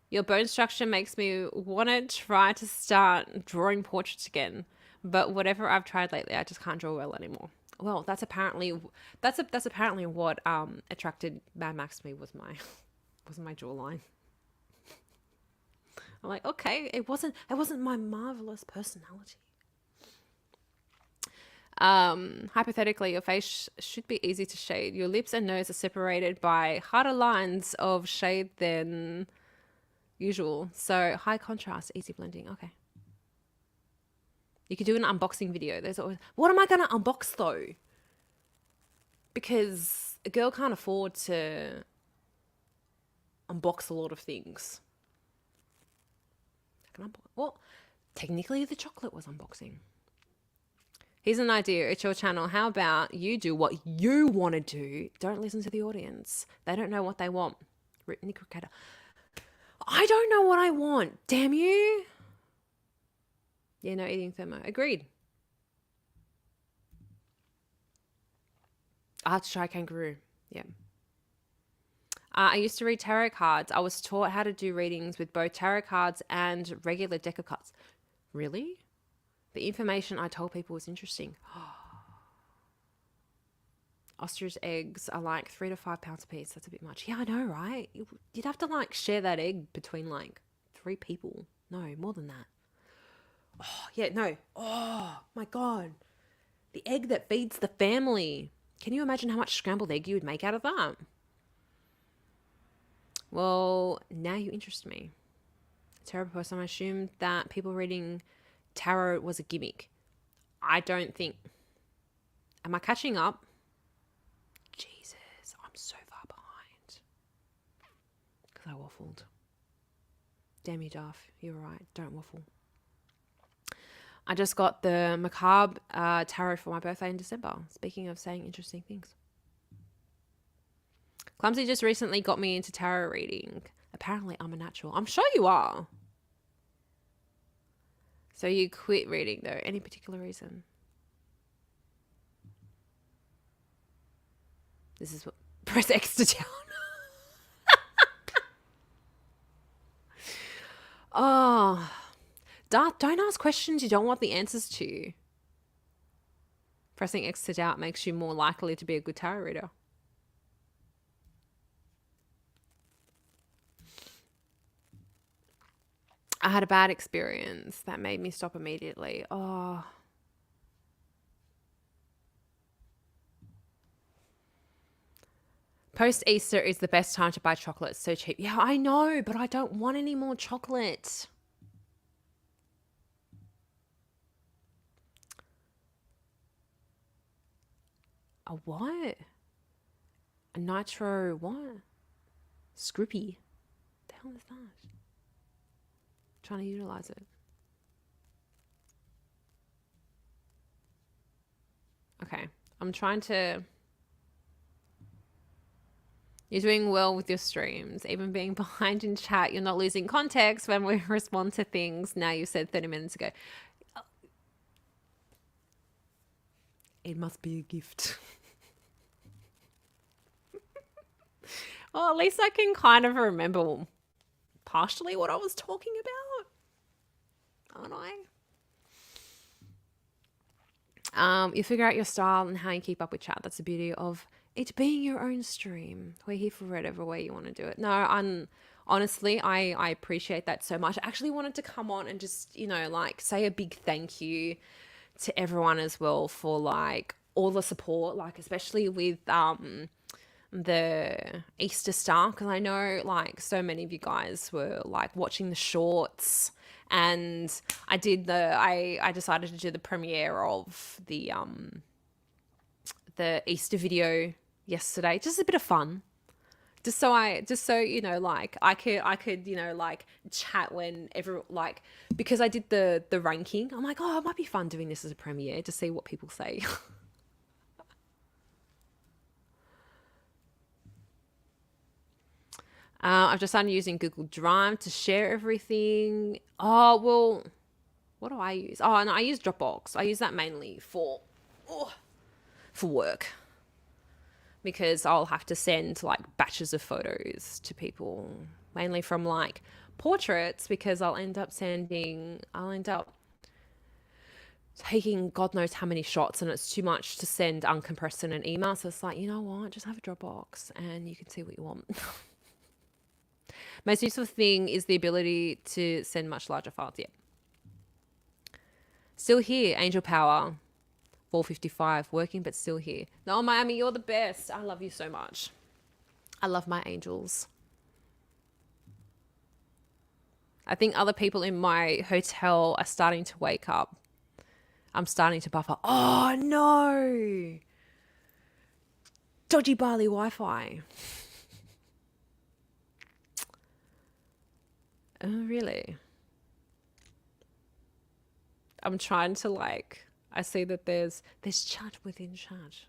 Your bone structure makes me want to try to start drawing portraits again. But whatever I've tried lately, I just can't draw well anymore. Well, that's apparently what attracted Mad Max to me was my jawline. I'm like, okay, it wasn't my marvelous personality. Hypothetically, your face should be easy to shade. Your lips and nose are separated by harder lines of shade than usual. So high contrast, easy blending. Okay. You could do an unboxing video. There's always, what am I going to unbox though? Because a girl can't afford to unbox a lot of things. Well, technically the chocolate was unboxing. Here's an idea. It's your channel. How about you do what you want to do? Don't listen to the audience. They don't know what they want. Nick Ricardo. I don't know what I want. Damn you. Yeah, no eating thermo. Agreed. I have to try kangaroo. Yeah. I used to read tarot cards. I was taught how to do readings with both tarot cards and regular deck of cards. Really? The information I told people was interesting. Ostrich eggs are like 3 to 5 pounds a piece. That's a bit much. Yeah, I know, right? You'd have to like share that egg between like 3 people. No, more than that. Oh, yeah, no. Oh, my God. The egg that feeds the family. Can you imagine how much scrambled egg you would make out of that? Well, now you interest me. Terrible person. I assumed that people reading tarot was a gimmick. I don't think. Am I catching up? Jesus, I'm so far behind. Because I waffled. Damn you, Duff. You're right. Don't waffle. I just got the macabre tarot for my birthday in December. Speaking of saying interesting things. Clumsy just recently got me into tarot reading. Apparently, I'm a natural. I'm sure you are. So you quit reading, though. Any particular reason? This is what... Press X to down. Oh... Don't ask questions you don't want the answers to. Pressing X to doubt makes you more likely to be a good tarot reader. I had a bad experience that made me stop immediately. Oh. Post-Easter is the best time to buy chocolate. It's so cheap. Yeah, I know, but I don't want any more chocolate. A what? A nitro what? Scrippy. The hell is that? Trying to utilize it. Okay. I'm trying to. You're doing well with your streams. Even being behind in chat, you're not losing context when we respond to things. Now you said 30 minutes ago. It must be a gift. Well, at least I can kind of remember partially what I was talking about. Aren't I? You figure out your style and how you keep up with chat. That's the beauty of it being your own stream. We're here for whatever way you want to do it. No, honestly, I appreciate that so much. I actually wanted to come on and just, like say a big thank you to everyone as well for like all the support, like especially with the Easter stuff, because I know like so many of you guys were like watching the shorts, and I decided to do the premiere of the Easter video yesterday. Just a bit of fun. Just so like I could like chat whenever, like, because I did the ranking. I'm like, oh, it might be fun doing this as a premiere to see what people say. I've just started using Google Drive to share everything. Oh, well, what do I use? Oh, no, I use Dropbox. I use that mainly for work, because I'll have to send like batches of photos to people, mainly from like portraits, because I'll end up taking God knows how many shots, and it's too much to send uncompressed in an email. So it's like, you know what? Just have a Dropbox and you can see what you want. Most useful thing is the ability to send much larger files. Yeah. Still here, Angel Power, 455, working but still here. No, Miami, you're the best. I love you so much. I love my angels. I think other people in my hotel are starting to wake up. I'm starting to buffer. Oh, no. Dodgy Bali Wi-Fi. Oh, really? I'm trying to like, I see that there's chat within chat.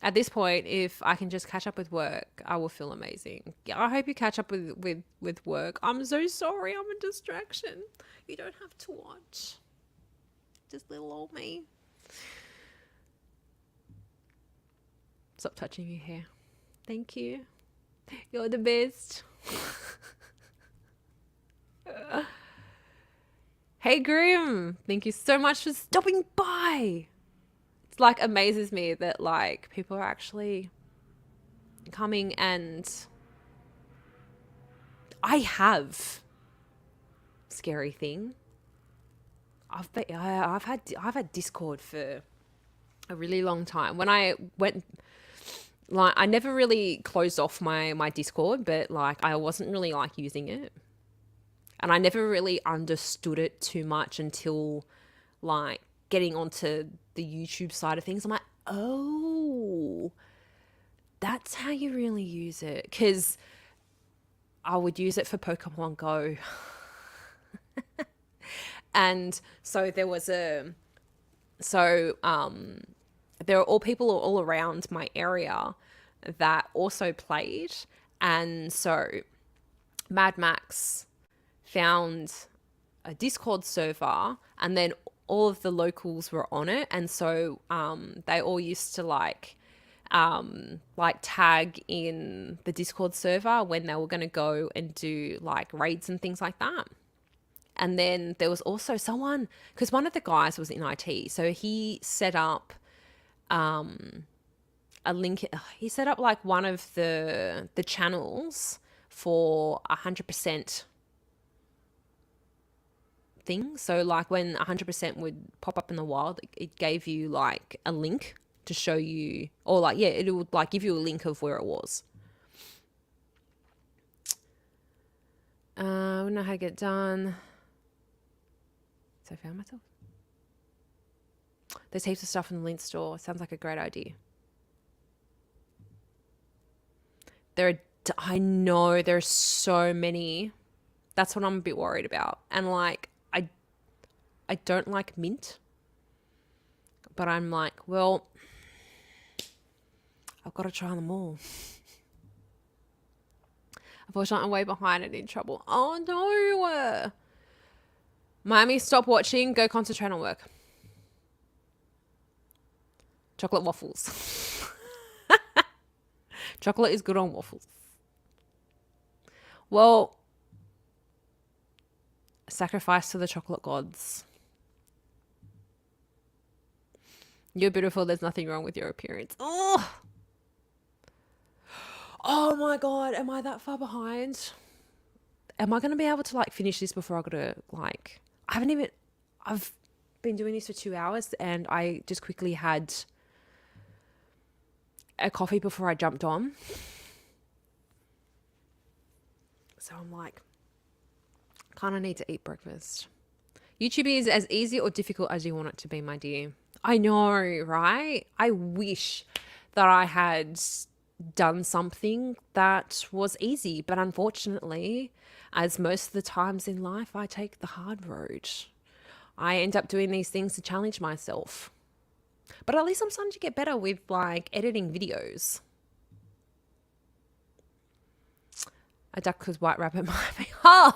At this point, if I can just catch up with work, I will feel amazing. Yeah, I hope you catch up with work. I'm so sorry, I'm a distraction. You don't have to watch. Just little old me. Stop touching your hair. Thank you. You're the best. Hey Grim, thank you so much for stopping by. It's like amazes me that like people are actually coming, and I have scary thing. I've had Discord for a really long time. When I went, like, I never really closed off my Discord, but like I wasn't really like using it. And I never really understood it too much until like getting onto the YouTube side of things. I'm like, oh, that's how you really use it. Because I would use it for Pokemon Go. And so there are all people all around my area that also played. And so Mad Max found a Discord server, and then all of the locals were on it, and so they all used to like tag in the Discord server when they were going to go and do like raids and things like that. And then there was also someone, because one of the guys was in IT, so he set up a link. He set up like one of the channels for 100% thing. So like when 100% would pop up in the wild, it gave you like a link to show you, or like, yeah, it would like give you a link of where it was. I don't know how to get done. So I found myself. There's heaps of stuff in the Lint store. Sounds like a great idea. There are I know there's so many. That's what I'm a bit worried about. And like, I don't like mint, but I'm like, well, I've got to try them all. Unfortunately, I'm way behind and in trouble. Oh no. Miami, stop watching. Go concentrate on work. Chocolate waffles. Chocolate is good on waffles. Well, sacrifice to the chocolate gods. You're beautiful. There's nothing wrong with your appearance. Oh my God. Am I that far behind? Am I going to be able to like finish this before I got to like, I've been doing this for 2 hours and I just quickly had a coffee before I jumped on. So I'm like, kind of need to eat breakfast. YouTube is as easy or difficult as you want it to be, my dear. I know, right? I wish that I had done something that was easy, but unfortunately, as most of the times in life, I take the hard road. I end up doing these things to challenge myself. But at least I'm starting to get better with like editing videos. A duck because white rabbit might be. Oh!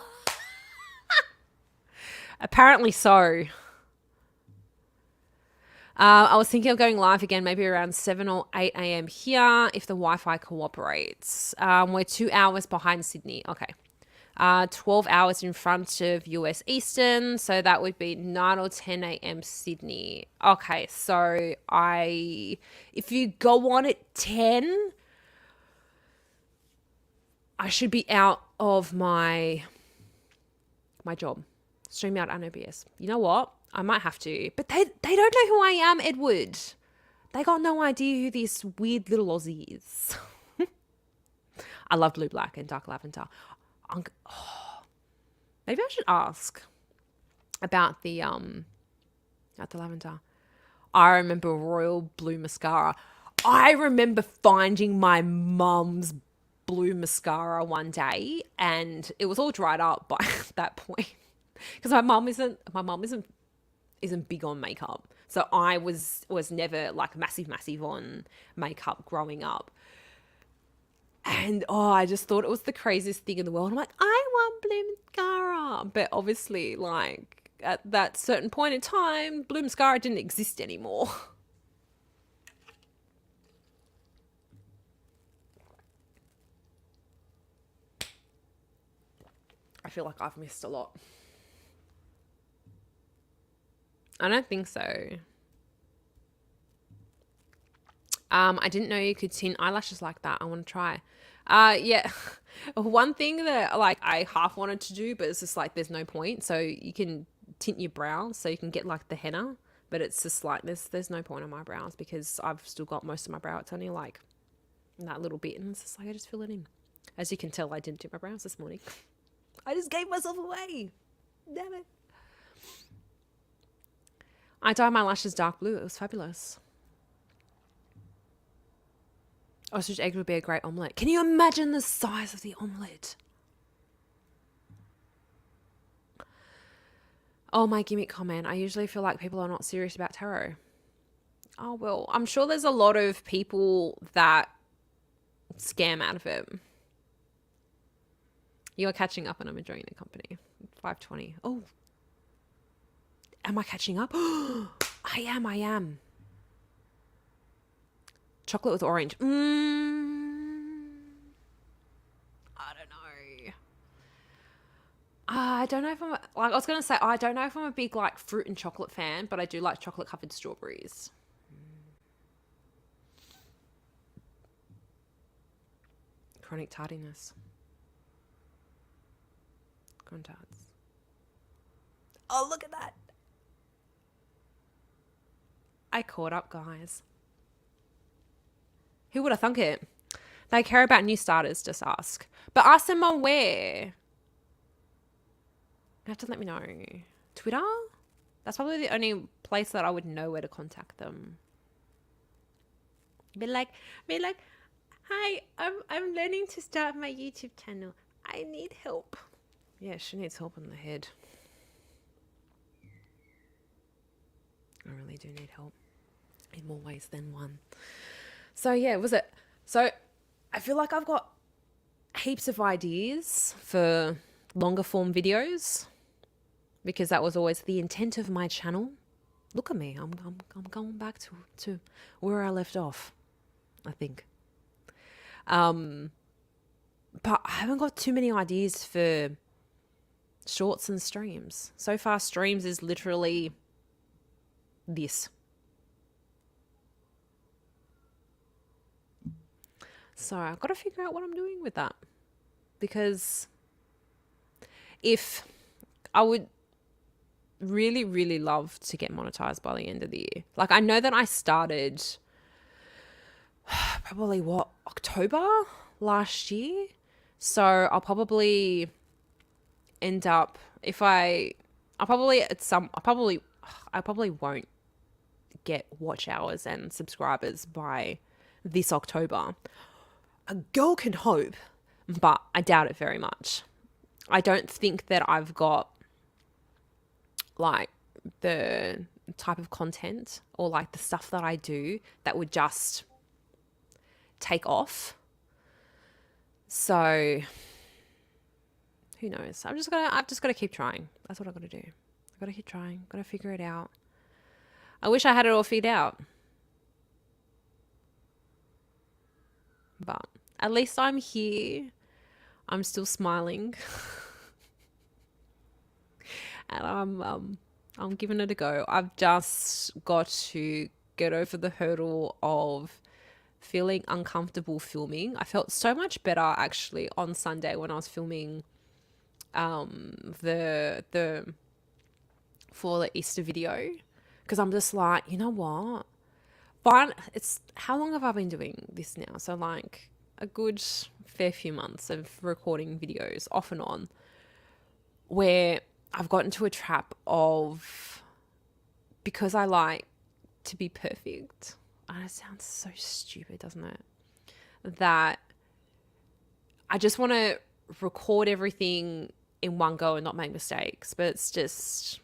Apparently so. I was thinking of going live again, maybe around 7 or 8 a.m. here if the Wi-Fi cooperates. We're 2 hours behind Sydney. Okay. 12 hours in front of US Eastern. So that would be 9 or 10 a.m. Sydney. Okay. So if you go on at 10, I should be out of my job. Stream out on OBS. You know what? I might have to. But they don't know who I am, Edward. They got no idea who this weird little Aussie is. I love blue, black, and dark lavender. Maybe I should ask about the lavender. I remember royal blue mascara. I remember finding my mum's blue mascara one day, and it was all dried up by that point. Because my mum isn't big on makeup. So I was never like massive on makeup growing up. And I just thought it was the craziest thing in the world. I'm like, I want blue mascara. But obviously, like at that certain point in time, blue mascara didn't exist anymore. I feel like I've missed a lot. I don't think so. I didn't know you could tint eyelashes like that. I want to try. Yeah. One thing that like I half wanted to do, but it's just like there's no point. So you can tint your brows so you can get like the henna, but it's just like there's no point on my brows because I've still got most of my brow. It's only like that little bit, and it's just like I just fill it in. As you can tell, I didn't do my brows this morning. I just gave myself away. Damn it. I dyed my lashes dark blue. It was fabulous. Ostrich egg would be a great omelette. Can you imagine the size of the omelette? Oh, my gimmick comment. I usually feel like people are not serious about tarot. Oh, well, I'm sure there's a lot of people that scam out of it. You are catching up and I'm enjoying the company. 5:20. Oh. Am I catching up? I am. Chocolate with orange. I don't know. I don't know if I'm like I was gonna say I don't know if I'm a big like fruit and chocolate fan, but I do like chocolate covered strawberries. Chronic tardiness. Contacts. Oh, look at that. I caught up, guys. Who would have thunk it? They care about new starters, just ask. But ask them on where. You have to let me know. Twitter? That's probably the only place that I would know where to contact them. Be like, Hi, I'm learning to start my YouTube channel. I need help. Yeah, she needs help in the head. I really do need help in more ways than one. So yeah, was it? So I feel like I've got heaps of ideas for longer form videos because that was always the intent of my channel. Look at me. I'm going back to where I left off, I think. But I haven't got too many ideas for shorts and streams. So far, streams is literally this. So I've got to figure out what I'm doing with that. Because if I would really, really love to get monetized by the end of the year. Like, I know that I started probably October last year. So I'll probably end up I probably won't get watch hours and subscribers by this October. A girl can hope, but I doubt it very much. I don't think that I've got like the type of content or like the stuff that I do that would just take off. So who knows? I've just got to keep trying. That's what I've got to do. I've got to keep trying. Got to figure it out. I wish I had it all figured out. But at least I'm here. I'm still smiling. And I'm giving it a go. I've just got to get over the hurdle of feeling uncomfortable filming. I felt so much better actually on Sunday when I was filming the for the Easter video, because I'm just like, you know what? But it's how long have I been doing this now? So like a good fair few months of recording videos off and on, where I've got into a trap of, because I like to be perfect. And it sounds so stupid, doesn't it? That I just want to record everything in one go and not make mistakes, but it's just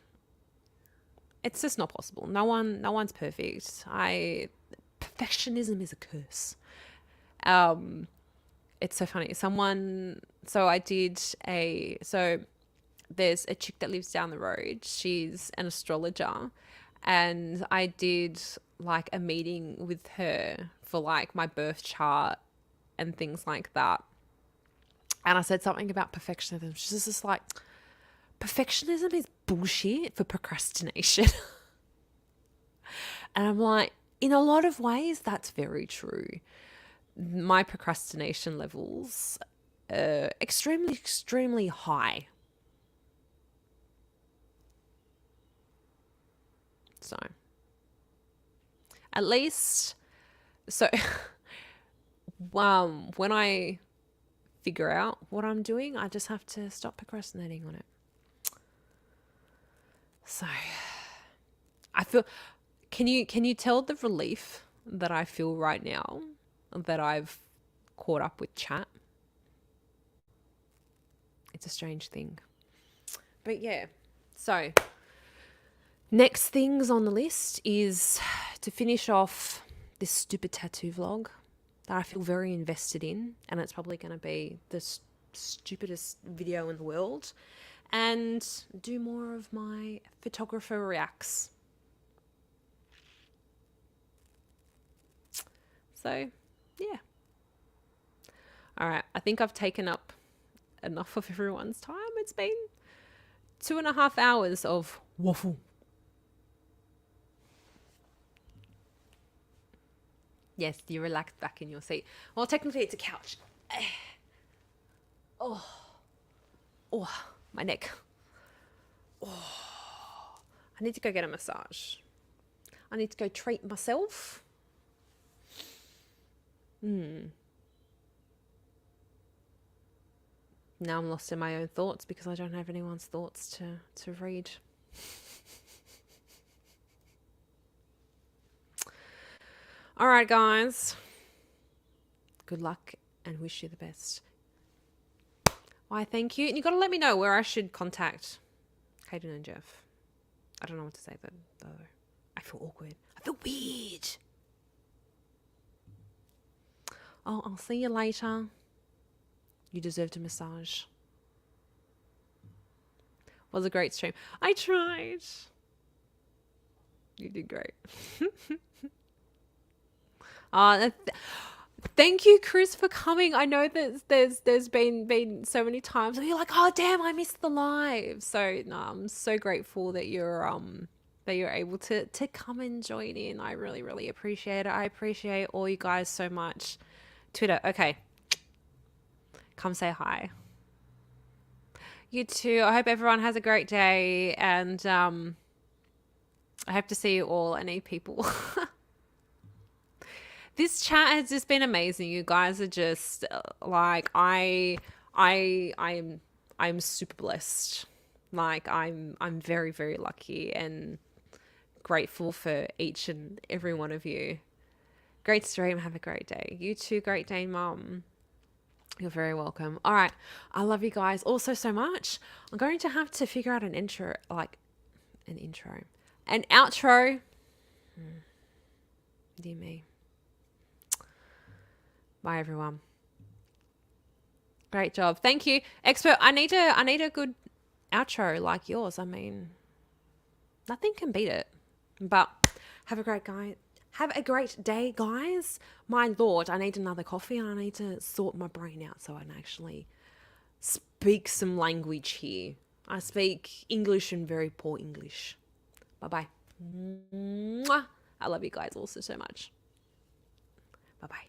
not possible. No one's perfect. Perfectionism is a curse. It's so funny. There's a chick that lives down the road. She's an astrologer, and I did like a meeting with her for like my birth chart and things like that. And I said something about perfectionism. She's just like, perfectionism is bullshit for procrastination. And I'm like, in a lot of ways, that's very true. My procrastination levels are extremely, extremely high. So, at least, when I figure out what I'm doing, I just have to stop procrastinating on it. So, I feel, can you tell the relief that I feel right now that I've caught up with chat? It's a strange thing. But yeah, so next things on the list is to finish off this stupid tattoo vlog that I feel very invested in, and it's probably going to be the stupidest video in the world, and do more of my photographer reacts. So, yeah. All right, I think I've taken up enough of everyone's time. It's been 2.5 hours of waffle. Yes, you're relaxed back in your seat. Well, technically it's a couch. Oh, my neck. Oh, I need to go get a massage. I need to go treat myself. Now I'm lost in my own thoughts because I don't have anyone's thoughts to read. All right, guys. Good luck and wish you the best. Why, thank you. And you got to let me know where I should contact Kaden and Jeff. I don't know what to say though. I feel awkward. I feel weird. Oh, I'll see you later. You deserved a massage. Was a great stream. I tried. You did great. Thank you, Chris, for coming. I know that there's been so many times where you're like, oh damn, I missed the live. So no, I'm so grateful that you're able to come and join in. I really, really appreciate it. I appreciate all you guys so much. Twitter, okay. Come say hi. You too. I hope everyone has a great day, and I hope to see you all. I need people. This chat has just been amazing. You guys are just like I'm super blessed. Like I'm very, very lucky and grateful for each and every one of you. Great stream. Have a great day. You too. Great day, Mum. You're very welcome. All right. I love you guys also so much. I'm going to have to figure out an intro, an outro. Dear me. Bye, everyone. Great job. Thank you. Expert, I need a good outro like yours. I mean, nothing can beat it. But have a great day, guys. My Lord, I need another coffee and I need to sort my brain out so I can actually speak some language here. I speak English and very poor English. Bye-bye. I love you guys also so much. Bye-bye.